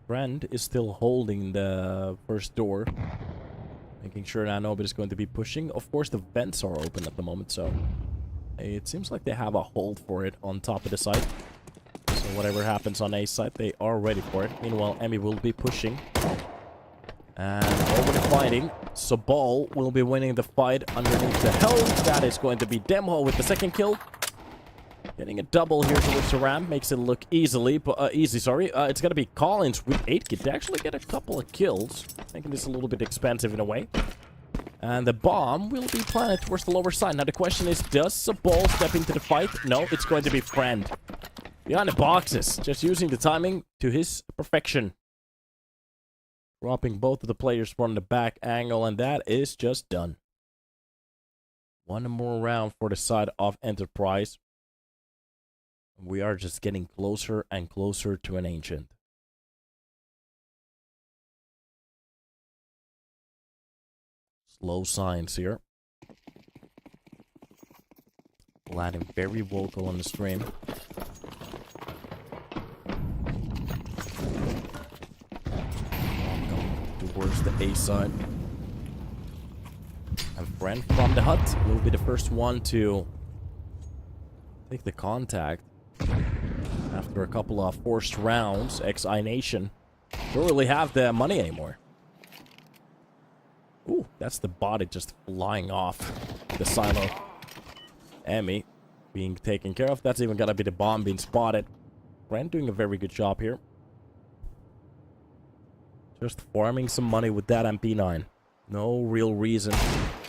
Speaker 1: Friend is still holding the first door. Making sure that nobody's going to be pushing. Of course, the vents are open at the moment, so... It seems like they have a hold for it on top of the site. So whatever happens on A side, they are ready for it. Meanwhile, Emmy will be pushing. And already fighting. Sabal will be winning the fight underneath the helm. That is going to be Demho with the second kill. Getting a double here towards the ramp. Makes it look easy. It's going to be Collins with 8 kit to actually get a couple of kills. Making this a little bit expensive in a way. And the bomb will be planted towards the lower side. Now the question is, does Sabal step into the fight? No, it's going to be Friend. Behind the boxes, just using the timing to his perfection. Dropping both of the players from the back angle, and that is just done. One more round for the side of Enterprise. We are just getting closer and closer to an Ancient. Slow signs here. Latin very vocal on the stream. Towards the A side. And Friend from the hut will be the first one to take the contact. After a couple of forced rounds, iNation don't really have the money anymore. Ooh, that's the body just flying off the silo. Emmy being taken care of. That's even gonna be the bomb being spotted. Brand doing a very good job here. Just farming some money with that MP9. No real reason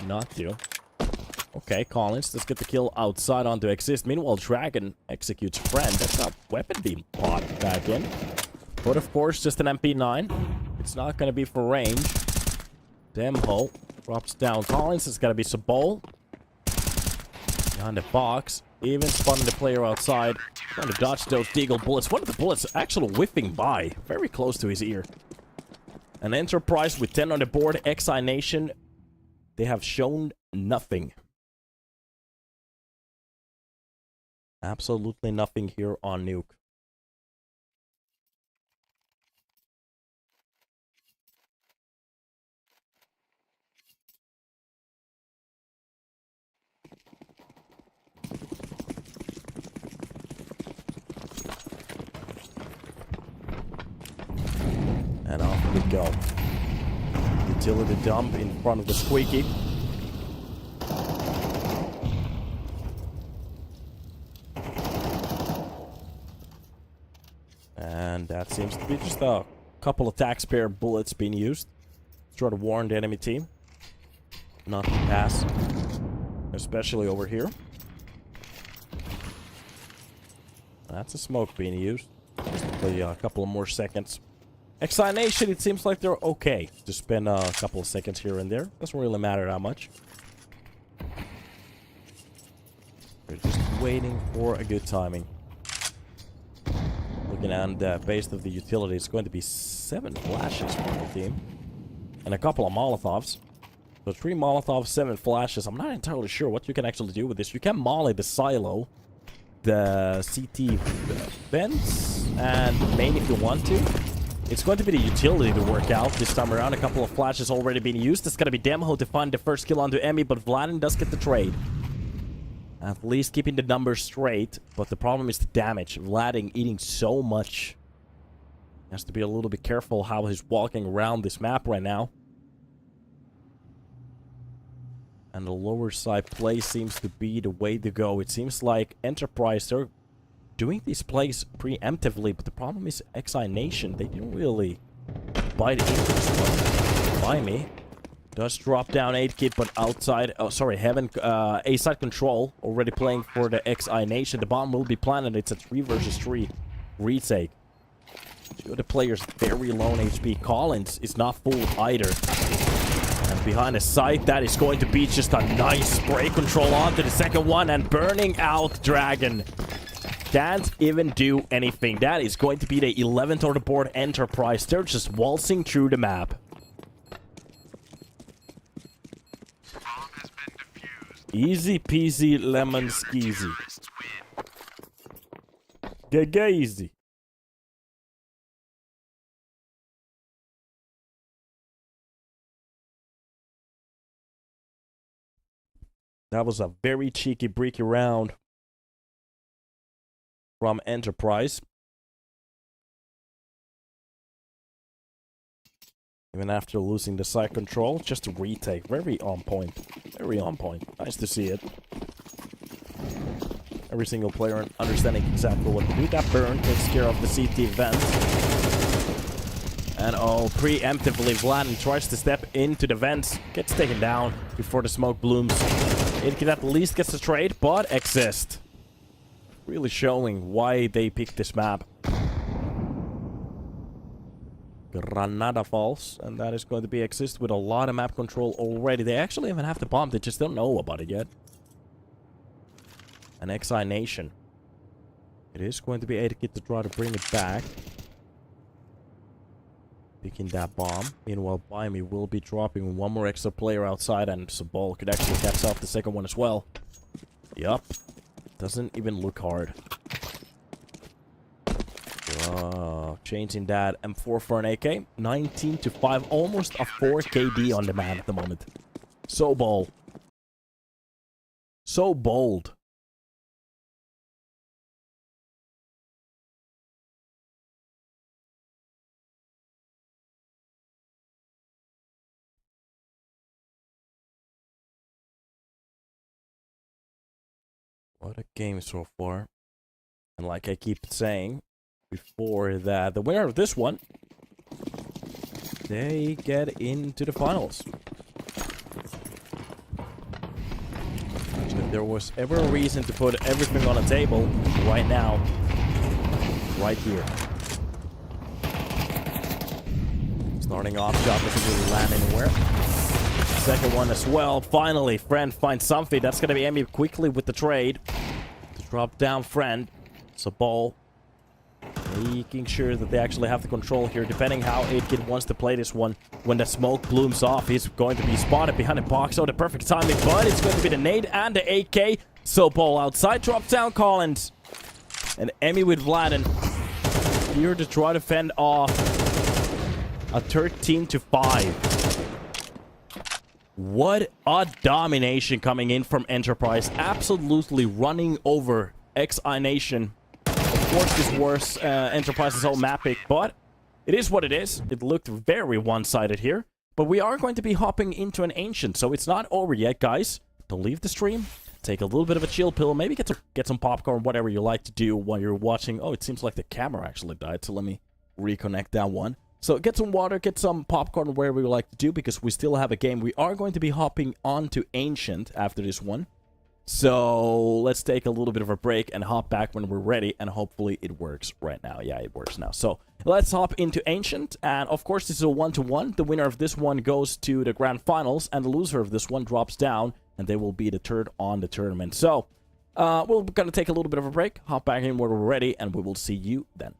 Speaker 1: not to. Okay, Collins, let's get the kill outside onto Exist. Meanwhile, Dragon executes Friend. That's not weapon being bought back in. But of course, just an MP9. It's not going to be for range. Demho drops down Collins. It's going to be Sabol. Behind the box. Even spotting the player outside. Trying to dodge those Deagle bullets. One of the bullets actually whiffing by. Very close to his ear. An Enterprise with 10 on the board. iNation. They have shown nothing. Absolutely nothing here on Nuke. And off we go. Utility dump in front of the Squeaky. And that seems to be just a couple of taxpayer bullets being used to try to warn the enemy team not to pass, especially over here. That's a smoke being used. Just to play a couple of more seconds. iNation, it seems like they're okay to spend a couple of seconds here and there. Doesn't really matter that much. They're just waiting for a good timing. Looking at the base of the utility, it's going to be 7 flashes for the team. And a couple of Molotovs. So 3 Molotovs, 7 flashes. I'm not entirely sure what you can actually do with this. You can molly the silo, the CT vents, and main if you want to. It's going to be the utility to work out this time around. A couple of flashes already being used. It's going to be Demho to find the first kill onto Emmy, but Vladin does get the trade. At least keeping the numbers straight, but the problem is the damage. Vladin eating so much. Has to be a little bit careful how he's walking around this map right now. And the lower side play seems to be the way to go. It seems like Enterprise, they're doing these plays preemptively, but the problem is iNation, they didn't really bite into this one. By me. Does drop down 8-kit, but outside... Oh, sorry, Heaven... A-side control. Already playing for the iNation. The bomb will be planted. It's a 3 versus 3 retake. Two of the players very low on HP. Collins is not full either. And behind the site, that is going to be just a nice spray control onto the second one. And burning out Dragon. Can't even do anything. That is going to be the 11th on the board Enterprise. They're just waltzing through the map. Easy peasy lemon skeezy. Easy. That was a very cheeky breaky round from Enterprise. Even after losing the side control, just a retake. Very on point. Very on point. Nice to see it. Every single player understanding exactly what to do. That burn takes care of the CT vent. And oh, preemptively, Vladin tries to step into the vents. Gets taken down before the smoke blooms. It can at least get the trade, but Exist. Really showing why they picked this map. Granada Falls, and that is going to be Exist with a lot of map control already. They actually even have the bomb, they just don't know about it yet. And iNation. It is going to be 8-kit to try to bring it back. Picking that bomb. Meanwhile, Bimey will be dropping one more extra player outside, and Sabol could actually catch off the second one as well. Yup. Doesn't even look hard. Changing that M4 for an AK. 19-5. Almost a 4 KD on the man at the moment. So bold. So bold. What a game so far. And like I keep saying before, that the winner of this one, they get into the finals. If there was ever a reason to put everything on the table, right now, right here. Starting off, shot doesn't really land anywhere. Second one as well. Finally, Friend finds something. That's going to be Emmy quickly with the trade. To drop down Friend. It's a ball. Making sure that they actually have the control here, depending how 8kid wants to play this one. When the smoke blooms off, he's going to be spotted behind the box. Oh, the perfect timing, but it's going to be the nade and the AK. So ball outside, drops down Collins. And Emmy with Vladen here to try to fend off a 13-5. What a domination coming in from Enterprise. Absolutely running over iNation. Of course, this was Enterprise's own map pick, but it is what it is. It looked very one-sided here. But we are going to be hopping into an Ancient, so it's not over yet, guys. Don't leave the stream. Take a little bit of a chill pill. Maybe get some popcorn, whatever you like to do while you're watching. Oh, it seems like the camera actually died, so let me reconnect that one. So get some water, get some popcorn, wherever you like to do, because we still have a game. We are going to be hopping on to Ancient after this one. So let's take a little bit of a break and hop back when we're ready, and hopefully it works right now. Yeah, it works now. So let's hop into Ancient, and of course this is a 1-to-1. The winner of this one goes to the grand finals, and the loser of this one drops down, and they will be the third on the tournament. So we're gonna take a little bit of a break, hop back in when we're ready, and we will see you then.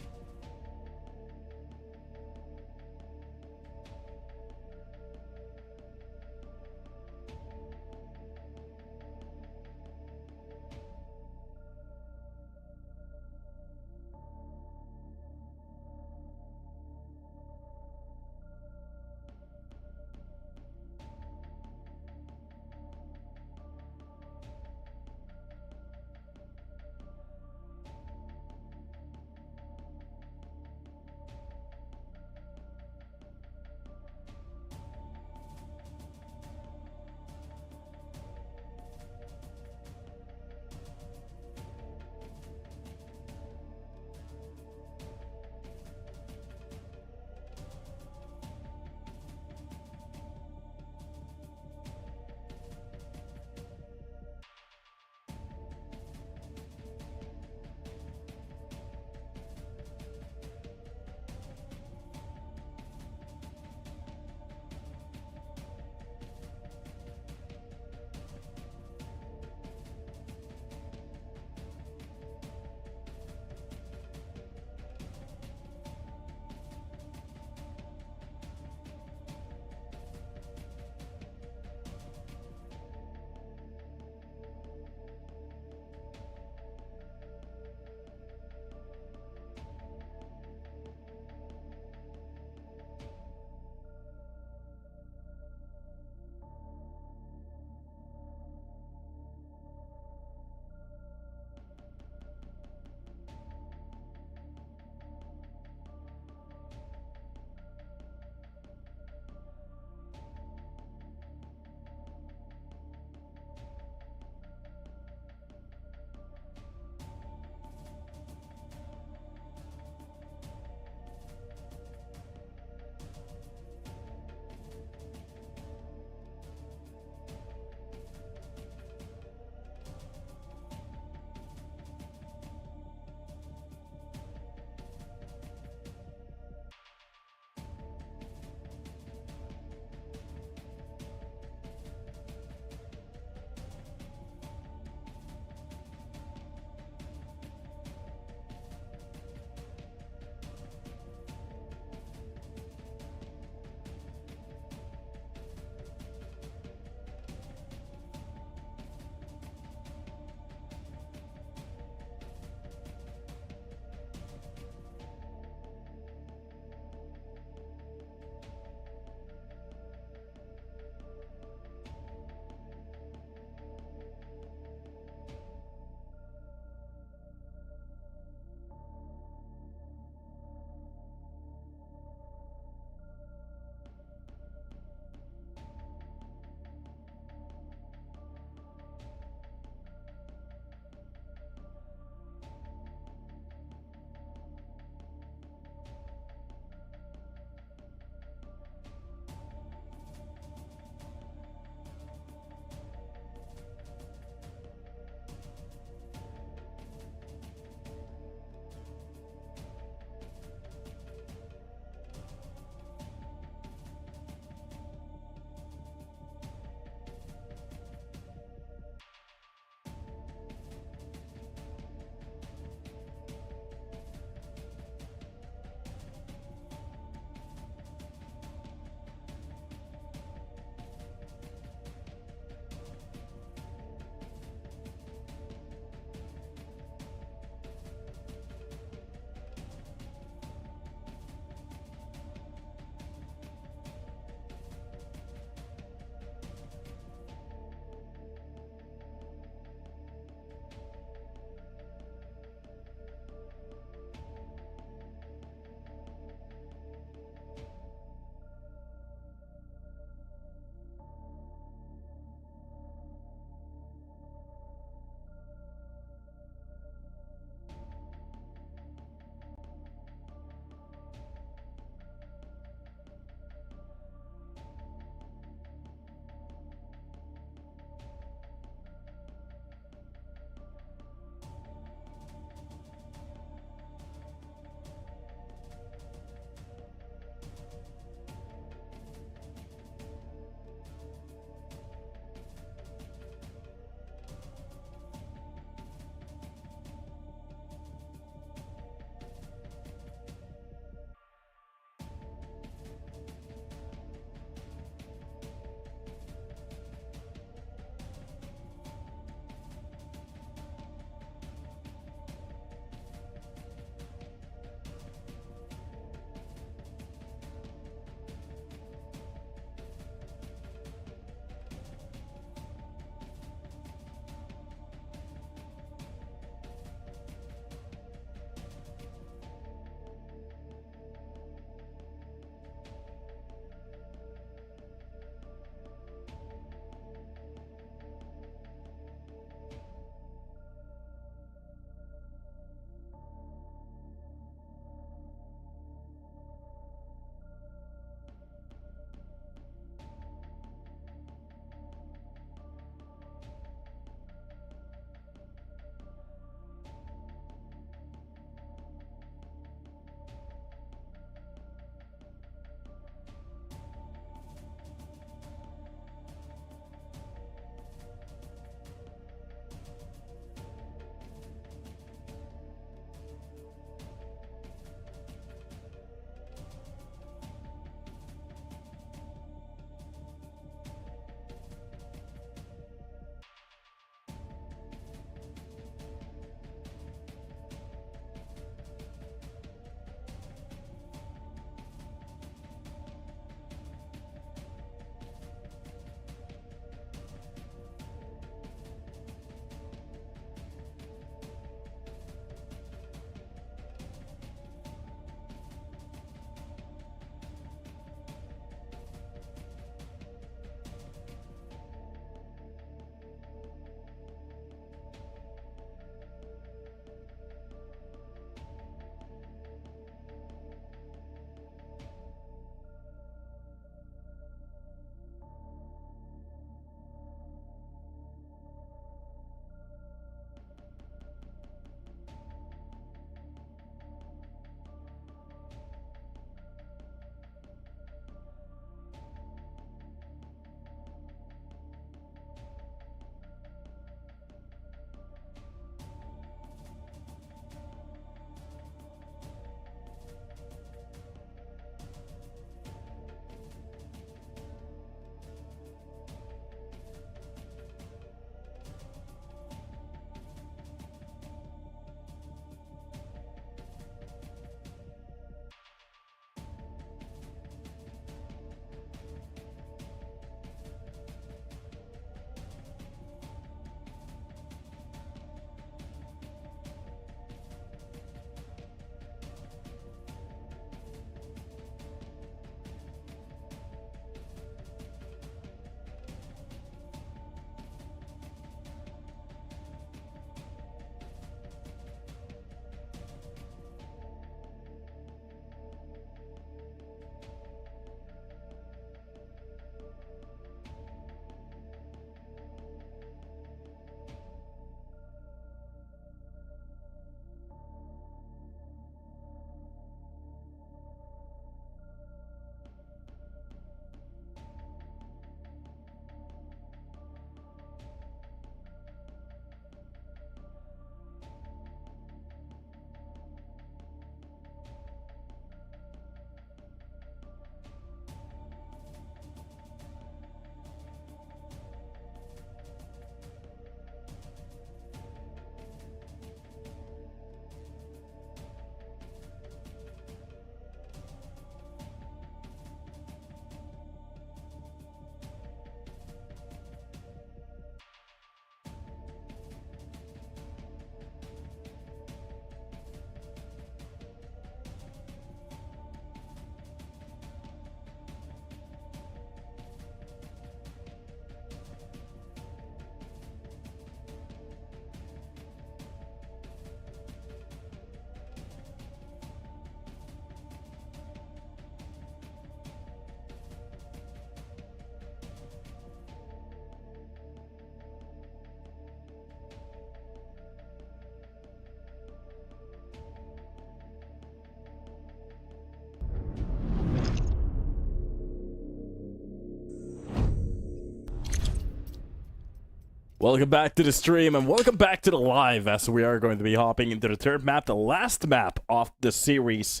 Speaker 1: Welcome back to the stream and welcome back to the live as we are going to be hopping into the third map, the last map of the series.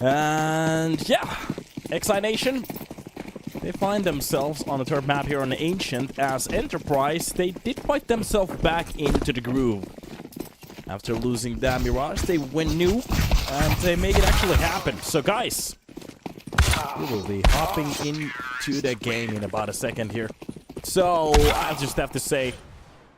Speaker 1: And yeah, iNation, they find themselves on the third map here on the Ancient as Enterprise. They did fight themselves back into the groove. After losing that Mirage, they win Nuke and they make it actually happen. So guys, we will be hopping into the game in about a second here. So, I just have to say,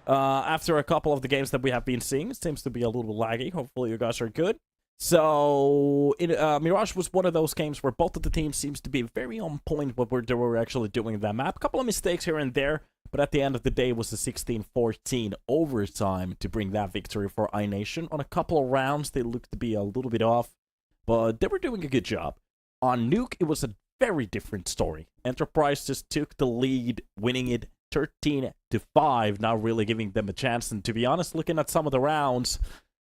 Speaker 1: after a couple of the games that we have been seeing, it seems to be a little laggy. Hopefully you guys are good. So, Mirage was one of those games where both of the teams seems to be very on point with what they were actually doing in that map. A couple of mistakes here and there, but at the end of the day, it was a 16-14 overtime to bring that victory for iNation. On a couple of rounds, they looked to be a little bit off, but they were doing a good job. On Nuke, it was a very different story. Enterprise just took the lead, winning it 13-5, not really giving them a chance. And to be honest, looking at some of the rounds,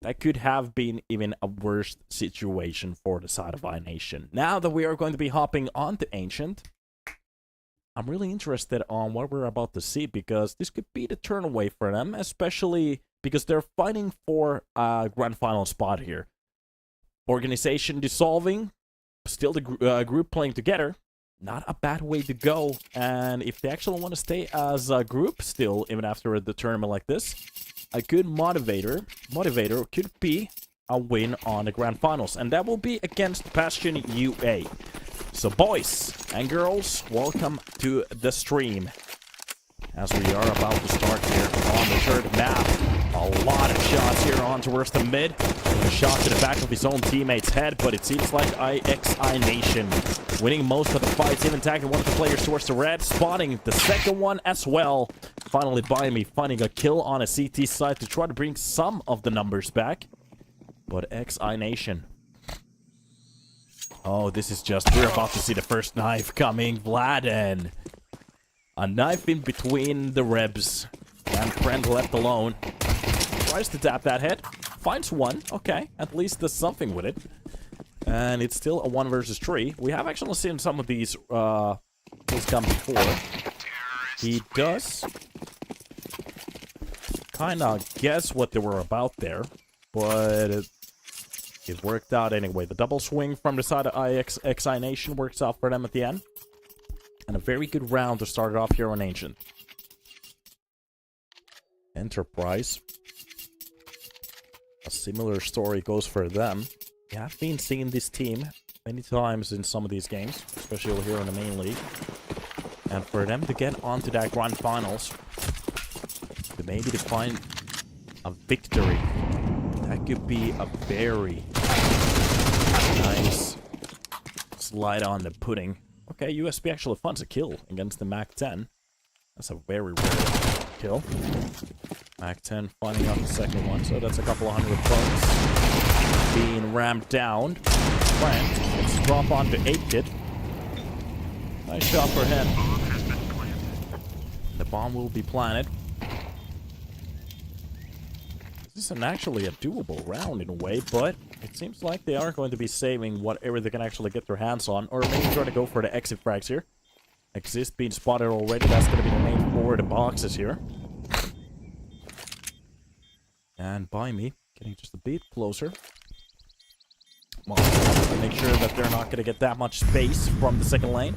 Speaker 1: that could have been even a worse situation for the side of iNation. Now that we are going to be hopping on to Ancient, I'm really interested on what we're about to see, because this could be the turn away for them, especially because they're fighting for a grand final spot here. Organization dissolving, still the group playing together. Not a bad way to go. And if they actually want to stay as a group still, even after a tournament like this, a good motivator could be a win on the grand finals. And that will be against Bastion UA. So boys and girls, welcome to the stream. As we are about to start here on the third map. A lot of shots here on towards the mid. A shot to the back of his own teammate's head, but it seems like iNation winning most of the fights, even tagging one of the players towards the red, spotting the second one as well. Finally, Buy-Me finding a kill on a CT side to try to bring some of the numbers back. But iNation. Oh, this is just, we're about to see the first knife coming. Vladen. A knife in between the rebs. And friend left alone. Tries to tap that head. Finds one. Okay, at least does something with it. And it's still a 1 versus 3. We have actually seen some of these kills come before. He does kind of guess what they were about there. But it worked out anyway. The double swing from the side of iNation works out for them at the end. And a very good round to start it off here on Ancient. Enterprise. A similar story goes for them. We have been seeing this team many times in some of these games, especially here in the main league. And for them to get onto that grand finals, maybe to find a victory, that could be a very nice slide on the pudding. Okay, USB actually finds a kill against the MAC-10. That's a very rare kill. MAC-10 finding out the second one, so that's a couple of $100 bucks. Being rammed down. Friend gets to drop onto 8-Kit. Nice shot for him. The bomb will be planted. This is actually a doable round in a way, but it seems like they are going to be saving whatever they can actually get their hands on, or maybe trying to go for the exit frags here. Exist being spotted already, that's going to be the main for the boxes here. And Buy-Me getting just a bit closer. Well, make sure that they're not going to get that much space from the second lane.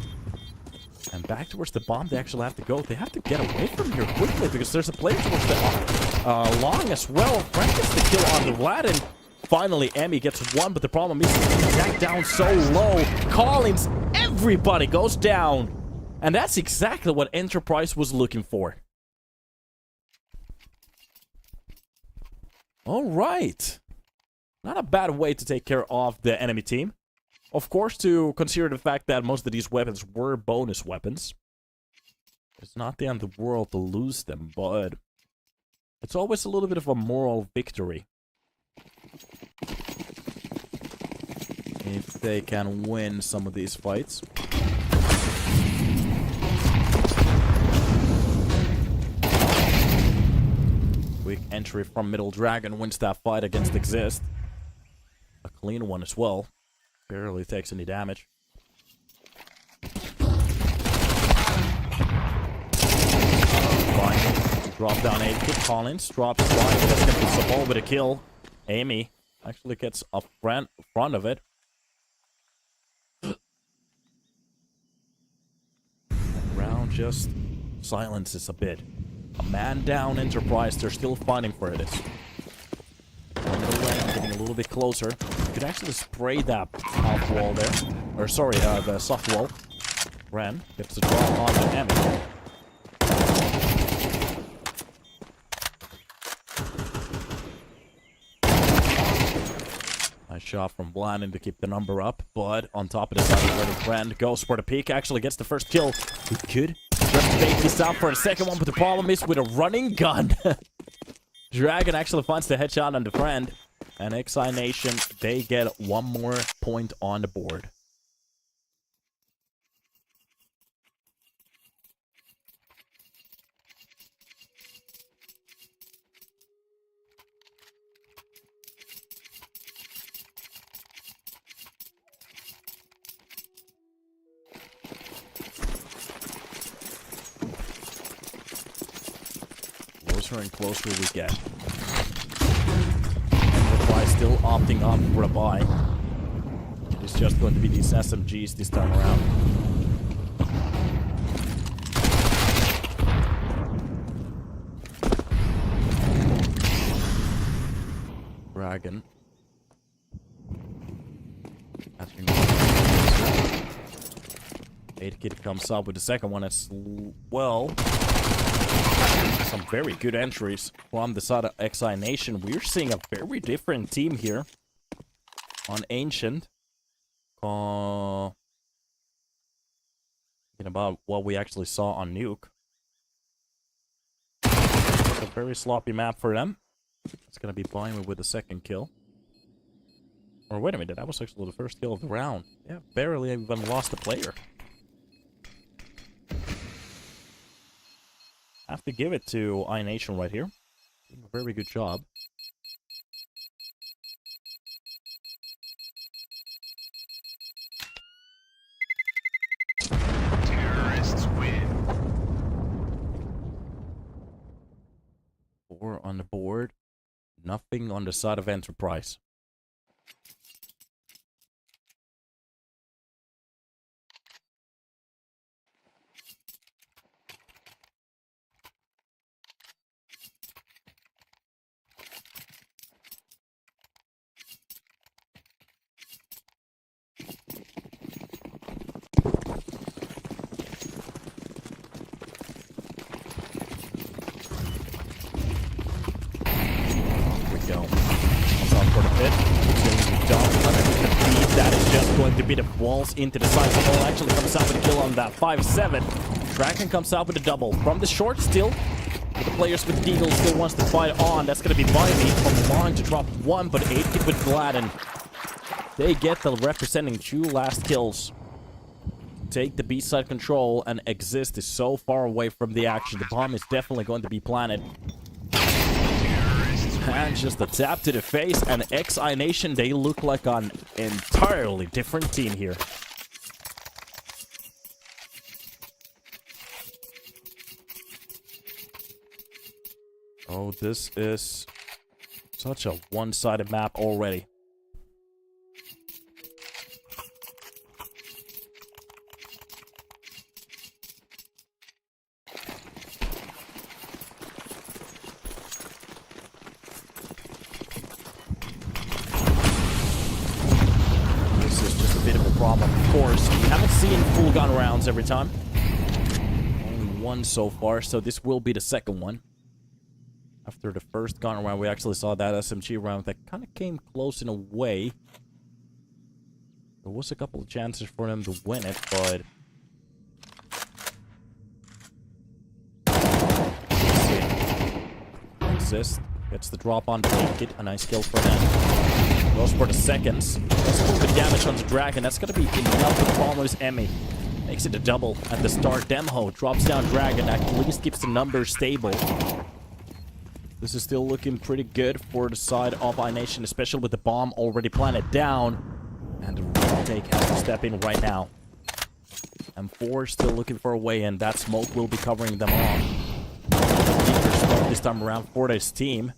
Speaker 1: And back towards the bomb, they actually have to go. They have to get away from here quickly because there's a player towards the long as well. Frank gets the kill on the Vlad, and finally Emmy gets one, but the problem is he's back down so low. Collins, everybody goes down. And that's exactly what Enterprise was looking for. All right. Not a bad way to take care of the enemy team. Of course, to consider the fact that most of these weapons were bonus weapons. It's not the end of the world to lose them, but it's always a little bit of a moral victory if they can win some of these fights. Quick entry from Middle Dragon wins that fight against Exist. A clean one as well. Barely takes any damage. Fine. Drop down 8 kid. Collins drops 5. That's going to be Sabol with a kill. Amy actually gets up front of it. Round just silences a bit. A man down Enterprise. They're still fighting for this. Getting a little bit closer. You could actually spray that half wall there. Or sorry, the soft wall. Ren gets the draw on to Emmy. Nice shot from Blandon to keep the number up, but on top of this, Ren goes for the peek, actually gets the first kill. He could just bait this out for a second one, but the problem is with a running gun. Dragon actually finds the headshot on the friend, and iNation, they get one more point on the board. Closer and closer we get. Enterprise still opting up for a buy. It's just going to be these SMGs this time around. Dragon. 8 kid comes up with the second one as well. Some very good entries from the side of iNation. We're seeing a very different team here on Ancient. Thinking about what we actually saw on Nuke. It's a very sloppy map for them. It's going to be buying me with the second kill. Or wait a minute, that was actually the first kill of the round. Yeah, barely even lost a player. Have to give it to iNation right here. Doing a very good job.
Speaker 2: Terrorists win.
Speaker 1: 4 on the board. Nothing on the side of Enterprise.
Speaker 2: Going
Speaker 1: to be the walls into the side. Ball actually comes out with a kill on that 5-7. Dragon comes out with a double from the short still. The players with Deagle still wants to fight on. That's going to be Bybee from the line to drop 1, but 8 kid with Gladden. They get the representing 2 last kills. Take the B-side control, and Exist is so far away from the action. The bomb is definitely going to be planted. And just a tap to the face, and iNation, they look like an entirely different team here. Oh, this is such a one-sided map already. Of course, we haven't seen full gun rounds every time. Only one so far, so this will be the second one. After the first gun round, we actually saw that SMG round that kind of came close in a way. There was a couple of chances for them to win it, but... let's see. Exist gets the drop on Take It, a nice kill for them. Goes for the seconds. That's a little bit damage on the Dragon. That's going to be enough to follows Emmy. Makes it a double at the start. Demho drops down Dragon. At least keeps the numbers stable. This is still looking pretty good for the side of iNation, especially with the bomb already planted down. And the retake has to step in right now. M4 still looking for a way in. That smoke will be covering them off. this time around for this team.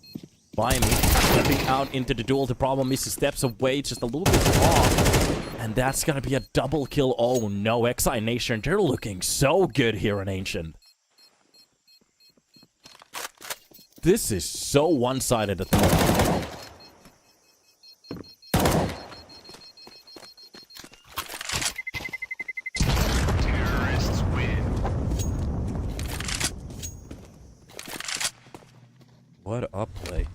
Speaker 1: By me, stepping out into the duel. The problem is he steps away just a little bit off. And that's gonna be a double kill. Oh no, iNation, they're looking so good here in Ancient. This is so one-sided at the moment.
Speaker 2: Terrorists win.
Speaker 1: What a play.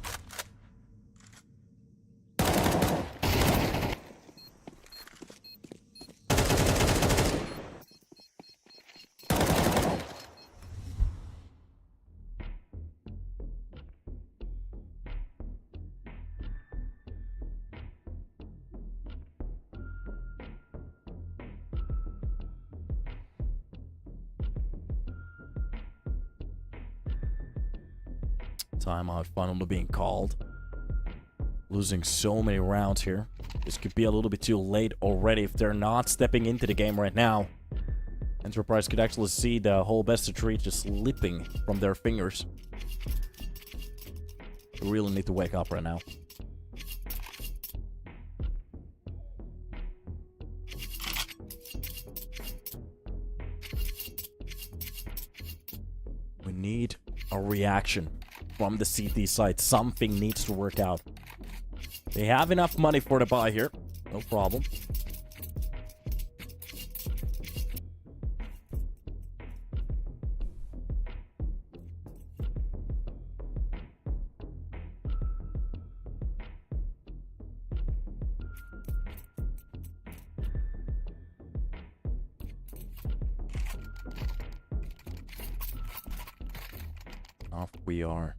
Speaker 1: Timeout finally being called. Losing so many rounds here. This could be a little bit too late already if they're not stepping into the game right now. Enterprise could actually see the whole best of 3 just slipping from their fingers. They really need to wake up right now. We need a reaction from the CT side. Something needs to work out. They have enough money for the buy here. No problem. Off we are.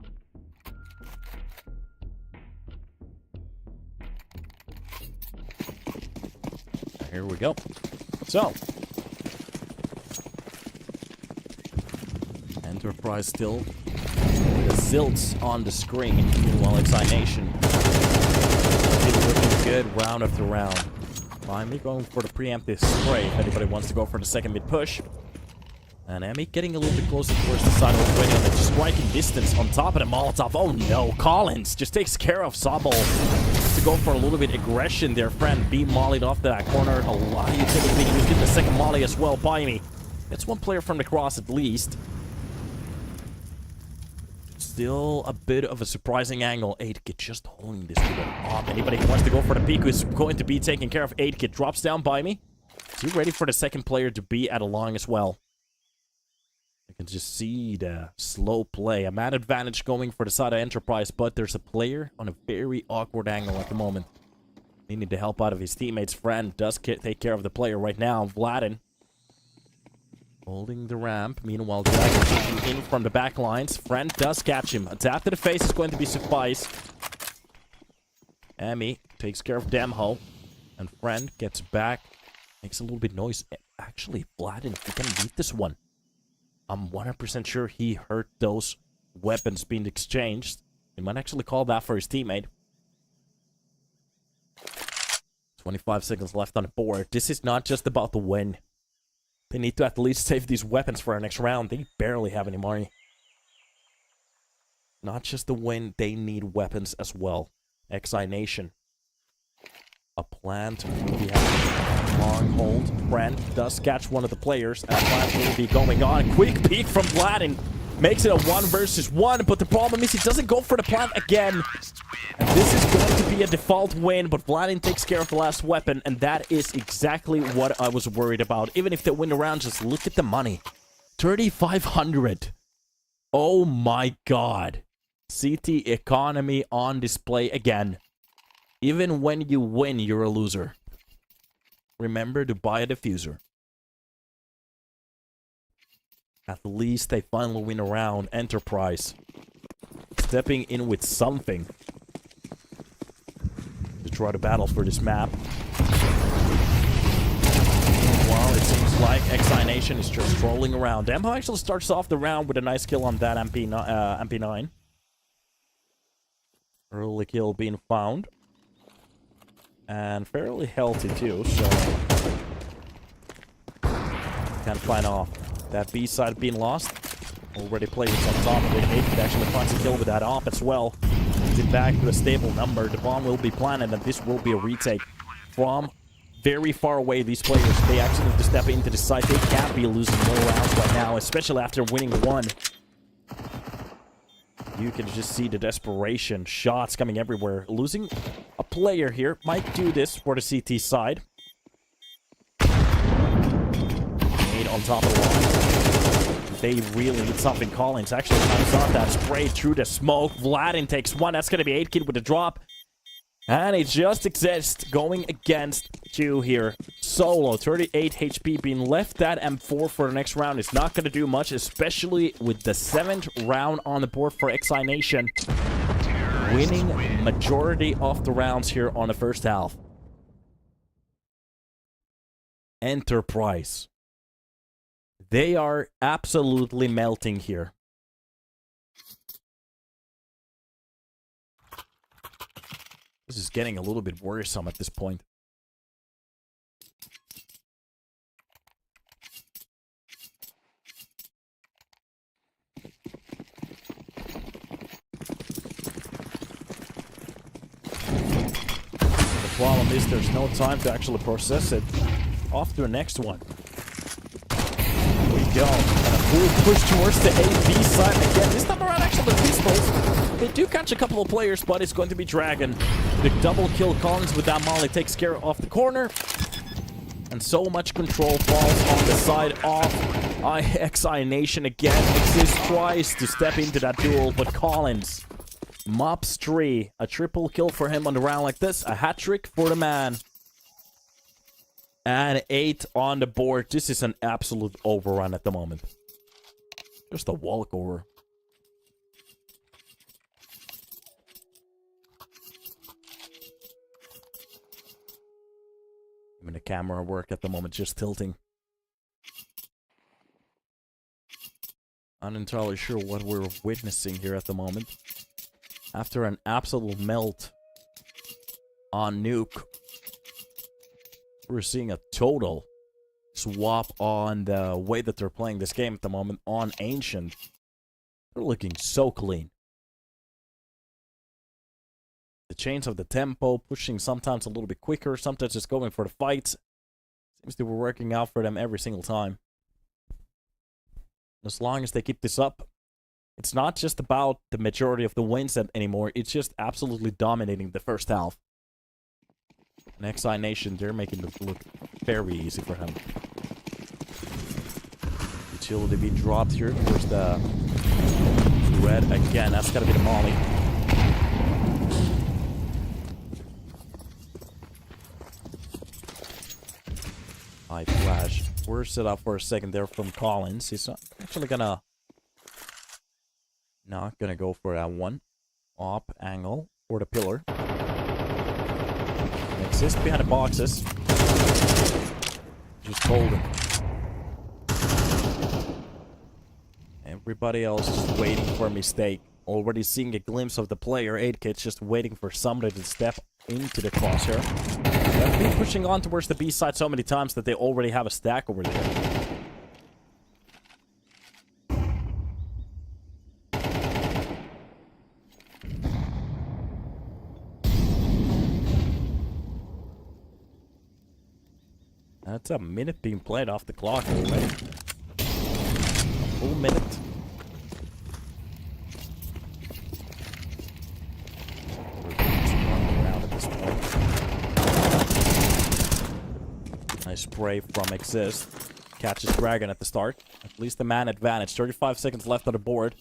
Speaker 1: Here we go. So, Enterprise still the zilts on the screen. Meanwhile, iNation still looking good round after round. Finally going for the preemptive spray if anybody wants to go for the second mid push. And Emmy getting a little bit closer towards the side already on the striking distance on top of the Molotov. Oh no, Collins just takes care of Sabal to go for a little bit aggression. Their friend be mollied off to that corner. A lot of utility being used in the second molly as well by me. That's one player from the cross at least. Still a bit of a surprising angle. 8-Kit just holding this to the arm. Anybody who wants to go for the peek is going to be taken care of. 8-Kit drops down by me. Is he ready for the second player to be at a long as well? You can just see the slow play. A man advantage going for the side of Enterprise, but there's a player on a very awkward angle at the moment. Needing to help out of his teammates. Friend does take care of the player right now. Vladin holding the ramp. Meanwhile, Dragon pushing in from the back lines. Friend does catch him. A tap to the face is going to be suffice. Emmy takes care of Demho. And Friend gets back. Makes a little bit noise. Actually, Vladin, he can beat this one. I'm 100% sure he heard those weapons being exchanged. He might actually call that for his teammate. 25 seconds left on the board. This is not just about the win. They need to at least save these weapons for our next round. They barely have any money. Not just the win, they need weapons as well. iNation. A plan to really have a long hold. Friend does catch one of the players. And plan will be going on. Quick peek from Vladin. Makes it a 1 versus 1. But the problem is he doesn't go for the plant again. And this is going to be a default win. But Vladin takes care of the last weapon. And that is exactly what I was worried about. Even if they win the round, just look at the money. 3,500. Oh my god. CT economy on display again. Even when you win, you're a loser. Remember to buy a diffuser. At least they finally win a round. Enterprise stepping in with something to try to battle for this map. Well, it seems like iNation is just strolling around. Demho actually starts off the round with a nice kill on that MP9. Early kill being found. And fairly healthy too, so can't find off. That B side being lost. Already players on top of it. Naked actually finds a kill with that op as well. Gets it back to a stable number. The bomb will be planted, and this will be a retake from very far away. These players, they actually need to step into the site. They can't be losing more rounds right now, especially after winning one. You can just see the desperation. Shots coming everywhere. Losing a player here might do this for the CT side. 8 on top of the line. They really need something. Collins actually comes on that spray through the smoke. Vladin takes one. That's going to be 8kid with a drop. And it just exists going against 2 here. Solo, 38 HP being left. That M4 for the next round is not going to do much, especially with the 7th round on the board for iNation. Winning majority of the rounds here on the first half. Enterprise. They are absolutely melting here. This is getting a little bit worrisome at this point. The problem is there's no time to actually process it. Off to the next one. Here we go. And a full push towards the A-B side again. This time around, actually, the pistols. They do catch a couple of players, but it's going to be Dragon. The double kill. Collins with that molly takes care of the corner. And so much control falls on the side of iNation again. Exist tries to step into that duel, but Collins mops 3. A triple kill for him on the round like this. A hat trick for the man. And 8 on the board. This is an absolute overrun at the moment. Just a walkover. Even the camera work at the moment, just tilting. Not entirely sure what we're witnessing here at the moment. After an absolute melt on Nuke, we're seeing a total swap on the way that they're playing this game at the moment on Ancient. They're looking so clean. The change of the tempo, pushing sometimes a little bit quicker, sometimes just going for the fights. Seems to be working out for them every single time. As long as they keep this up, it's not just about the majority of the wins anymore. It's just absolutely dominating the first half. And iNation, they're making it look very easy for him. Utility being dropped here towards the red again. That's gotta be the molly. High flash. We're set up for a second there from Collins. He's not actually not gonna go for that one. Op angle for the pillar. Exist behind the boxes. Just holding. Everybody else is waiting for a mistake. Already seeing a glimpse of the player. 8kid's just waiting for somebody to step into the crosshair. They've been pushing on towards the B side so many times that they already have a stack over there. That's a minute being played off the clock already. A full minute. We're just running around at this point. Nice spray from Exist. Catches Dragon at the start. At least the man advantage. 35 seconds left on the board.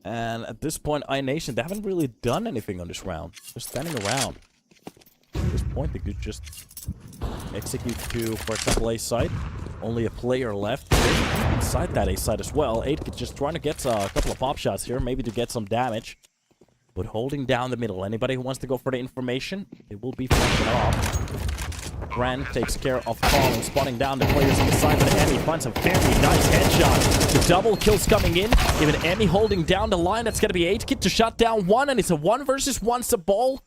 Speaker 1: And at this point, iNation, they haven't really done anything on this round. They're standing around. At this point, they could just execute to, for example, A side. Only a player left inside that A side as well. 8kid just trying to get a couple of pop shots here, maybe to get some damage. But holding down the middle. Anybody who wants to go for the information, it will be flanking off. Grant takes care of Collins, spotting down the players on the side, but Emmy finds a very nice headshot. The double kills coming in. Even Emmy holding down the line. That's going to be 8kid to shut down one, and it's a 1 versus 1 ball.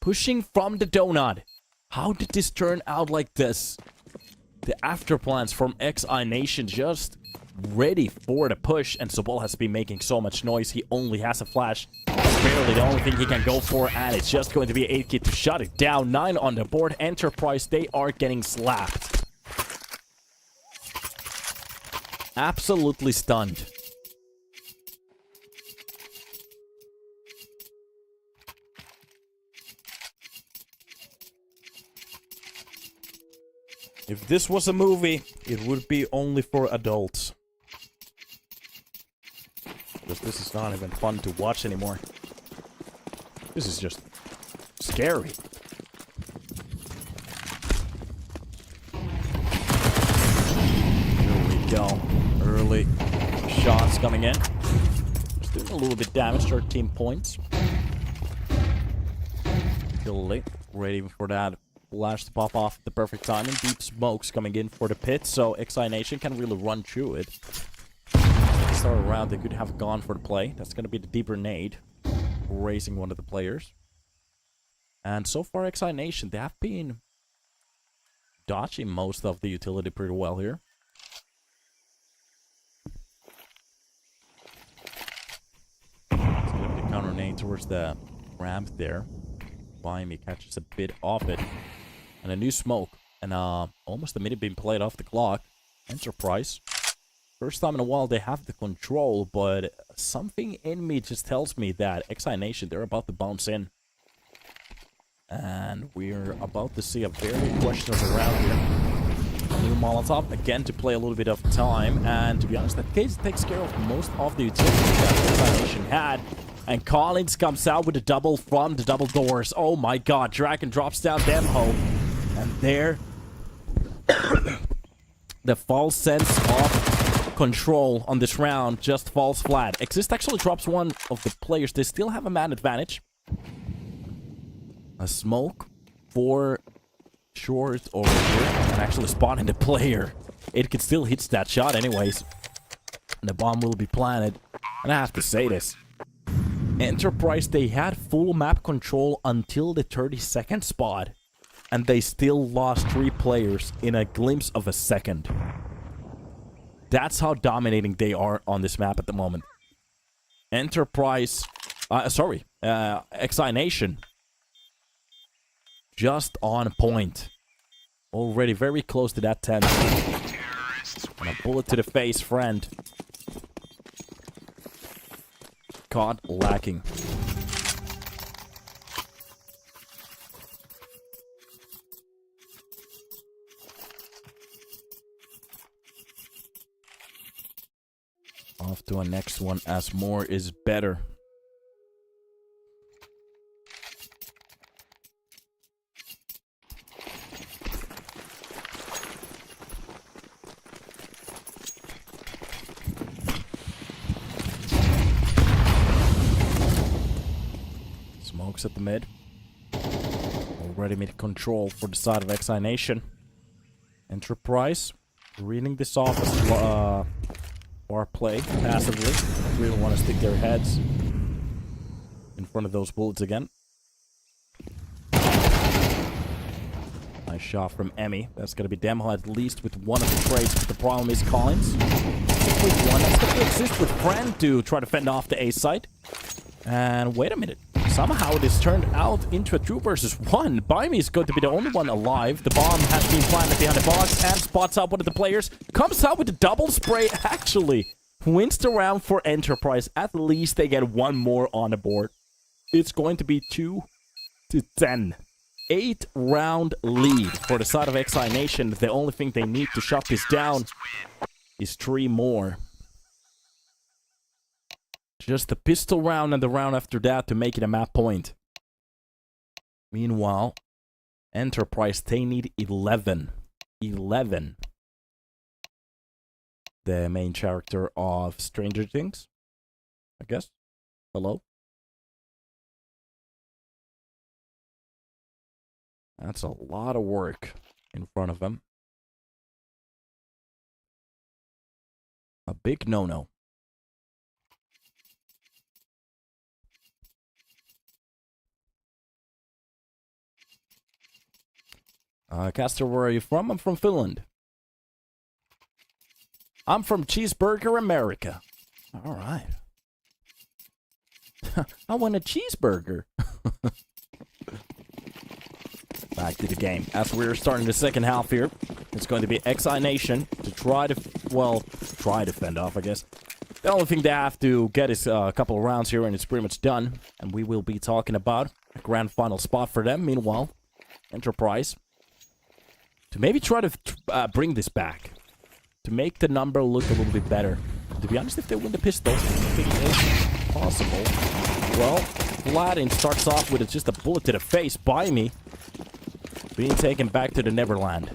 Speaker 1: Pushing from the donut. How did this turn out like this? The after plans from iNation just ready for the push, and Sobol has been making so much noise. He only has a flash. That's barely the only thing he can go for, and it's just going to be 8 kit to shut it down. 9 on the board. Enterprise, they are getting slapped. Absolutely stunned. If this was a movie, it would be only for adults. Because this is not even fun to watch anymore. This is just scary. Here we go. Early shots coming in. Just doing a little bit damage, 13 points. Still late. Ready for that flash to pop off at the perfect timing. Deep smokes coming in for the pit, so iNation can really run through it. Start around, they could have gone for the play. That's going to be the deeper nade, raising one of the players. And so far, iNation, they have been dodging most of the utility pretty well here. It's going to be the counter nade towards the ramp there. Bimey catches a bit off it. And a new smoke. And almost a minute being played off the clock. Enterprise. First time in a while they have the control, but something in me just tells me that iNation, they're about to bounce in. And we're about to see a very questionable round here. New Molotov, again to play a little bit of time. And to be honest, that case takes care of most of the utility that iNation had. And Collins comes out with a double from the double doors. Oh my god, Dragon drops down Demho. And there, the false sense of control on this round just falls flat. Exist actually drops one of the players. They still have a man advantage. A smoke for short over here. And actually spotting the player. It could still hit that shot anyways. And the bomb will be planted. And I have to say this. Enterprise, they had full map control until the 30-second spot. And they still lost 3 players in a glimpse of a second. That's how dominating they are on this map at the moment. Enterprise... iNation. Just on point. Already very close to that 10. And a bullet to the face, friend. Caught lacking. Off to a next one as more is better. Smokes at the mid. Already mid control for the side of iNation. Enterprise reading this off as bar play passively. Really want to stick their heads in front of those bullets again. Nice shot from Emmy. That's going to be Demho at least with one of the trades. But the problem is Collins. With one. That's going to exist with Friend to try to fend off the A site. And wait a minute. Somehow this turned out into a 2 versus 1. Bimey is going to be the only one alive. The bomb has been planted behind the box and spots out one of the players. Comes out with the double spray. Actually wins the round for Enterprise. At least they get one more on the board. It's going to be 2-10. 8-round lead for the side of iNation. The only thing they need to shut this down is 3 more. Just the pistol round and the round after that to make it a map point. Meanwhile, Enterprise, they need 11. 11. The main character of Stranger Things, I guess. Hello? That's a lot of work in front of them. A big no-no. Caster, where are you from? I'm from Finland. I'm from Cheeseburger America. All right. I want a cheeseburger. Back to the game. As we're starting the second half here, it's going to be iNation to try to, well, try to fend off, I guess. The only thing they have to get is a couple of rounds here, and it's pretty much done. And we will be talking about a grand final spot for them. Meanwhile, Enterprise to maybe try to bring this back, to make the number look a little bit better. To be honest, if they win the pistol, I think it's possible. Well, Vladin starts off with just a bullet to the face by me, being taken back to the Neverland.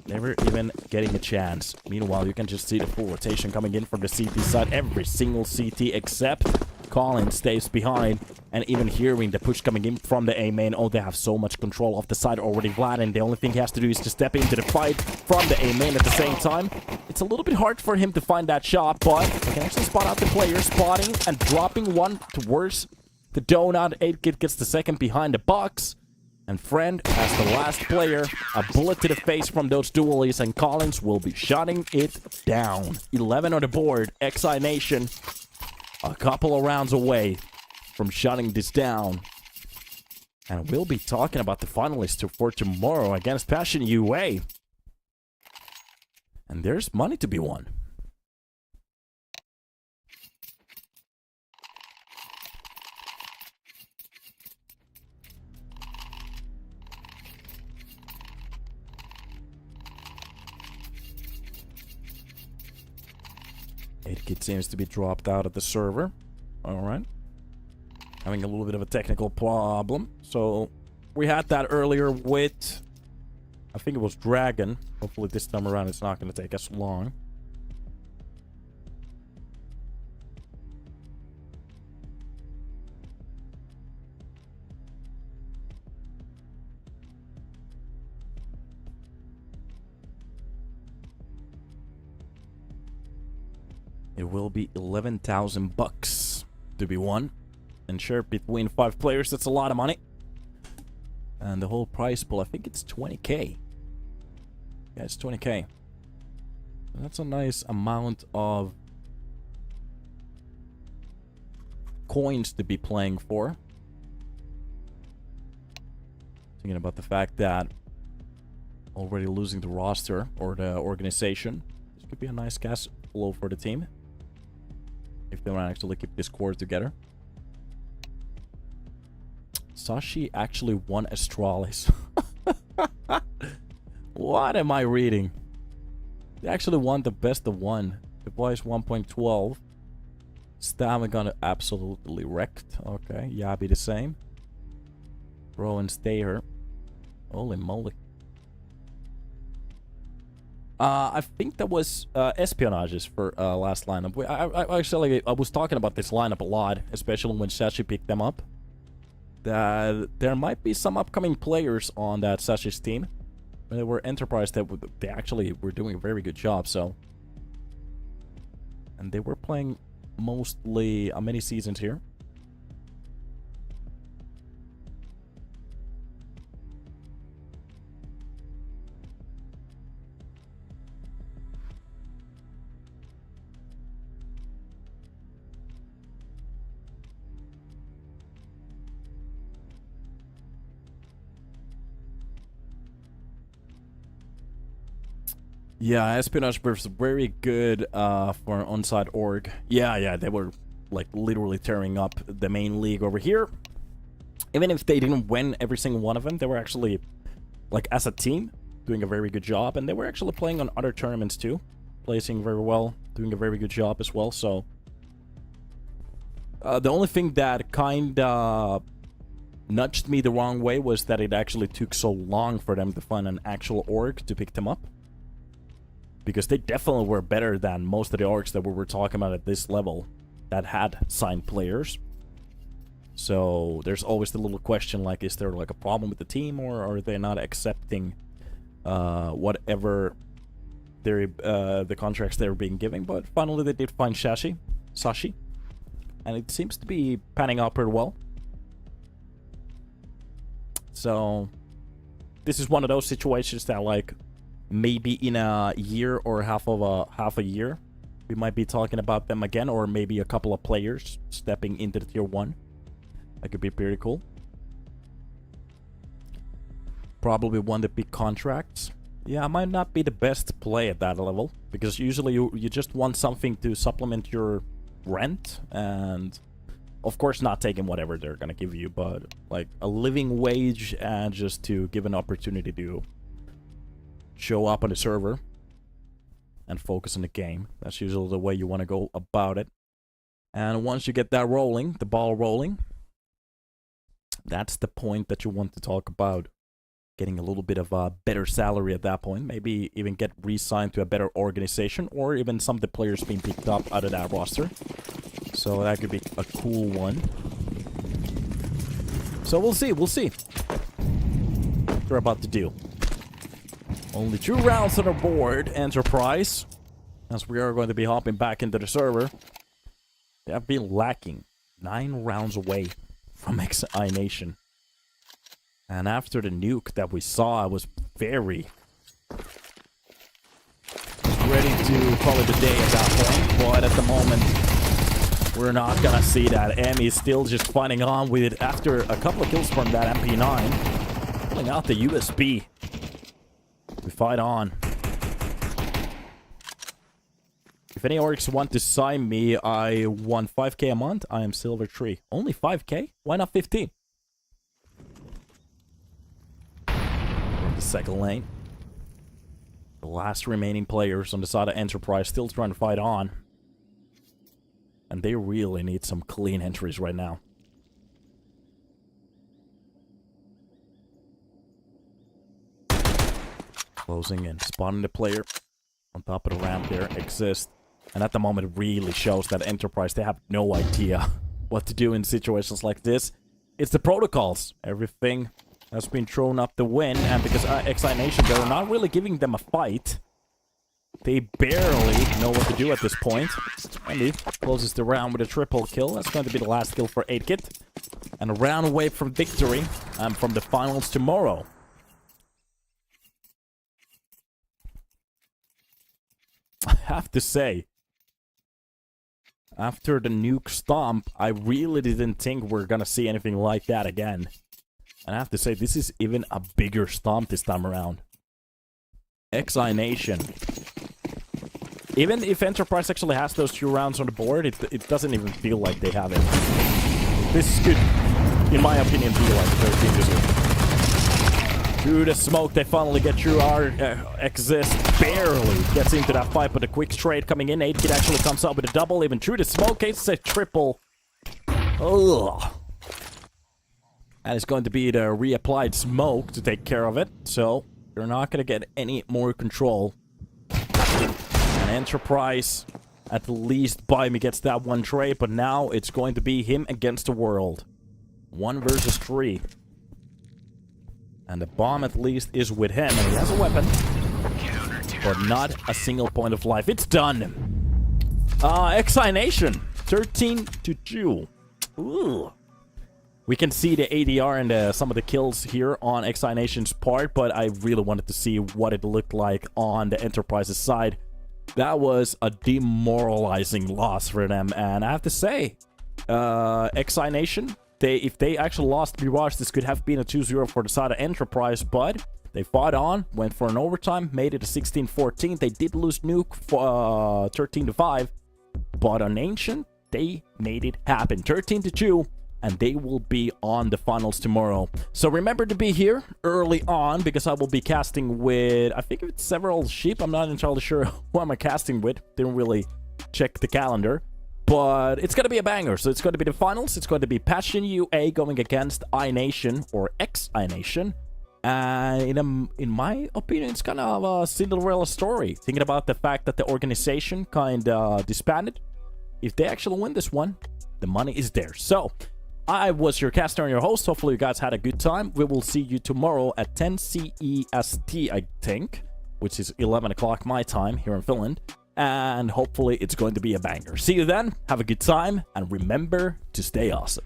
Speaker 1: Never even getting a chance. Meanwhile, you can just see the full rotation coming in from the CT side. Every single CT except Colin stays behind. And even hearing the push coming in from the A main. Oh, they have so much control off the side already. Vladin, the only thing he has to do is to step into the fight from the A main at the same time. It's a little bit hard for him to find that shot, but he can actually spot out the player, spotting and dropping one towards the donut. 8-Kit gets the second behind the box. And Friend, as the last player, a bullet to the face from those dualies, and Collins will be shutting it down. 11 on the board. iNation a couple of rounds away from shutting this down. And we'll be talking about the finalists for tomorrow against Passion UA. And there's money to be won. It seems to be dropped out of the server. Alright. Having a little bit of a technical problem. So, we had that earlier with, I think it was Dragon. Hopefully this time around it's not going to take us long. It will be 11,000 bucks to be won and shared between 5 players. That's a lot of money. And the whole prize pool, I think it's 20k. Yeah, it's 20k. That's a nice amount of coins to be playing for. Thinking about the fact that already losing the roster or the organization, this could be a nice cash flow for the team if they want to actually keep this core together. Sashi actually won Astralis. What am I reading? They actually won the best of one. The boys 1.12. Stamina absolutely wrecked. Okay, Yabi the same. Bro and Stayer. Holy moly. I think that was espionages for last lineup. I was talking about this lineup a lot, especially when Sashi picked them up. That there might be some upcoming players on that Sashi's team. They were Enterprise that they actually were doing a very good job. So, and they were playing mostly many seasons here. Yeah, espionage was very good for an on-site org. Yeah, they were like literally tearing up the main league over here. Even if they didn't win every single one of them, they were actually, like as a team, doing a very good job. And they were actually playing on other tournaments too. Placing very well, doing a very good job as well. So, the only thing that kinda nudged me the wrong way was that it actually took so long for them to find an actual org to pick them up. Because they definitely were better than most of the orgs that we were talking about at this level that had signed players. So there's always the little question like, is there like a problem with the team, or are they not accepting whatever the contracts they were being given? But finally they did find Sashi, and it seems to be panning out pretty well. So this is one of those situations that like, maybe in a year or half a year, we might be talking about them again, or maybe a couple of players stepping into the tier 1. That could be pretty cool. Probably won the big contracts. Yeah, it might not be the best play at that level, because usually you just want something to supplement your rent, and of course not taking whatever they're gonna give you, but like a living wage, and just to give an opportunity to show up on the server and focus on the game. That's usually the way you want to go about it. And once you get that rolling, the ball rolling, that's the point that you want to talk about getting a little bit of a better salary at that point. Maybe even get re-signed to a better organization, or even some of the players being picked up out of that roster. So that could be a cool one. So we'll see, what they're about to do. Only 2 rounds on the board, Enterprise, as we are going to be hopping back into the server. They have been lacking 9 rounds away from iNation. And after the nuke that we saw, I was very ready to call it a day at that point. But at the moment, we're not gonna see that. Emmy is still just fighting on with it after a couple of kills from that MP9. Pulling out the USB. We fight on. If any orcs want to sign me, I won 5k a month. I am silver 3. Only 5k? Why not 15? The second lane. The last remaining players on the side of Enterprise still trying to fight on. And they really need some clean entries right now. Closing in, spotting the player on top of the ramp there, Exist. And at the moment it really shows that Enterprise, they have no idea what to do in situations like this. It's the protocols. Everything has been thrown up the wind, and because iNation, they're not really giving them a fight. They barely know what to do at this point. And he closes the round with a triple kill. That's going to be the last kill for 8kit. And a round away from victory, and from the finals tomorrow. I have to say, after the nuke stomp, I really didn't think we're gonna see anything like that again. And I have to say, this is even a bigger stomp this time around. iNation. Even if Enterprise actually has those 2 rounds on the board, it doesn't even feel like they have it. This could, in my opinion, be like 13-0. Through the smoke, they finally get through our Exist. Barely gets into that fight, but a quick trade coming in. 8kit actually comes out with a double. Even through the smoke, it's a triple. Ugh. And it's going to be the reapplied smoke to take care of it. So, you're not going to get any more control. And Enterprise, at least by me, gets that 1 trade. But now, it's going to be him against the world. 1 versus 3. And the bomb, at least, is with him. And he has a weapon. But not a single point of life. It's done. iNation. 13-2. Ooh. We can see the ADR and some of the kills here on iNation's part. But I really wanted to see what it looked like on the Enterprise's side. That was a demoralizing loss for them. And I have to say, iNation, if they actually lost Mirage, this could have been a 2-0 for the side of Enterprise, but they fought on, went for an overtime, made it a 16-14. They did lose Nuke for 13-5, but on Ancient, they made it happen. 13-2, and they will be on the finals tomorrow. So remember to be here early on, because I will be casting with, I think it's several sheep. I'm not entirely sure who I'm casting with. Didn't really check the calendar. But it's going to be a banger. So it's going to be the finals. It's going to be Passion UA going against iNation, or iNation. And in my opinion, it's kind of a Cinderella story. Thinking about the fact that the organization kind of disbanded. If they actually win this one, the money is there. So, I was your caster and your host. Hopefully you guys had a good time. We will see you tomorrow at 10 CEST, I think. Which is 11 o'clock my time here in Finland. And hopefully it's going to be a banger. See you then. Have a good time. And remember to stay awesome.